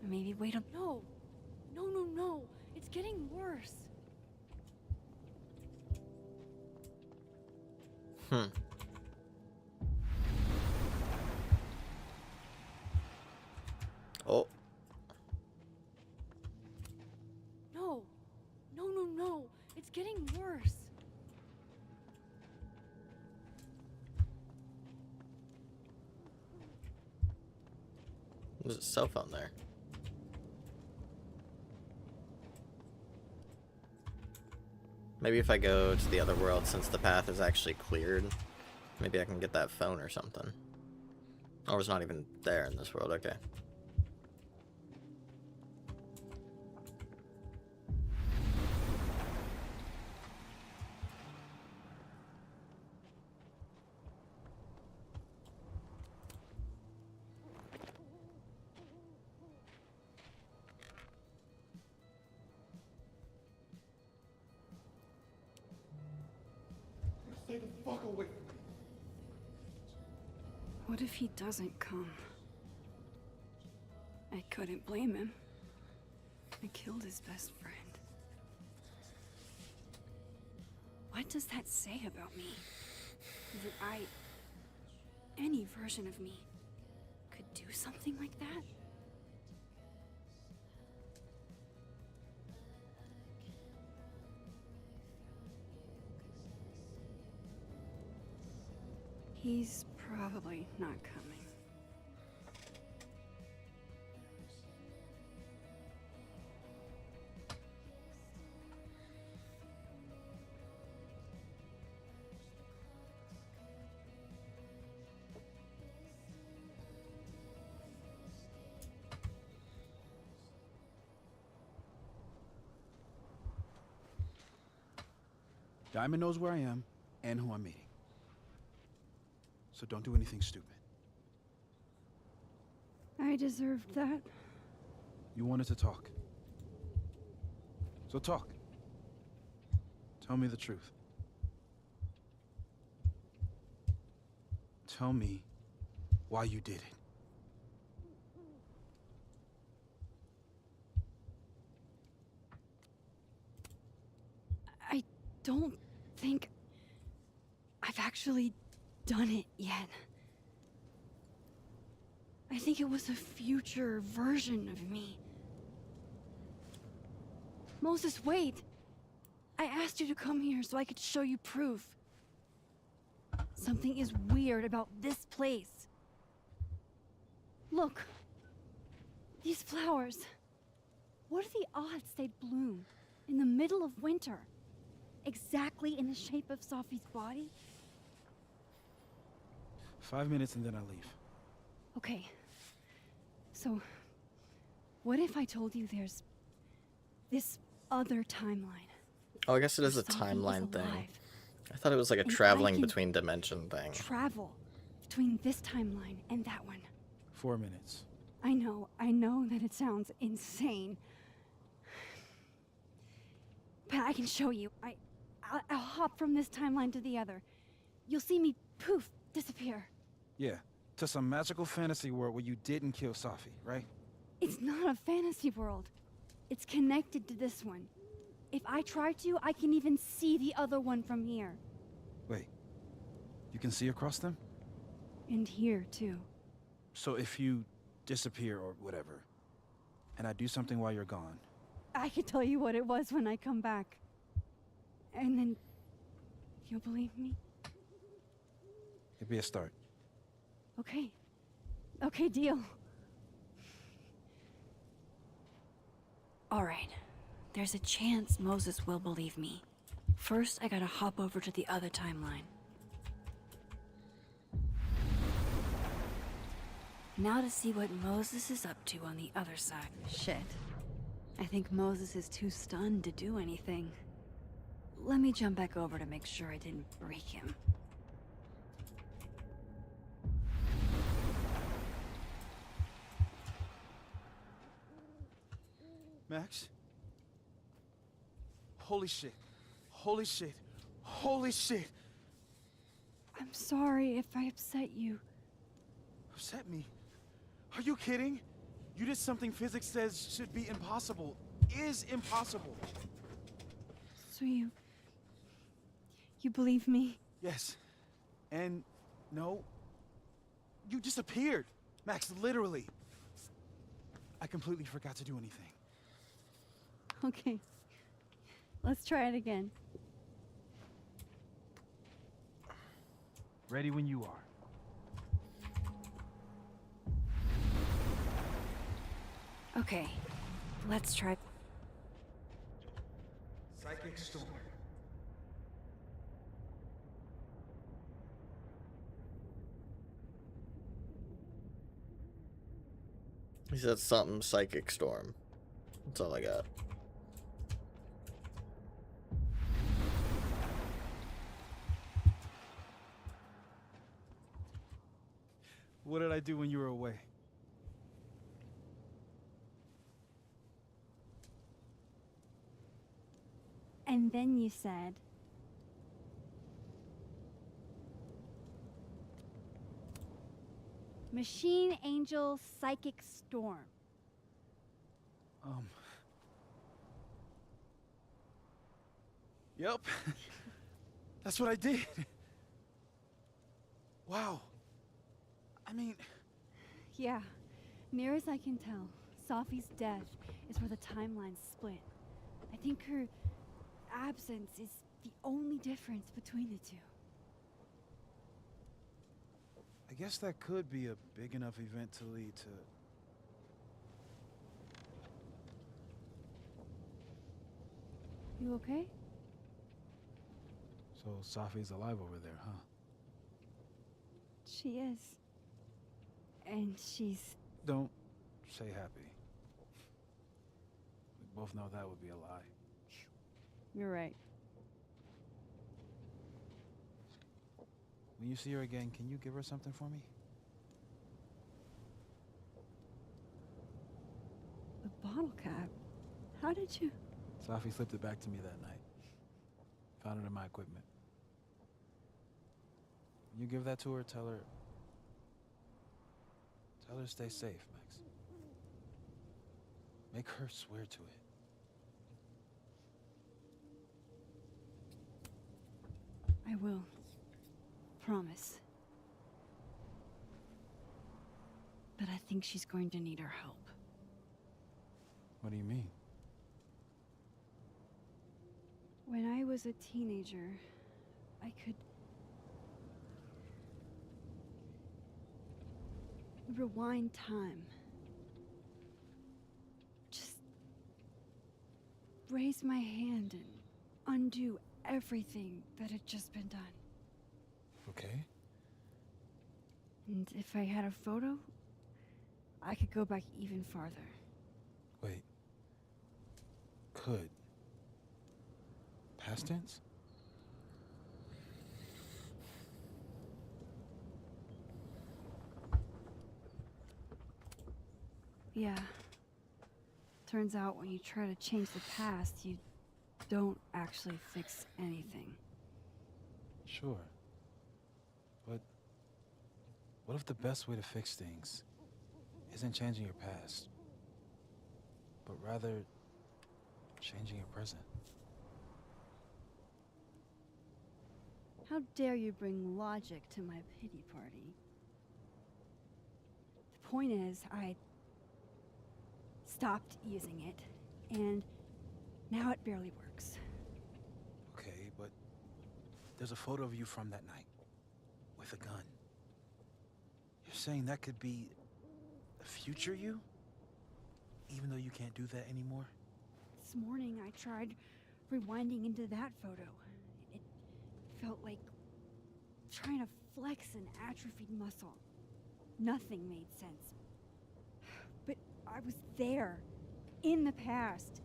Maybe wait up. No! No, no, no! It's getting worse! Oh. No! No, no, no! It's getting worse! There's a cell phone there. Maybe if I go to the other world, since the path is actually cleared, maybe I can get that phone or something. Oh, it's not even there in this world, okay. Stay the fuck away from me. What if he doesn't come? I couldn't blame him. I killed his best friend. What does that say about me? That any version of me, could do something like that? He's probably not coming. Diamond knows where I am and who I'm meeting. So don't do anything stupid. I deserved that. You wanted to talk. So talk. Tell me the truth. Tell me why you did it. I don't think I've actually done it yet. I think it was a future version of me. Moses, wait! I asked you to come here so I could show you proof. Something is weird about this place. Look. These flowers. What are the odds they'd bloom in the middle of winter? Exactly in the shape of Sophie's body? 5 minutes and then I leave. Okay. So, what if I told you there's this other timeline? Oh, I guess it is a Sophie timeline thing. alive. I thought it was like a And I traveling can between dimension thing. Travel between this timeline and that one. 4 minutes. I know that it sounds insane. But I can show you. I'll hop from this timeline to the other. You'll see me, poof, disappear. Yeah, to some magical fantasy world where you didn't kill Safi, right? It's not a fantasy world. It's connected to this one. If I try to, I can even see the other one from here. Wait, you can see across them? And here, too. So if you disappear or whatever, and I do something while you're gone, I can tell you what it was when I come back. And then you'll believe me? it'd be a start. Okay. Okay, deal. All right. There's a chance Moses will believe me. First, I gotta hop over to the other timeline. Now to see what Moses is up to on the other side. Shit. I think Moses is too stunned to do anything. Let me jump back over to make sure I didn't break him. Max? Holy shit. Holy shit. Holy shit. I'm sorry if I upset you. Upset me? Are you kidding? You did something physics says should be impossible. Is impossible. So you believe me? Yes. And no. You disappeared. Max, literally. I completely forgot to do anything. Okay. Let's try it again. Ready when you are. Okay. Let's try. Psychic storm. He said something psychic storm. That's all I got. What did I do when you were away? And then you said, Machine Angel Psychic Storm. Yep. That's what I did. Wow. I mean... Yeah, near as I can tell, Sophie's death is where the timelines split. I think her absence is the only difference between the two. I guess that could be a big enough event to lead to... You okay? So Sophie's alive over there, huh? She is. And she's... Don't say happy. We both know that would be a lie. You're right. When you see her again, can you give her something for me? The bottle cap? How did you... Sophie slipped it back to me that night. Found it in my equipment. When you give that to her, tell her to stay safe, Max. Make her swear to it. I will. Promise. But I think she's going to need our help. What do you mean? When I was a teenager, I could rewind time. Just raise my hand and undo everything that had just been done. Okay. And if I had a photo, I could go back even farther. Wait. Could. Past tense? Yeah. Turns out when you try to change the past, you don't actually fix anything. Sure. But what if the best way to fix things isn't changing your past, but rather changing your present? How dare you bring logic to my pity party? The point is, I stopped using it, and now it barely works. Okay, but there's a photo of you from that night, with a gun. You're saying that could be a future you? Even though you can't do that anymore? This morning, I tried rewinding into that photo. It felt like trying to flex an atrophied muscle. Nothing made sense. But I was there, in the past.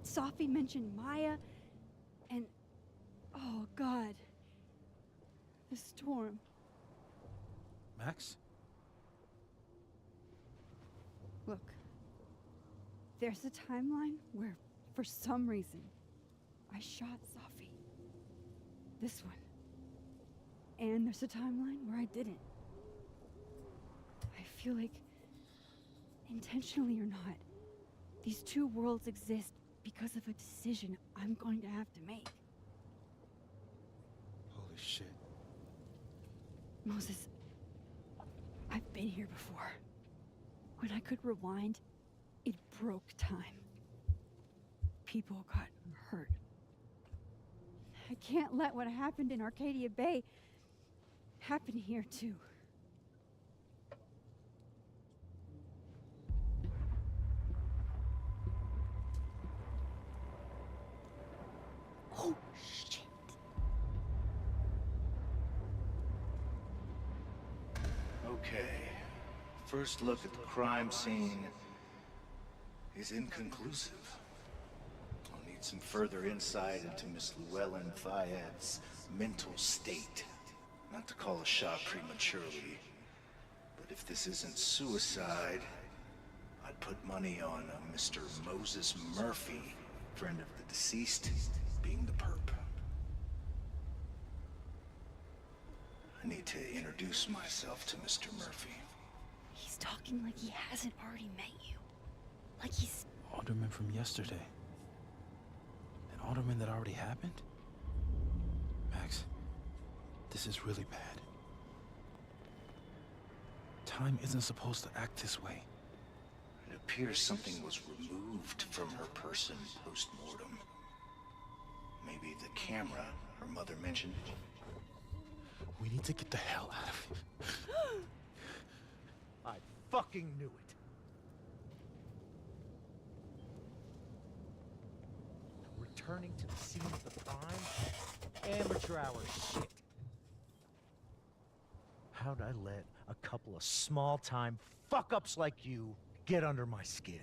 Sophie mentioned Maya, and oh God, the storm. Max? Look, there's a timeline where, for some reason, I shot Sophie. This one. And there's a timeline where I didn't. I feel like, intentionally or not, these two worlds exist because of a decision I'm going to have to make. Holy shit. Moses, I've been here before. When I could rewind, it broke time. People got hurt. I can't let what happened in Arcadia Bay happen here too. Oh, shit. Okay. First look at the crime scene is inconclusive. I'll need some further insight into Miss Llewellyn Fayad's mental state. Not to call a shot prematurely, but if this isn't suicide, I'd put money on a Mr. Moses Murphy, friend of the deceased, being the perp. I need to introduce myself to Mr. Murphy. He's talking like he hasn't already met you. Like he's... Alderman from yesterday. An alderman that already happened? Max, this is really bad. Time isn't supposed to act this way. It appears something was removed from her person post-mortem. Maybe the camera her mother mentioned. We need to get the hell out of here. I fucking knew it. Returning to the scene of the crime? Amateur hour shit. How'd I let a couple of small-time fuck-ups like you get under my skin?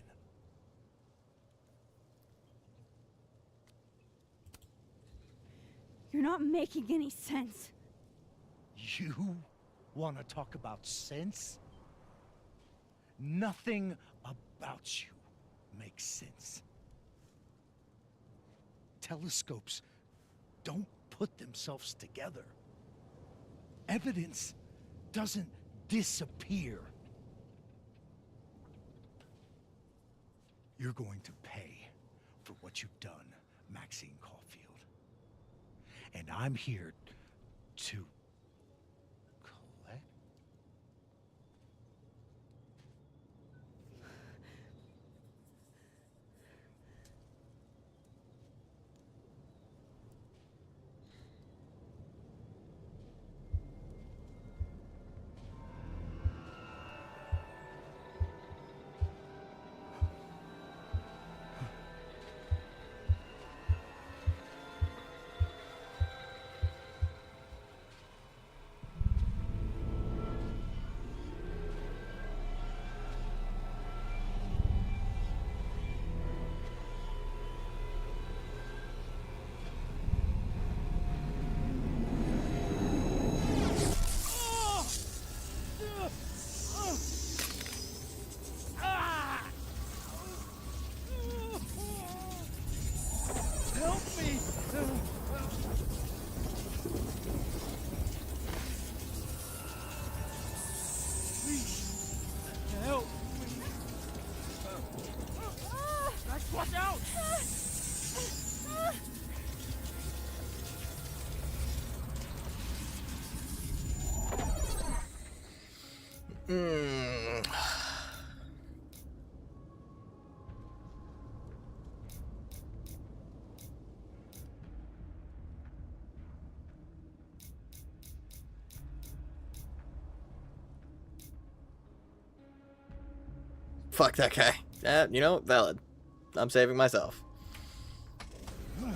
You're not making any sense. You want to talk about sense? Nothing about you makes sense. Telescopes don't put themselves together. Evidence doesn't disappear. You're going to pay for what you've done, Maxine Caulfield. And I'm here to collect. Help me! Please, help me! Max, watch out! Fuck that guy. You know, valid. I'm saving myself. You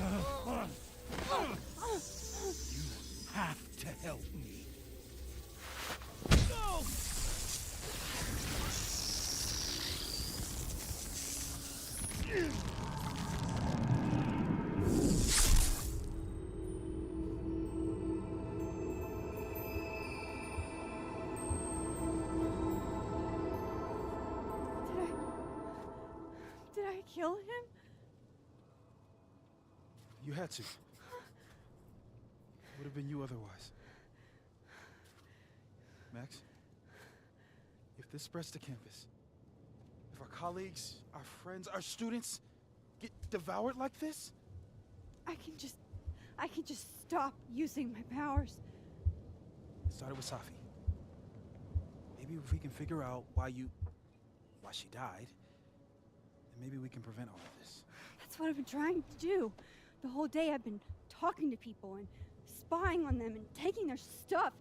have to help me. Go! Did I kill him? You had to. Would have been you otherwise. Max, if this spreads to campus, if our colleagues, our friends, our students get devoured like this, I can just stop using my powers. it started with Safi. Maybe if we can figure out why she died, then maybe we can prevent all of this. That's what I've been trying to do. The whole day I've been talking to people and spying on them and taking their stuff.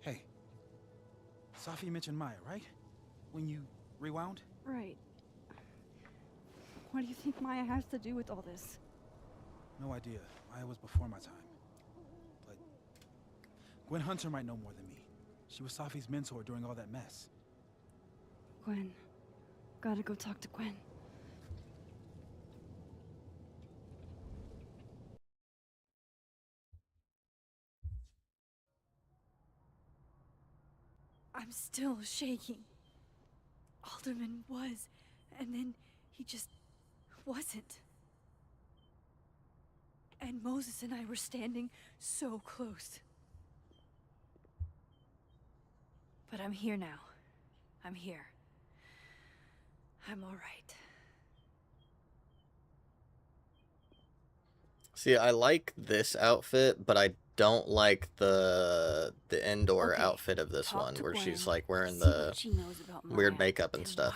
Hey, Safi mentioned Maya, right? When you rewound? Right. What do you think Maya has to do with all this? No idea. Maya was before my time. But Gwen Hunter might know more than me. She was Safi's mentor during all that mess. Gwen. Gotta go talk to Gwen. I'm still shaking. Alderman was, and then he just wasn't. And Moses and I were standing so close. But I'm here now. I'm here. I'm all right. See, I like this outfit, but I don't like the indoor outfit of this one, where she's like wearing the weird makeup and stuff.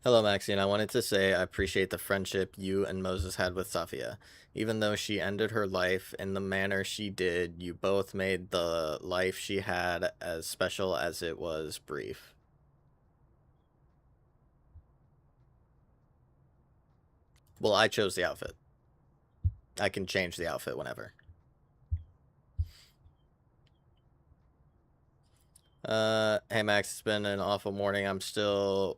Hello, Maxine. I wanted to say I appreciate the friendship you and Moses had with Safia. Even though she ended her life in the manner she did, you both made the life she had as special as it was brief. Well, I chose the outfit. I can change the outfit whenever. Hey Max, it's been an awful morning. I'm still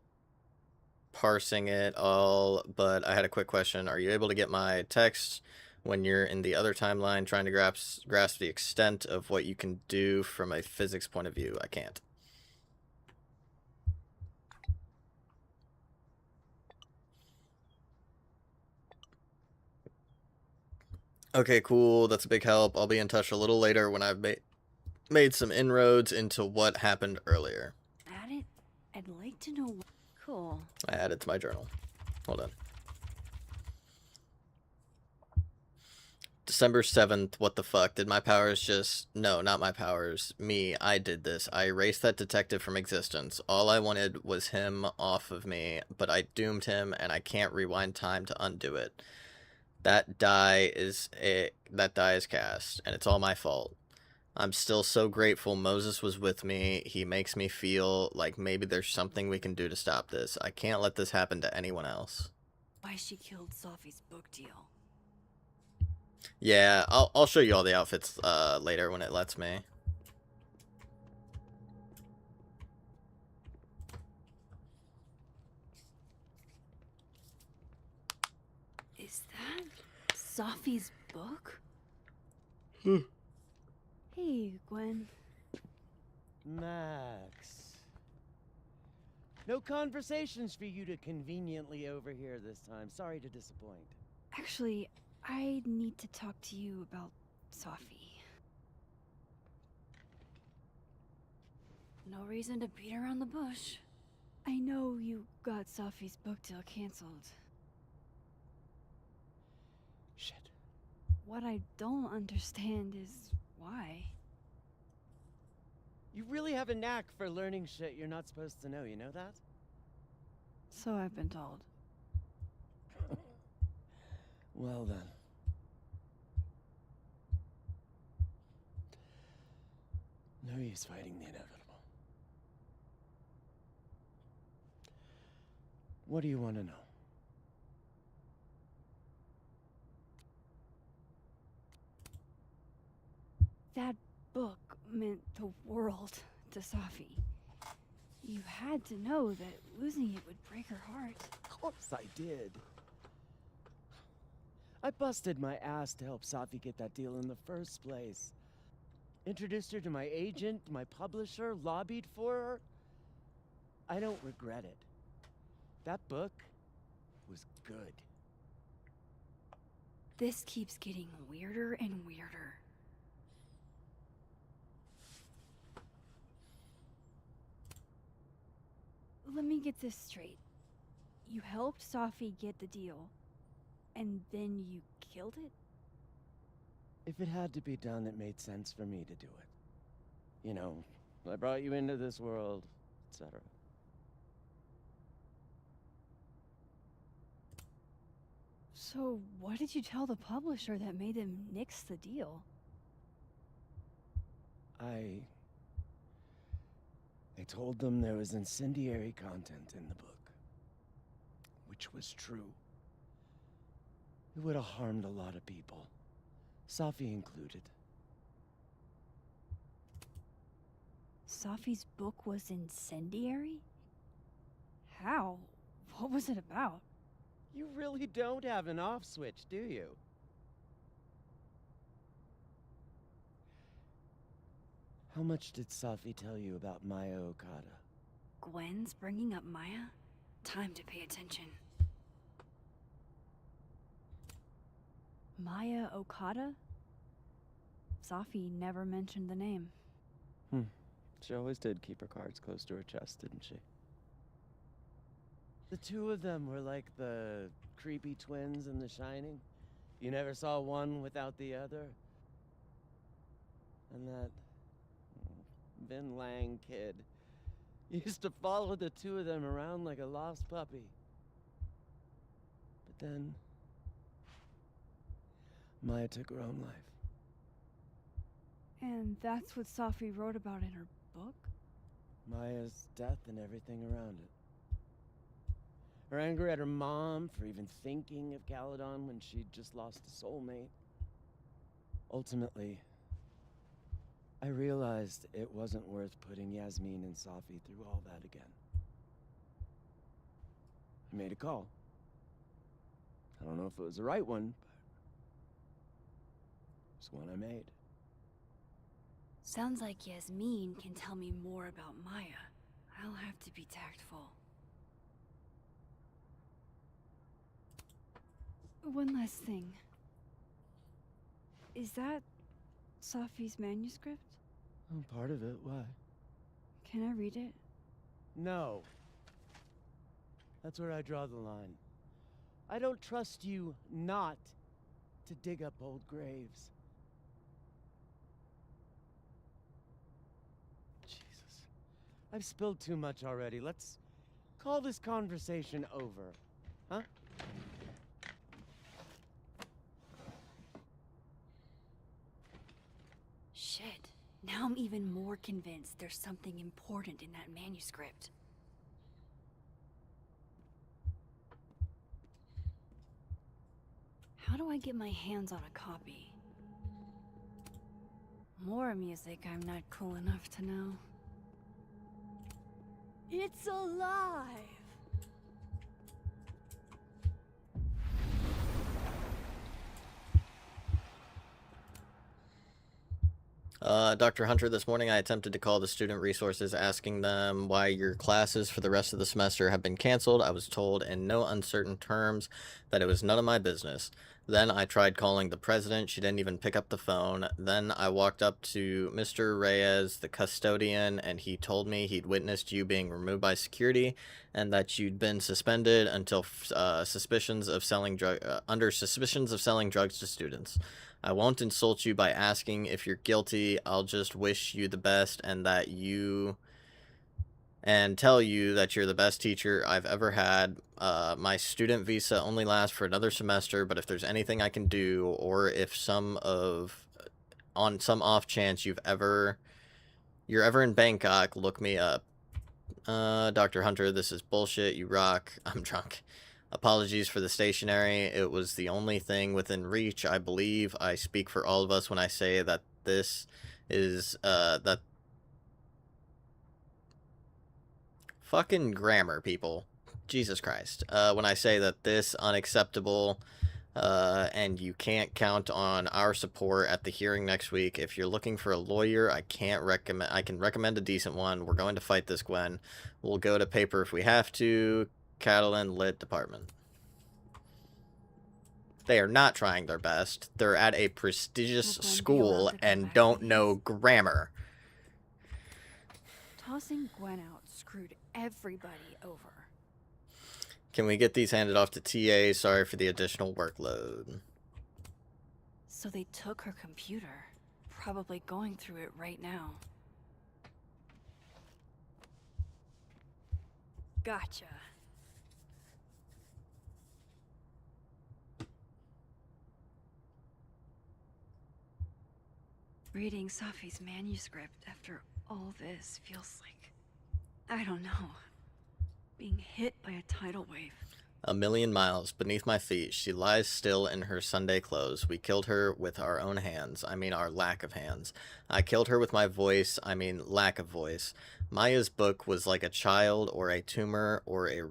parsing it all, but I had a quick question. Are you able to get my text when you're in the other timeline trying to grasp the extent of what you can do from a physics point of view? I can't. Okay, cool. That's a big help. I'll be in touch a little later when I've made some inroads into what happened earlier. Add it? I'd like to know what... Cool. I added to my journal. Hold on. December 7th, what the fuck? Did my powers just... No, not my powers. Me, I did this. I erased that detective from existence. All I wanted was him off of me, but I doomed him, and I can't rewind time to undo it. That die is cast, and it's all my fault. I'm still so grateful Moses was with me. He makes me feel like maybe there's something we can do to stop this. I can't let this happen to anyone else. Why she killed Sophie's book deal. Yeah, I'll show you all the outfits later when it lets me. Is that Sophie's book? Hey, Gwen. Max. No conversations for you to conveniently overhear this time. Sorry to disappoint. Actually, I need to talk to you about Sophie. No reason to beat around the bush. I know you got Sophie's book deal canceled. Shit. What I don't understand is why. You really have a knack for learning shit you're not supposed to know, you know that? So I've been told. Well then. No use fighting the inevitable. What do you want to know? That book meant the world to Safi. You had to know that losing it would break her heart. Of course I did. I busted my ass to help Safi get that deal in the first place. Introduced her to my agent, my publisher, lobbied for her. I don't regret it. That book was good. This keeps getting weirder and weirder. Let me get this straight. You helped Sophie get the deal, and then you killed it? If it had to be done, it made sense for me to do it. You know, I brought you into this world, etc. So, what did you tell the publisher that made them nix the deal? I told them there was incendiary content in the book, which was true. It would have harmed a lot of people, Sophie included. Sophie's book was incendiary? How? What was it about? You really don't have an off switch, do you? How much did Sophie tell you about Maya Okada? Gwen's bringing up Maya? Time to pay attention. Maya Okada? Sophie never mentioned the name. She always did keep her cards close to her chest, didn't she? The two of them were like the creepy twins in The Shining. You never saw one without the other. And that Vin Lang kid used to follow the two of them around like a lost puppy. But then Maya took her own life. And that's what Sophie wrote about in her book? Maya's death and everything around it. Her anger at her mom for even thinking of Caledon when she'd just lost a soulmate. Ultimately, I realized it wasn't worth putting Yasmin and Sophie through all that again. I made a call. I don't know if it was the right one, but it's one I made. Sounds like Yasmin can tell me more about Maya. I'll have to be tactful. One last thing. Is that Sophie's manuscript? Oh, part of it. Why? Can I read it? No. That's where I draw the line. I don't trust you not to dig up old graves. Jesus. I've spilled too much already. Let's call this conversation over. Huh? Shit. Now I'm even more convinced there's something important in that manuscript. How do I get my hands on a copy? More music I'm not cool enough to know. It's alive! Dr. Hunter, this morning I attempted to call the student resources asking them why your classes for the rest of the semester have been canceled. I was told in no uncertain terms that it was none of my business. Then I tried calling the president. She didn't even pick up the phone. Then I walked up to Mr. Reyes, the custodian, and he told me he'd witnessed you being removed by security and that you'd been suspended until under suspicions of selling drugs to students. I won't insult you by asking if you're guilty. I'll just wish you the best and tell you that you're the best teacher I've ever had. My student visa only lasts for another semester, but if there's anything I can do, or if on some off chance you're ever in Bangkok, look me up. Dr. Hunter, this is bullshit. You rock. I'm drunk. Apologies for the stationery. It was the only thing within reach. I believe I speak for all of us when I say that this is, that... Fucking grammar, people. Jesus Christ. When I say that this unacceptable, and you can't count on our support at the hearing next week. If you're looking for a lawyer, I can recommend a decent one. We're going to fight this, Gwen. We'll go to paper if we have to. Catalan Lit Department. They are not trying their best. They're at a prestigious We're going to be school allowed to come and back don't for know these? grammar. Tossing Gwen out screwed everybody over. Can we get these handed off to TA? Sorry for the additional workload. So they took her computer. Probably going through it right now. Gotcha. Reading Safi's manuscript after all this feels like, I don't know, being hit by a tidal wave. A million miles beneath my feet, she lies still in her Sunday clothes. We killed her with our own hands. I mean, our lack of hands. I killed her with my voice. I mean, lack of voice. Maya's book was like a child or a tumor or a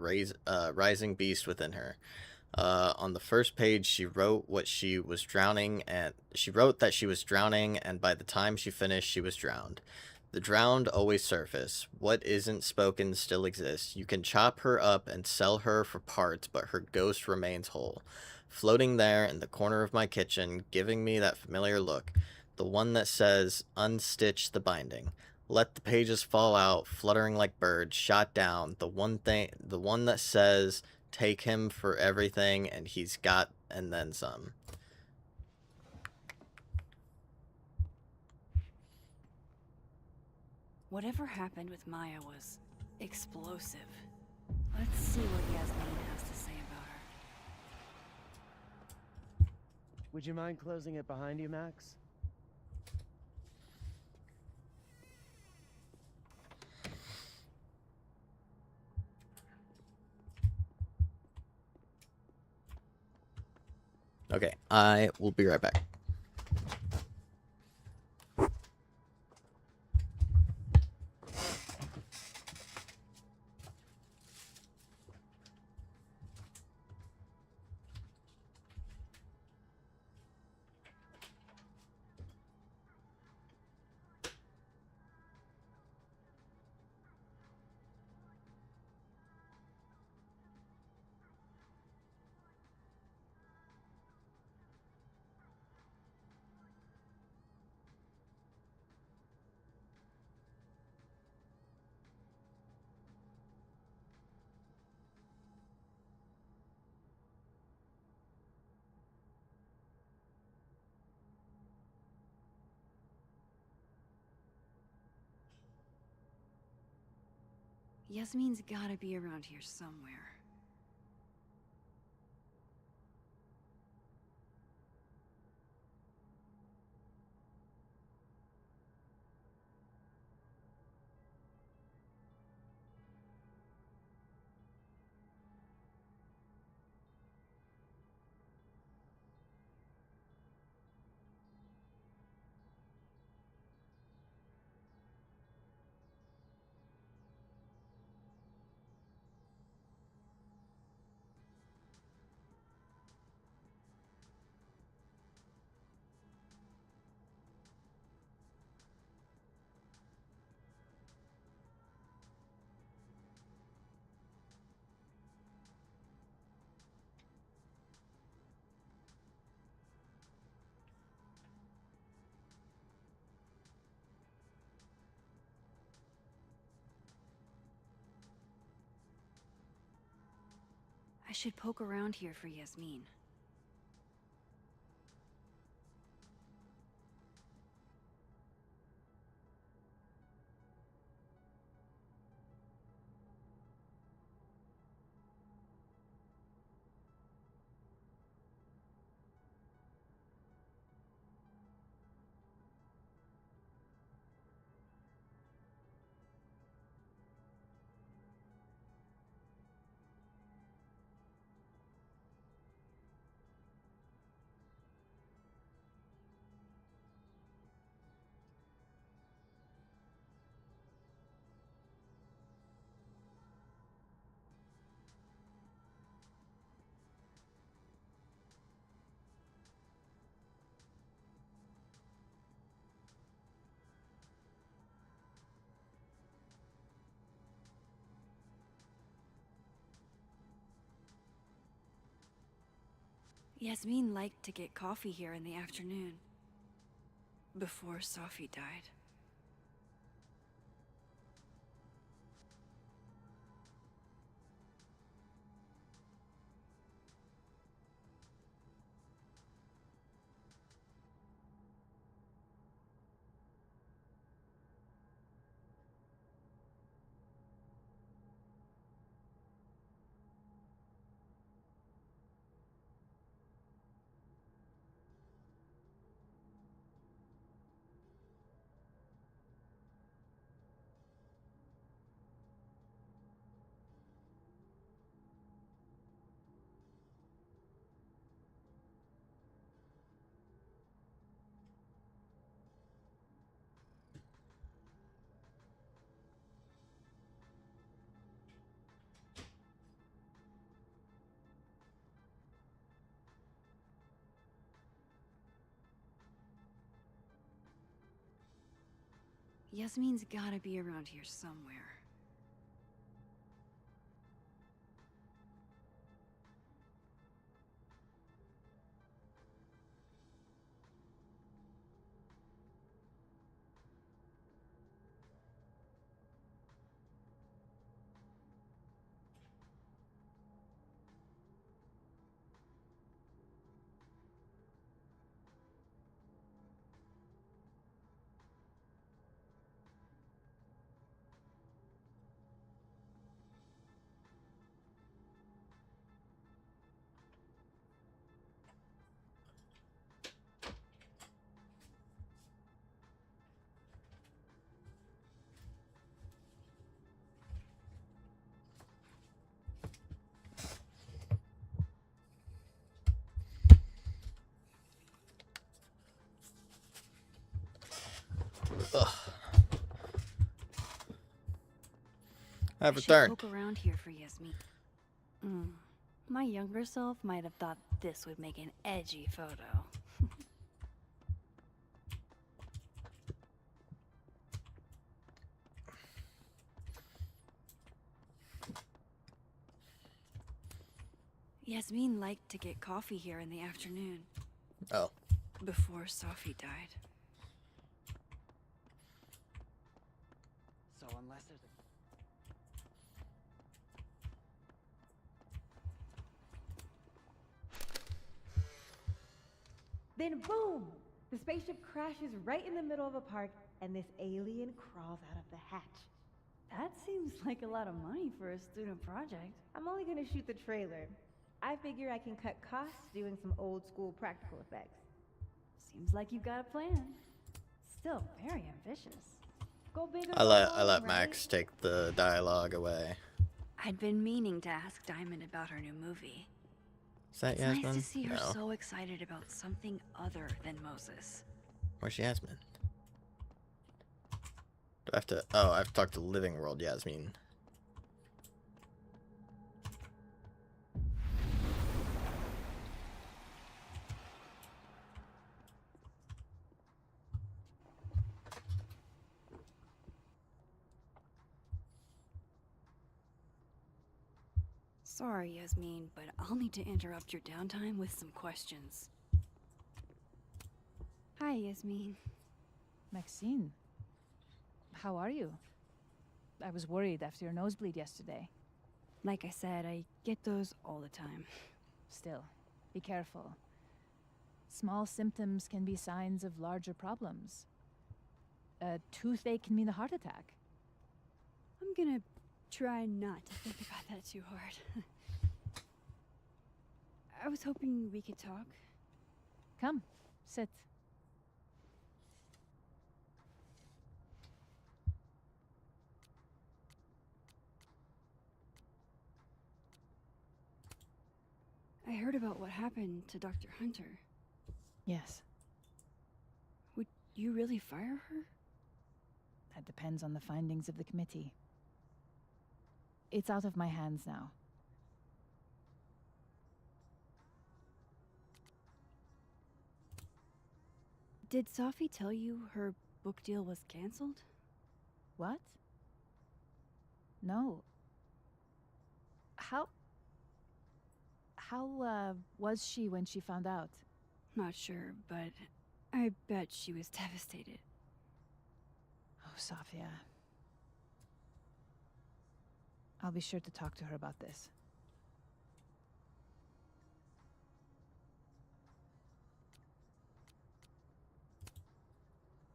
rising beast within her. On the first page, she wrote what she was drowning, and she wrote that she was drowning, and by the time she finished, she was drowned. The drowned always surface. What isn't spoken still exists. You can chop her up and sell her for parts, but her ghost remains whole. Floating there in the corner of my kitchen, giving me that familiar look. The one that says, unstitch the binding. Let the pages fall out, fluttering like birds, shot down. The one that says, take him for everything, and he's got and then some. Whatever happened with Maya was explosive. Let's see what Yasmin has to say about her. Would you mind closing it behind you, Max? Okay, I will be right back. Yasmin's gotta be around here somewhere. I should poke around here for Yasmin. Yasmin liked to get coffee here in the afternoon. Before Sophie died. Yasmin's gotta be around here somewhere. Ugh. I've I should returned. poke around here for Yasmin. My younger self might have thought this would make an edgy photo. Yasmin liked to get coffee here in the afternoon. Oh. Before Sophie died. So unless there's Then boom! The spaceship crashes right in the middle of a park, and this alien crawls out of the hatch. That seems like a lot of money for a student project. I'm only gonna shoot the trailer. I figure I can cut costs doing some old school practical effects. Seems like you've got a plan. Still very ambitious. Go big or I go let home, Max take the dialogue away. I'd been meaning to ask Diamond about her new movie. Is that It's Yasmin? nice to see her No. so excited about something other than Moses. Where's Yasmin? Do I have to? Oh, I have to talk to Living World Yasmin. Sorry, Yasmin, but I'll need to interrupt your downtime with some questions. Hi, Yasmin. Maxine, how are you? I was worried after your nosebleed yesterday. Like I said, I get those all the time. Still, be careful. Small symptoms can be signs of larger problems. A toothache can mean a heart attack. I'm gonna try not to think about that too hard. I was hoping we could talk. Come, sit. I heard about what happened to Dr. Hunter. Yes, Would you really fire her? that depends on the findings of the committee. It's out of my hands now. Did Sophie tell you her book deal was canceled? What? No. How was she when she found out? Not sure, but I bet she was devastated. Oh, Safia. I'll be sure to talk to her about this.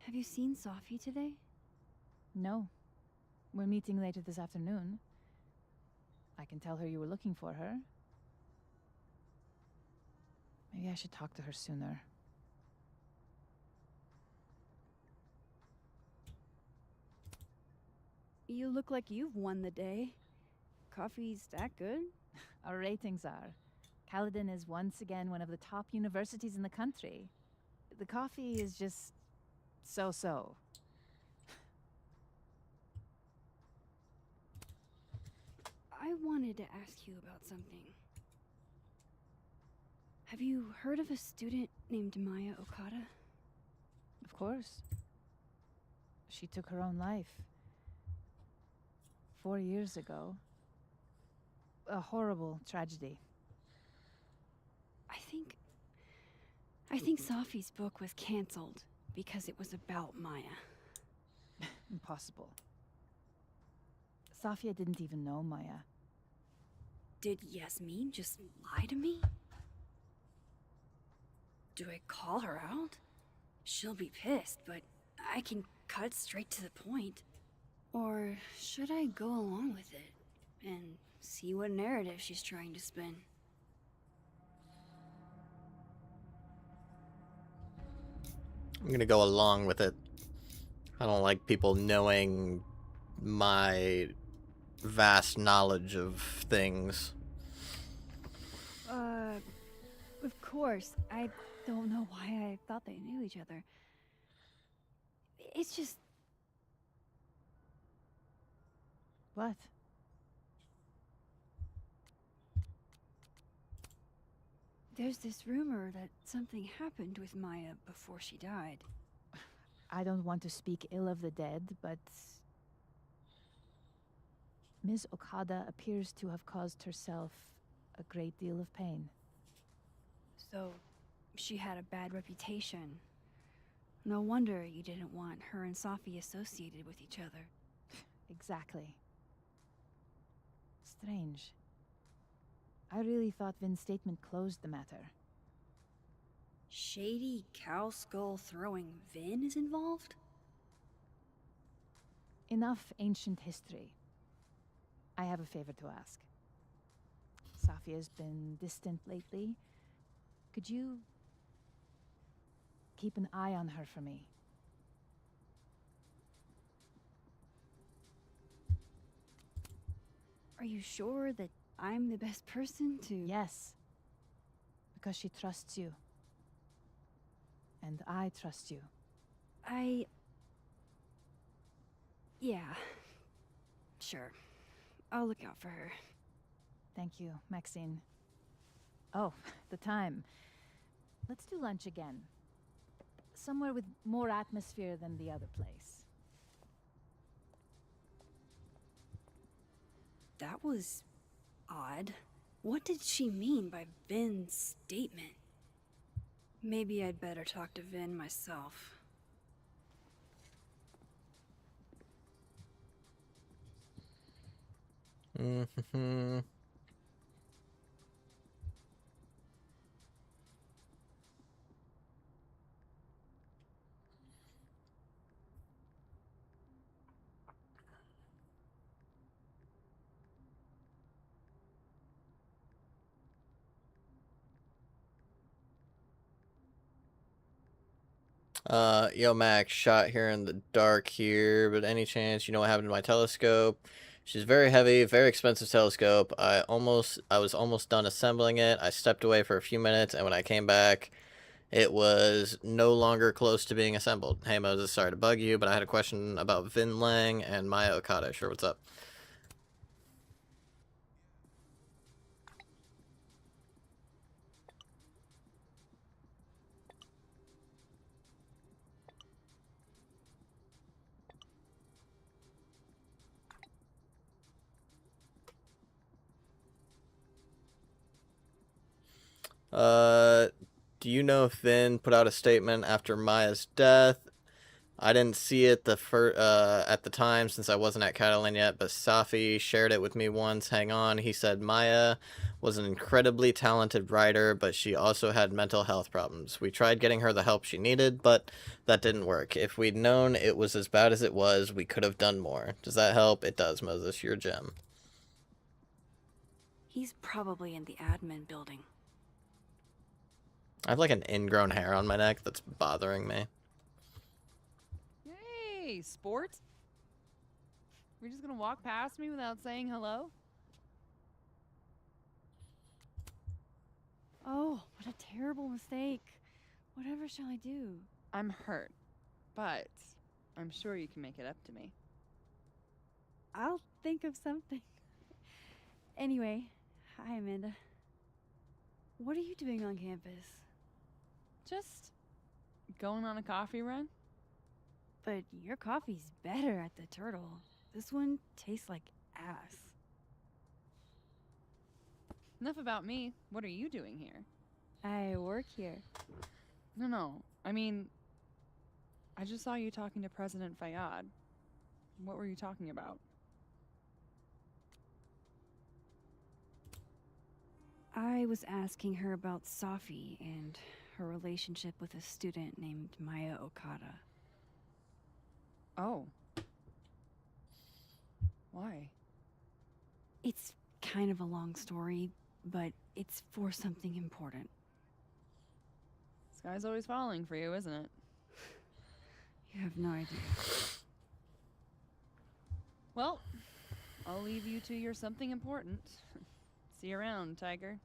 Have you seen Sophie today? No. We're meeting later this afternoon. I can tell her you were looking for her. Maybe I should talk to her sooner. You look like you've won the day. Coffee's that good? Our ratings are. Caledon is once again one of the top universities in the country. The coffee is just so-so. I wanted to ask you about something. Have you heard of a student named Maya Okada? Of course. She took her own life. 4 years ago. A horrible tragedy. I think Sophie's book was canceled because it was about Maya. Impossible. Safia didn't even know Maya. Did Yasmin just lie to me? Do I call her out? She'll be pissed, but I can cut straight to the point. Or should I go along with it and see what narrative she's trying to spin? I'm gonna go along with it. I don't like people knowing my vast knowledge of things. Of course. I don't know why I thought they knew each other. It's just... What? There's this rumor that something happened with Maya before she died. I don't want to speak ill of the dead, but Ms. Okada appears to have caused herself a great deal of pain. So, she had a bad reputation. No wonder you didn't want her and Sophie associated with each other. Exactly. Strange. I really thought Vin's statement closed the matter. Shady cow skull throwing Vin is involved? Enough ancient history. I have a favor to ask. Safia's been distant lately. Could you keep an eye on her for me? Are you sure that I'm the best person to... Yes. Because she trusts you. And I trust you. Yeah. Sure. I'll look out for her. Thank you, Maxine. Oh, the time. Let's do lunch again. Somewhere with more atmosphere than the other place. That was... odd. What did she mean by Vin's statement? Maybe I'd better talk to Vin myself. Mm-hmm. Yo Max, shot here in the dark here, but any chance you know what happened to my telescope? She's very heavy, very expensive telescope. I was almost done assembling it. I stepped away for a few minutes, and when I came back, it was no longer close to being assembled. Hey Moses, sorry to bug you, but I had a question about Vin Lang and Maya Okada. Sure, what's up? Do you know if Vin put out a statement after Maya's death? I didn't see it at the time since I wasn't at Catalan yet, but Safi shared it with me once. Hang on. He said Maya was an incredibly talented writer, but she also had mental health problems. We tried getting her the help she needed, but that didn't work. If we'd known it was as bad as it was, we could have done more. Does that help? It does, Moses. You're a gem. He's probably in the admin building. I have like an ingrown hair on my neck that's bothering me. Hey, sport. We're just gonna walk past me without saying hello? Oh, what a terrible mistake. Whatever shall I do? I'm hurt, but I'm sure you can make it up to me. I'll think of something. Anyway, hi, Amanda. What are you doing on campus? Just going on a coffee run? But your coffee's better at the Turtle. This one tastes like ass. Enough about me. What are you doing here? I work here. No. I mean, I just saw you talking to President Fayyad. What were you talking about? I was asking her about Safi and her relationship with a student named Maya Okada. Oh. Why? It's kind of a long story, but it's for something important. Sky's always falling for you, isn't it? You have no idea. Well, I'll leave you to your something important. See you around, Tiger.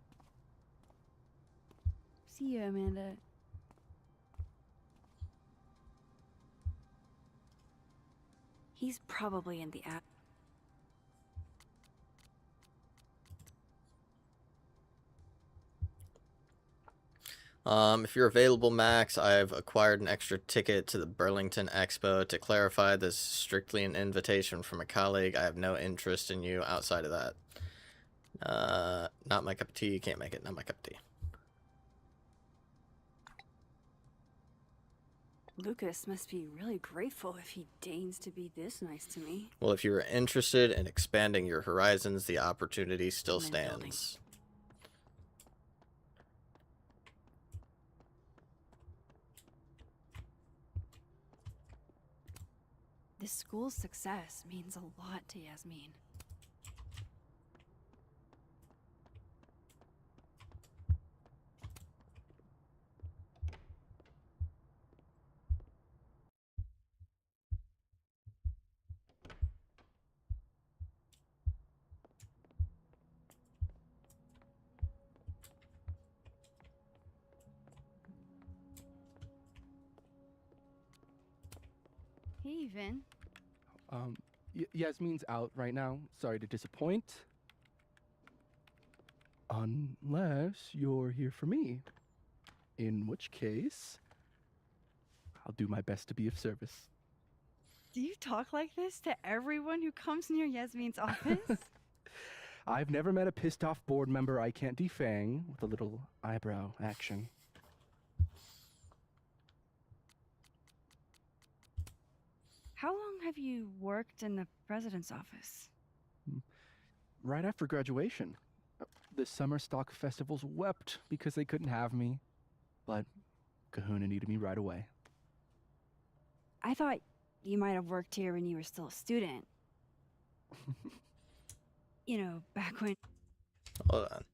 See you, Amanda. He's probably in the app. If you're available, Max, I've acquired an extra ticket to the Burlington Expo. To clarify, this is strictly an invitation from a colleague. I have no interest in you outside of that. Not my cup of tea. You can't make it. Not my cup of tea. Lucas must be really grateful if he deigns to be this nice to me. Well, if you are interested in expanding your horizons, the opportunity still stands. This school's success means a lot to Yasmin. Hey, Vin. Yasmin's out right now. Sorry to disappoint. Unless you're here for me. In which case, I'll do my best to be of service. Do you talk like this to everyone who comes near Yasmin's office? I've never met a pissed off board member I can't defang with a little eyebrow action. How long have you worked in the president's office? Right after graduation. The summer stock festivals wept because they couldn't have me. But Kahuna needed me right away. I thought you might have worked here when you were still a student. You know, back when... Hold on.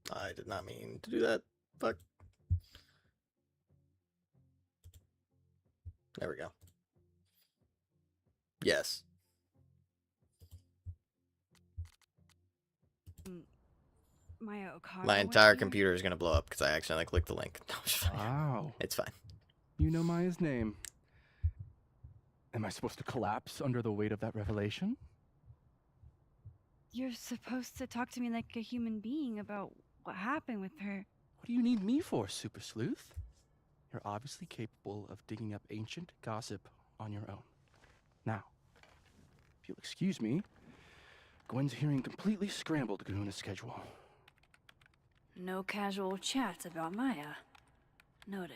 I did not mean to do that. Fuck. There we go. Yes. Maya Okada My went entire here? computer is going to blow up because I accidentally clicked the link. No, it's fine. Wow. It's fine. You know Maya's name. Am I supposed to collapse under the weight of that revelation? You're supposed to talk to me like a human being about what happened with her. What do you need me for, Super Sleuth? You're obviously capable of digging up ancient gossip on your own. Now, if you'll excuse me, Gwen's hearing completely scrambled Kahuna's schedule. No casual chats about Maya. Noted.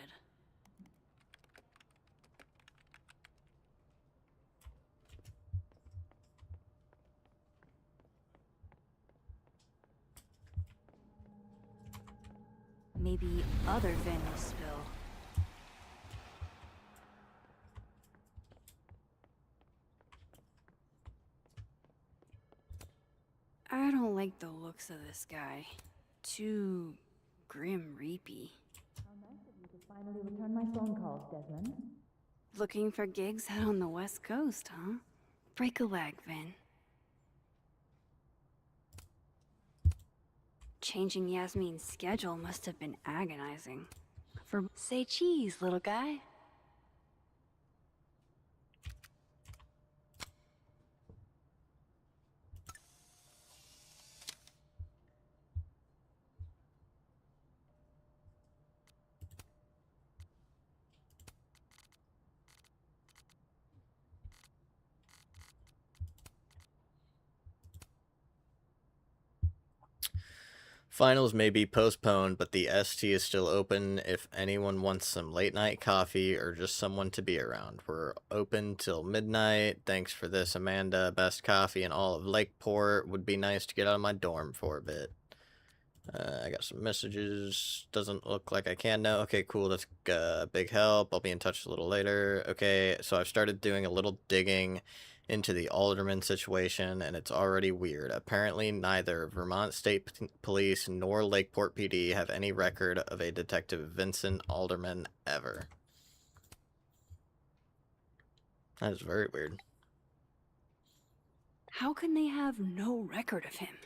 Maybe other Vin will spill. I don't like the looks of this guy. Too grim reapy. How nice of you to finally return my phone calls, Desmond. Looking for gigs out on the West Coast, huh? Break a leg, Vin. Changing Yasmin's schedule must have been agonizing. Say cheese, little guy. Finals may be postponed, but the ST is still open if anyone wants some late night coffee or just someone to be around. We're open till midnight. Thanks for this, Amanda. Best coffee in all of Lakeport. Would be nice to get out of my dorm for a bit. I got some messages. Doesn't look like I can now. Okay, cool. That's big help. I'll be in touch a little later. Okay, so I've started doing a little digging into the Alderman situation, and it's already weird. Apparently, neither Vermont State Police nor Lakeport PD have any record of a Detective Vincent Alderman ever. That is very weird. How can they have no record of him?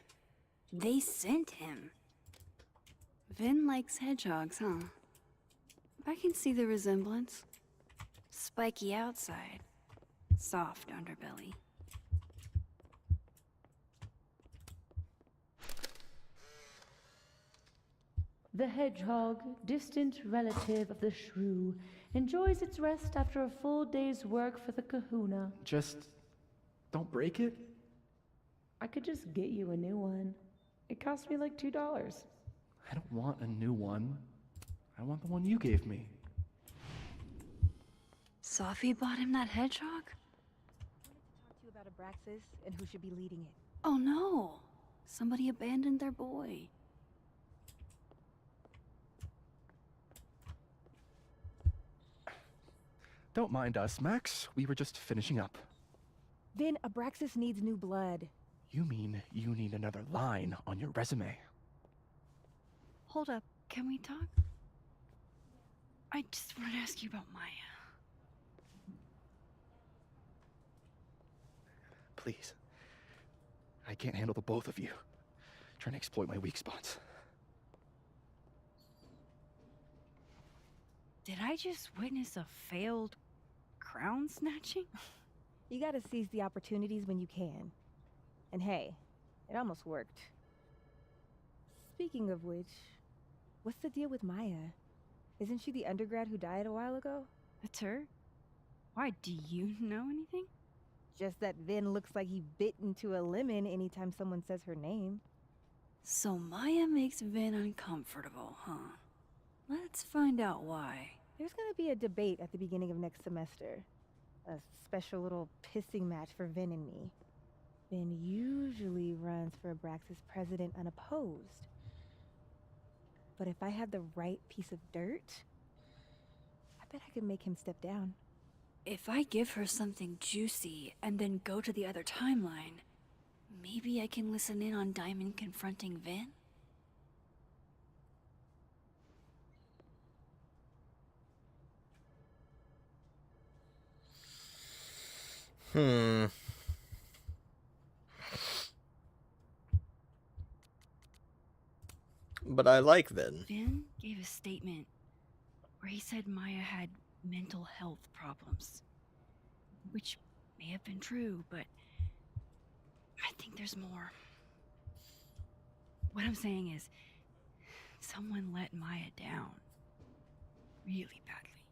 They sent him. Vin likes hedgehogs, huh? I can see the resemblance. Spiky outside. Soft underbelly. The hedgehog, distant relative of the shrew, enjoys its rest after a full day's work for the kahuna. Just don't break it? I could just get you a new one. It cost me like $2. I don't want a new one. I want the one you gave me. Sophie bought him that hedgehog? Talk to you about Abraxas and who should be leading it. Oh no! Somebody abandoned their boy. Don't mind us, Max. We were just finishing up. Vin, Abraxas needs new blood. You mean you need another line on your resume? Hold up, can we talk? I just want to ask you about Maya. Please. I can't handle the both of you. Trying to exploit my weak spots. Did I just witness a failed crown snatching? You gotta seize the opportunities when you can. And hey, it almost worked. Speaking of which, what's the deal with Maya? Isn't she the undergrad who died a while ago? That's her? Why, do you know anything? Just that Vin looks like he bit into a lemon anytime someone says her name. So Maya makes Vin uncomfortable, huh? Let's find out why. There's gonna be a debate at the beginning of next semester. A special little pissing match for Vin and me. Vin usually runs for Abraxas president unopposed. But if I had the right piece of dirt, I bet I could make him step down. If I give her something juicy and then go to the other timeline, maybe I can listen in on Diamond confronting Vin? But I like Vin. Vin gave a statement where he said Maya had mental health problems. which may have been true, but I think there's more. What I'm saying is, someone let Maya down. Really badly.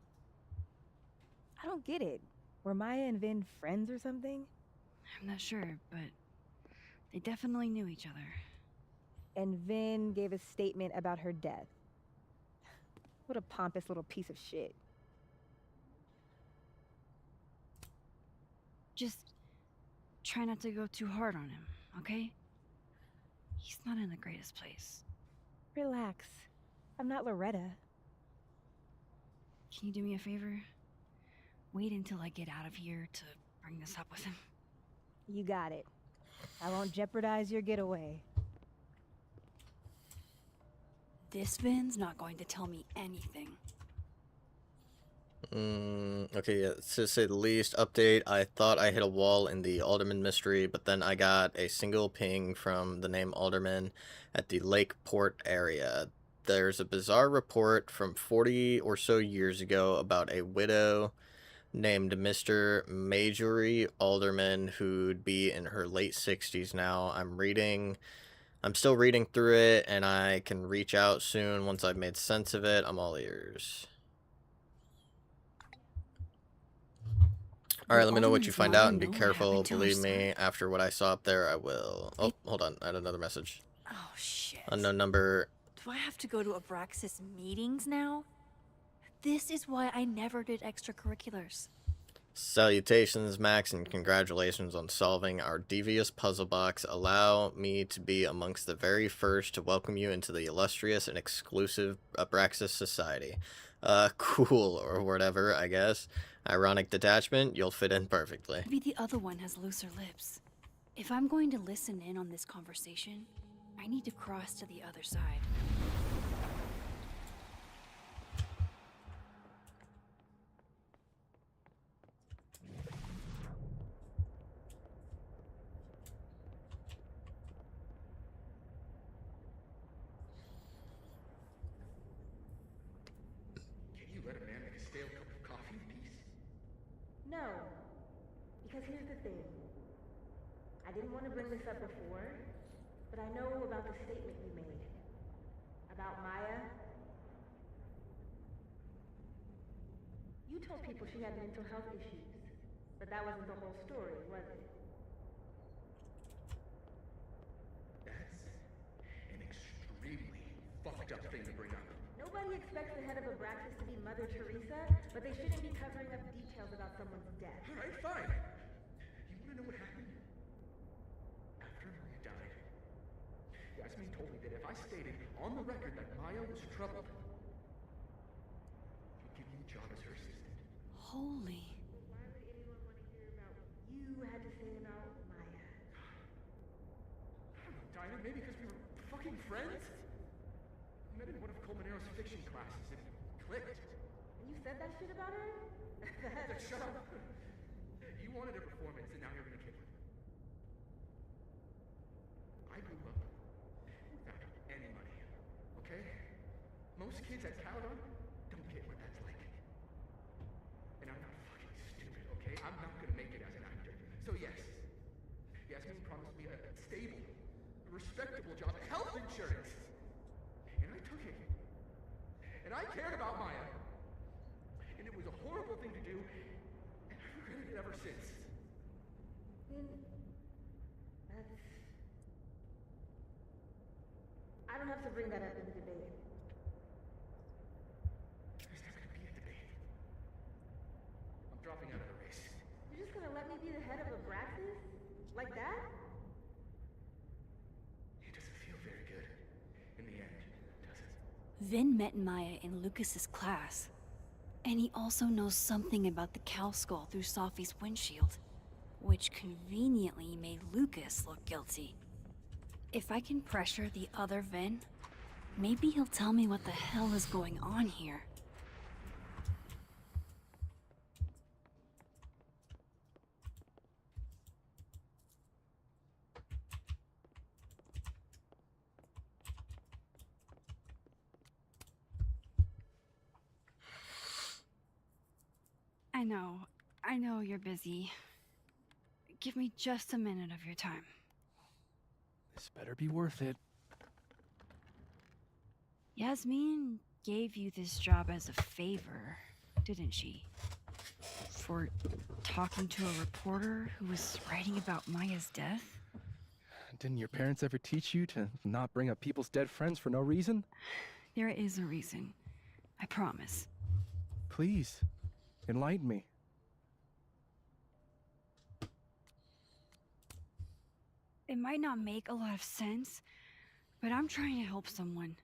I don't get it. Were Maya and Vin friends or something? I'm not sure, but they definitely knew each other. And Vin gave a statement about her death. What a pompous little piece of shit. Just try not to go too hard on him, okay? He's not in the greatest place. Relax. I'm not Loretta. Can you do me a favor? Wait until I get out of here to bring this up with him. You got it. I won't jeopardize your getaway. This Vin's not going to tell me anything. Okay, yeah, to say the least. Update, I thought I hit a wall in the Alderman mystery, but then I got a single ping from the name Alderman at the Lakeport area. There's a bizarre report from 40 or so years ago about a widow named Mr. Majorie Alderman who'd be in her late 60s now. I'm still reading through it, and I can reach out soon once I've made sense of it. I'm all ears. Alright, let me know what you find out and be careful. Believe me, after what I saw up there, I will. Oh, hold on. I had another message. Oh, shit. Unknown number. Do I have to go to Abraxas meetings now? This is why I never did extracurriculars. Salutations, Max, and congratulations on solving our devious puzzle box. Allow me to be amongst the very first to welcome you into the illustrious and exclusive Abraxas Society. Cool, or whatever, I guess. Ironic detachment, you'll fit in perfectly. Maybe the other one has looser lips. If I'm going to listen in on this conversation, I need to cross to the other side. No. Because here's the thing. I didn't want to bring this up before, but I know about the statement you made. About Maya. You told people she had mental health issues, but that wasn't the whole story, was it? That's an extremely fucked up thing to bring up. Nobody expects the head of Abraxas to be Mother Teresa, but they shouldn't be covering up details about someone's death. Alright, fine. You wanna know what happened? After Maya died, Yasmin told me that if I stated on the record that Maya was troubled, she'd give me the job as her assistant. Holy. Why would anyone want to hear about what you had to say about Maya? I don't know, Dinah, maybe because we were fucking friends? I met in one of Colmenaro's fiction classes and it clicked. And you said that shit about her? Shut up. You wanted a performance and now you're gonna kill it. I grew up without any money, okay? Most kids at Caledon don't get what that's like. And I'm not fucking stupid, okay? I'm not gonna make it as an actor. So yes, Yasmin promised me a stable, respectable job, health insurance. And I took it. And I cared about Maya. And it was a horrible thing to do, and I've regretted it ever since. Then that's... I don't have to bring that up in the debate. There's not gonna be a debate. I'm dropping out of the race. You're just gonna let me be the head of Abraxas? Like that? It doesn't feel very good in the end, does it? Vin met Maya in Lucas's class. And he also knows something about the cow skull through Sophie's windshield, which conveniently made Lucas look guilty. If I can pressure the other Vin, maybe he'll tell me what the hell is going on here. I know, I know you're busy. Give me just a minute of your time. This better be worth it. Yasmin gave you this job as a favor, didn't she? For talking to a reporter who was writing about Maya's death? Didn't your parents ever teach you to not bring up people's dead friends for no reason? There is a reason. I promise. Please, enlighten me. It might not make a lot of sense, but I'm trying to help someone.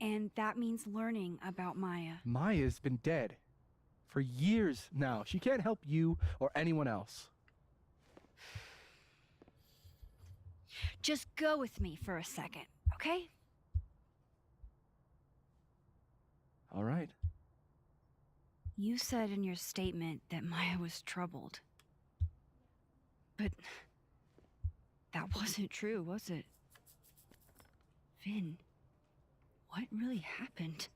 And that means learning about Maya. Maya's been dead for years now. She can't help you or anyone else. Just go with me for a second, okay? All right. You said in your statement that Maya was troubled. But that wasn't true, was it? Vin, what really happened?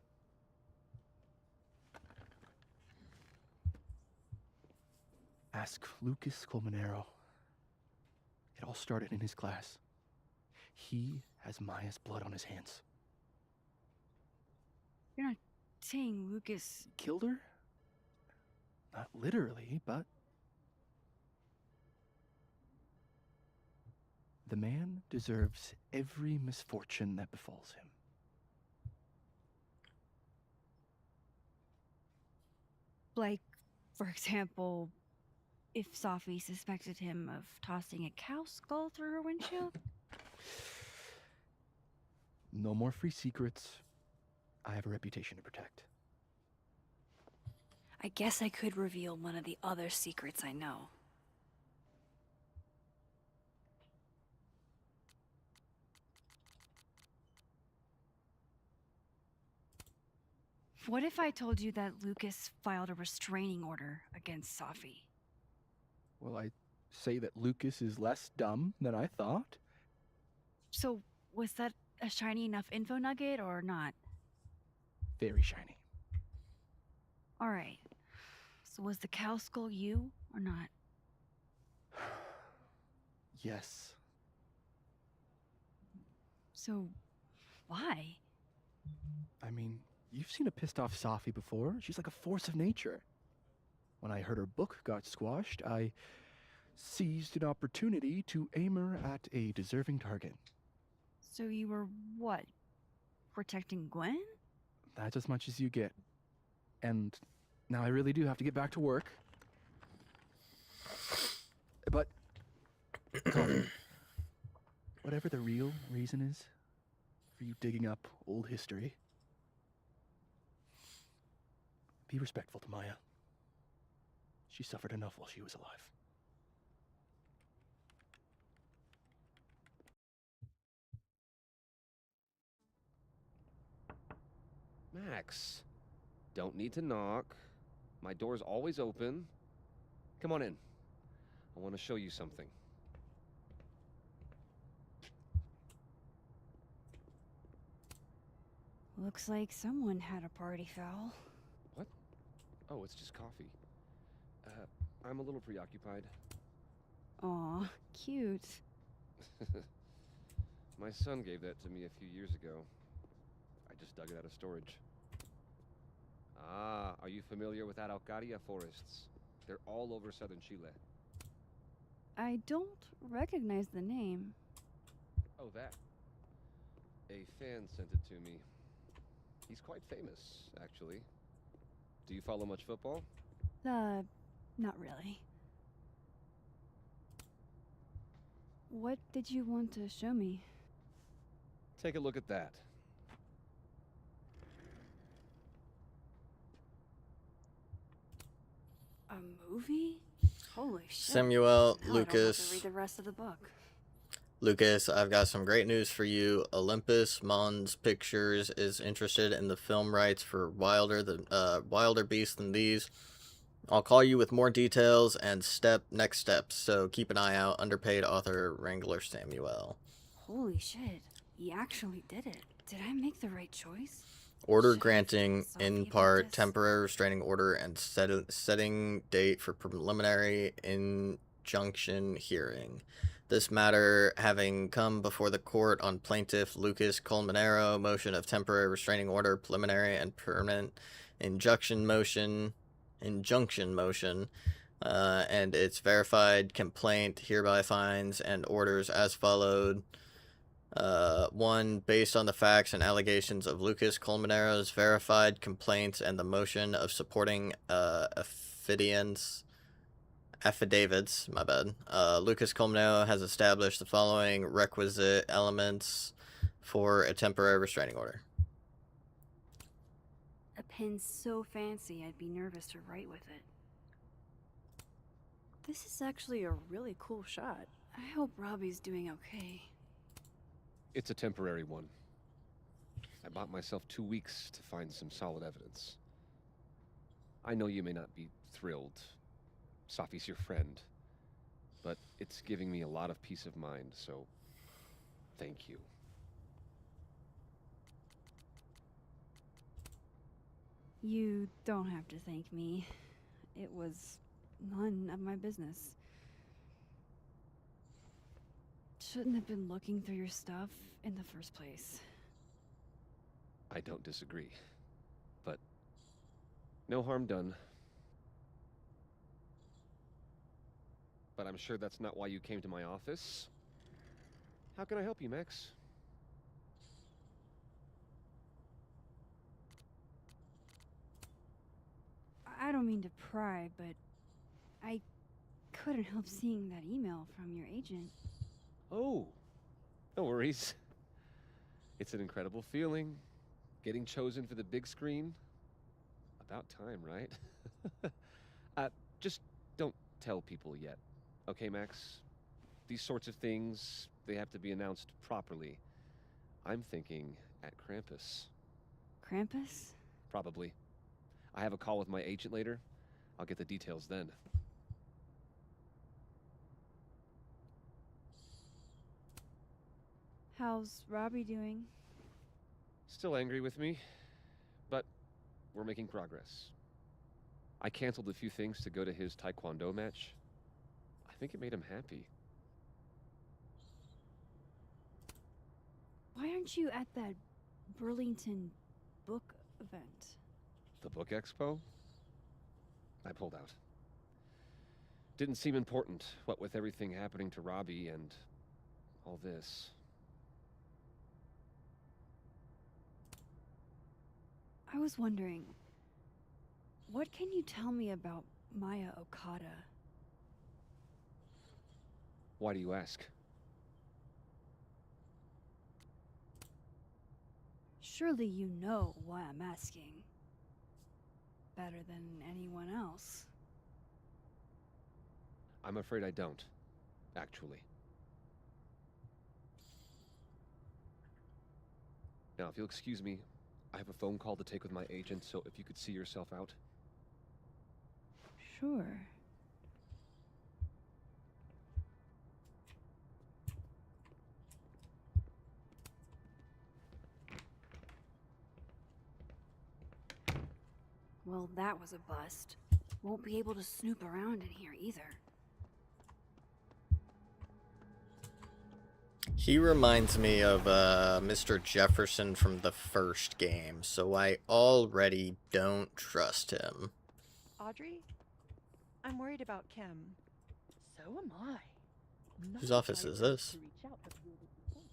Ask Lucas Colmenero. It all started in his class. He has Maya's blood on his hands. You're not saying Lucas Killed her? Not literally, but... The man deserves every misfortune that befalls him. Like, for example, if Safi suspected him of tossing a cow skull through her windshield? No more free secrets. I have a reputation to protect. I guess I could reveal one of the other secrets I know. What if I told you that Lucas filed a restraining order against Safi? Well, I say that Lucas is less dumb than I thought. So, was that a shiny enough info nugget or not? Very shiny. Alright. So was the cow skull you or not? Yes. So, why? I mean, you've seen a pissed off Safi before. She's like a force of nature. When I heard her book got squashed, I seized an opportunity to aim her at a deserving target. So you were what? Protecting Gwen? That's as much as you get. And now I really do have to get back to work. But Colin, whatever the real reason is for you digging up old history, be respectful to Maya. She suffered enough while she was alive. Max, don't need to knock. My door's always open. Come on in. I want to show you something. Looks like someone had a party foul. What? Oh, it's just coffee. I'm a little preoccupied. Aw, cute. My son gave that to me a few years ago. I just dug it out of storage. Ah, are you familiar with Araucaria forests? They're all over southern Chile. I don't recognize the name. Oh, that. A fan sent it to me. He's quite famous, actually. Do you follow much football? Not really. What did you want to show me? Take a look at that. A movie? Holy shit. Samuel, Now I don't have to Lucas. read the rest of the book. Lucas, I've got some great news for you. Olympus Mons Pictures is interested in the film rights for Wilder Beasts Than These. I'll call you with more details and next steps, so keep an eye out. Underpaid author Wrangler Samuel. Holy shit. He actually did it. Did I make the right choice? Order granting, in part, temporary restraining order and setting date for preliminary injunction hearing. This matter having come before the court on plaintiff Lucas Colmenero, motion of temporary restraining order, preliminary and permanent injunction motion, and its verified complaint hereby finds and orders as followed. 1. Based on the facts and allegations of Lucas Colmenero's verified complaints and the motion of supporting affidavits, Lucas Colmenero has established the following requisite elements for a temporary restraining order. A pen's so fancy I'd be nervous to write with it. This is actually a really cool shot. I hope Robbie's doing okay. It's a temporary one. I bought myself 2 weeks to find some solid evidence. I know you may not be thrilled. Safi's your friend. But it's giving me a lot of peace of mind, so thank you. You don't have to thank me. It was none of my business. Shouldn't have been looking through your stuff in the first place. I don't disagree. But no harm done. But I'm sure that's not why you came to my office. How can I help you, Max? I don't mean to pry, but I couldn't help seeing that email from your agent. Oh, no worries. It's an incredible feeling. Getting chosen for the big screen. About time, right? Just don't tell people yet. Okay, Max? These sorts of things, they have to be announced properly. I'm thinking at Krampus. Krampus? Probably. I have a call with my agent later. I'll get the details then. How's Robbie doing? Still angry with me, but we're making progress. I canceled a few things to go to his taekwondo match. I think it made him happy. Why aren't you at that Burlington book event? The book expo? I pulled out. Didn't seem important, what with everything happening to Robbie and all this. I was wondering, what can you tell me about Maya Okada? Why do you ask? Surely you know why I'm asking. Better than anyone else. I'm afraid I don't, actually. Now, if you'll excuse me, I have a phone call to take with my agent, so if you could see yourself out. Sure. Well, that was a bust. Won't be able to snoop around in here either. He reminds me of Mr. Jefferson from the first game, so I already don't trust him. Audrey? I'm worried about Kim. So am I. Whose office is this?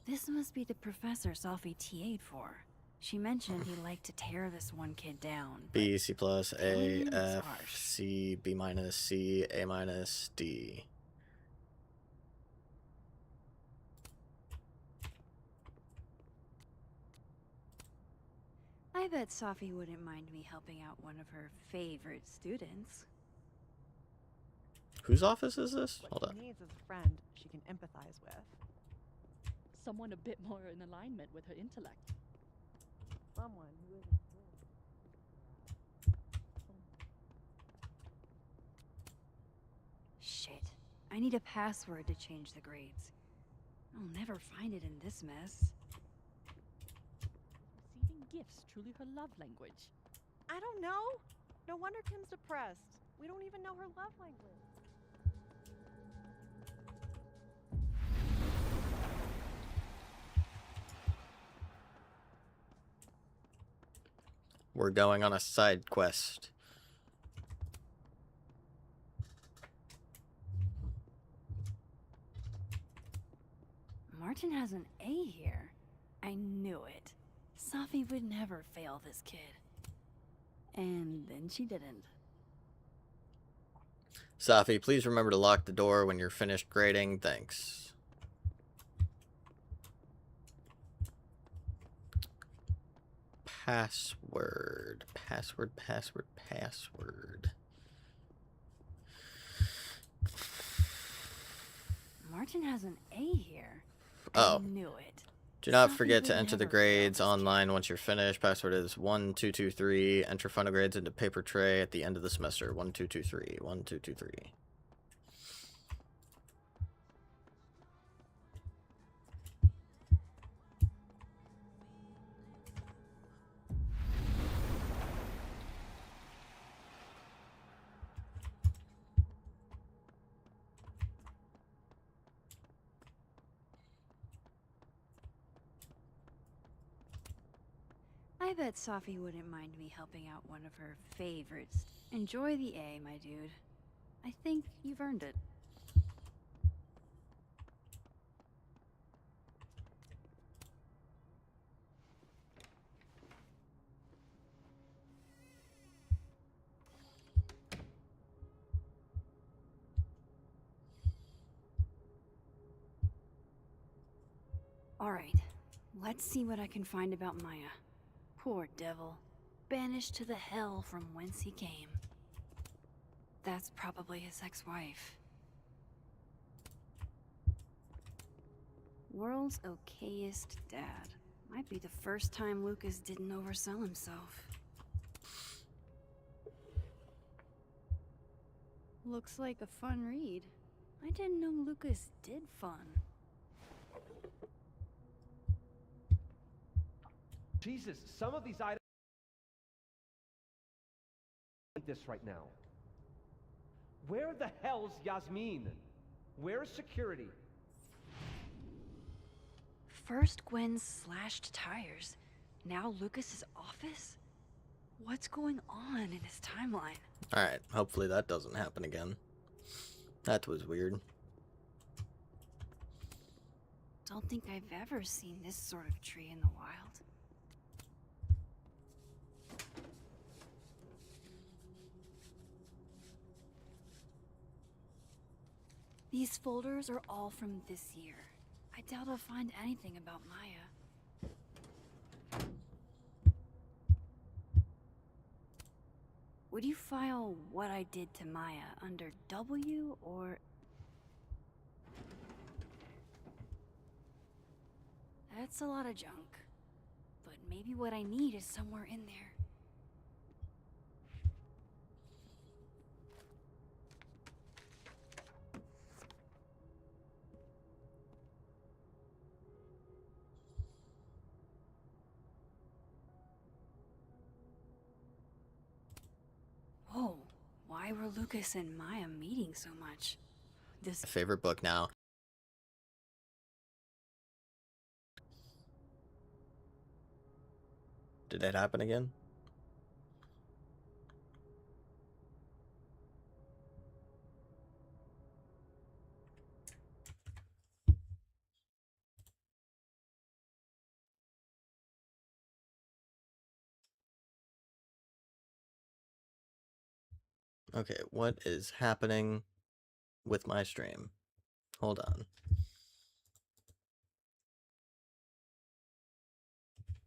This must be the professor Safi TA'd for. She mentioned he liked to tear this one kid down. B, C+, A, Kim is F, harsh. C, B-, C, A-, D. I bet Safi wouldn't mind me helping out one of her favorite students. Whose office is this? Hold What on. she needs is a friend she can empathize with. Someone a bit more in alignment with her intellect. Someone who isn't Shit. I need a password to change the grades. I'll never find it in this mess. Receiving gifts truly her love language? I don't know. No wonder Kim's depressed. We don't even know her love language. We're going on a side quest. Martin has an A here. I knew it. Safi would never fail this kid. And then she didn't. Safi, please remember to lock the door when you're finished grading. Thanks. Password. Password. Martin has an A here. Oh. I knew it. Do not Safi forget to would enter the never fail grades this online once you're finished. Password is 1223. Enter final grades into paper tray at the end of the semester. 1223. 1223. I bet Safi wouldn't mind me helping out one of her favorites. Enjoy the A, my dude. I think you've earned it. Alright, let's see what I can find about Maya. Poor devil. Banished to the hell from whence he came. That's probably his ex-wife. World's okayest dad. Might be the first time Lucas didn't oversell himself. Looks like a fun read. I didn't know Lucas did fun. Jesus, some of these items like this right now. Where the hell's Yasmin? Where's security? First Gwen slashed tires. Now Lucas's office? What's going on in his timeline? Alright, hopefully that doesn't happen again. That was weird. Don't think I've ever seen this sort of tree in the wild. These folders are all from this year. I doubt I'll find anything about Maya. Would you file what I did to Maya under W or... That's a lot of junk. But maybe what I need is somewhere in there. Whoa, why were Lucas and Maya meeting so much? This Favorite book now. Did that happen again? Okay, what is happening with my stream? Hold on.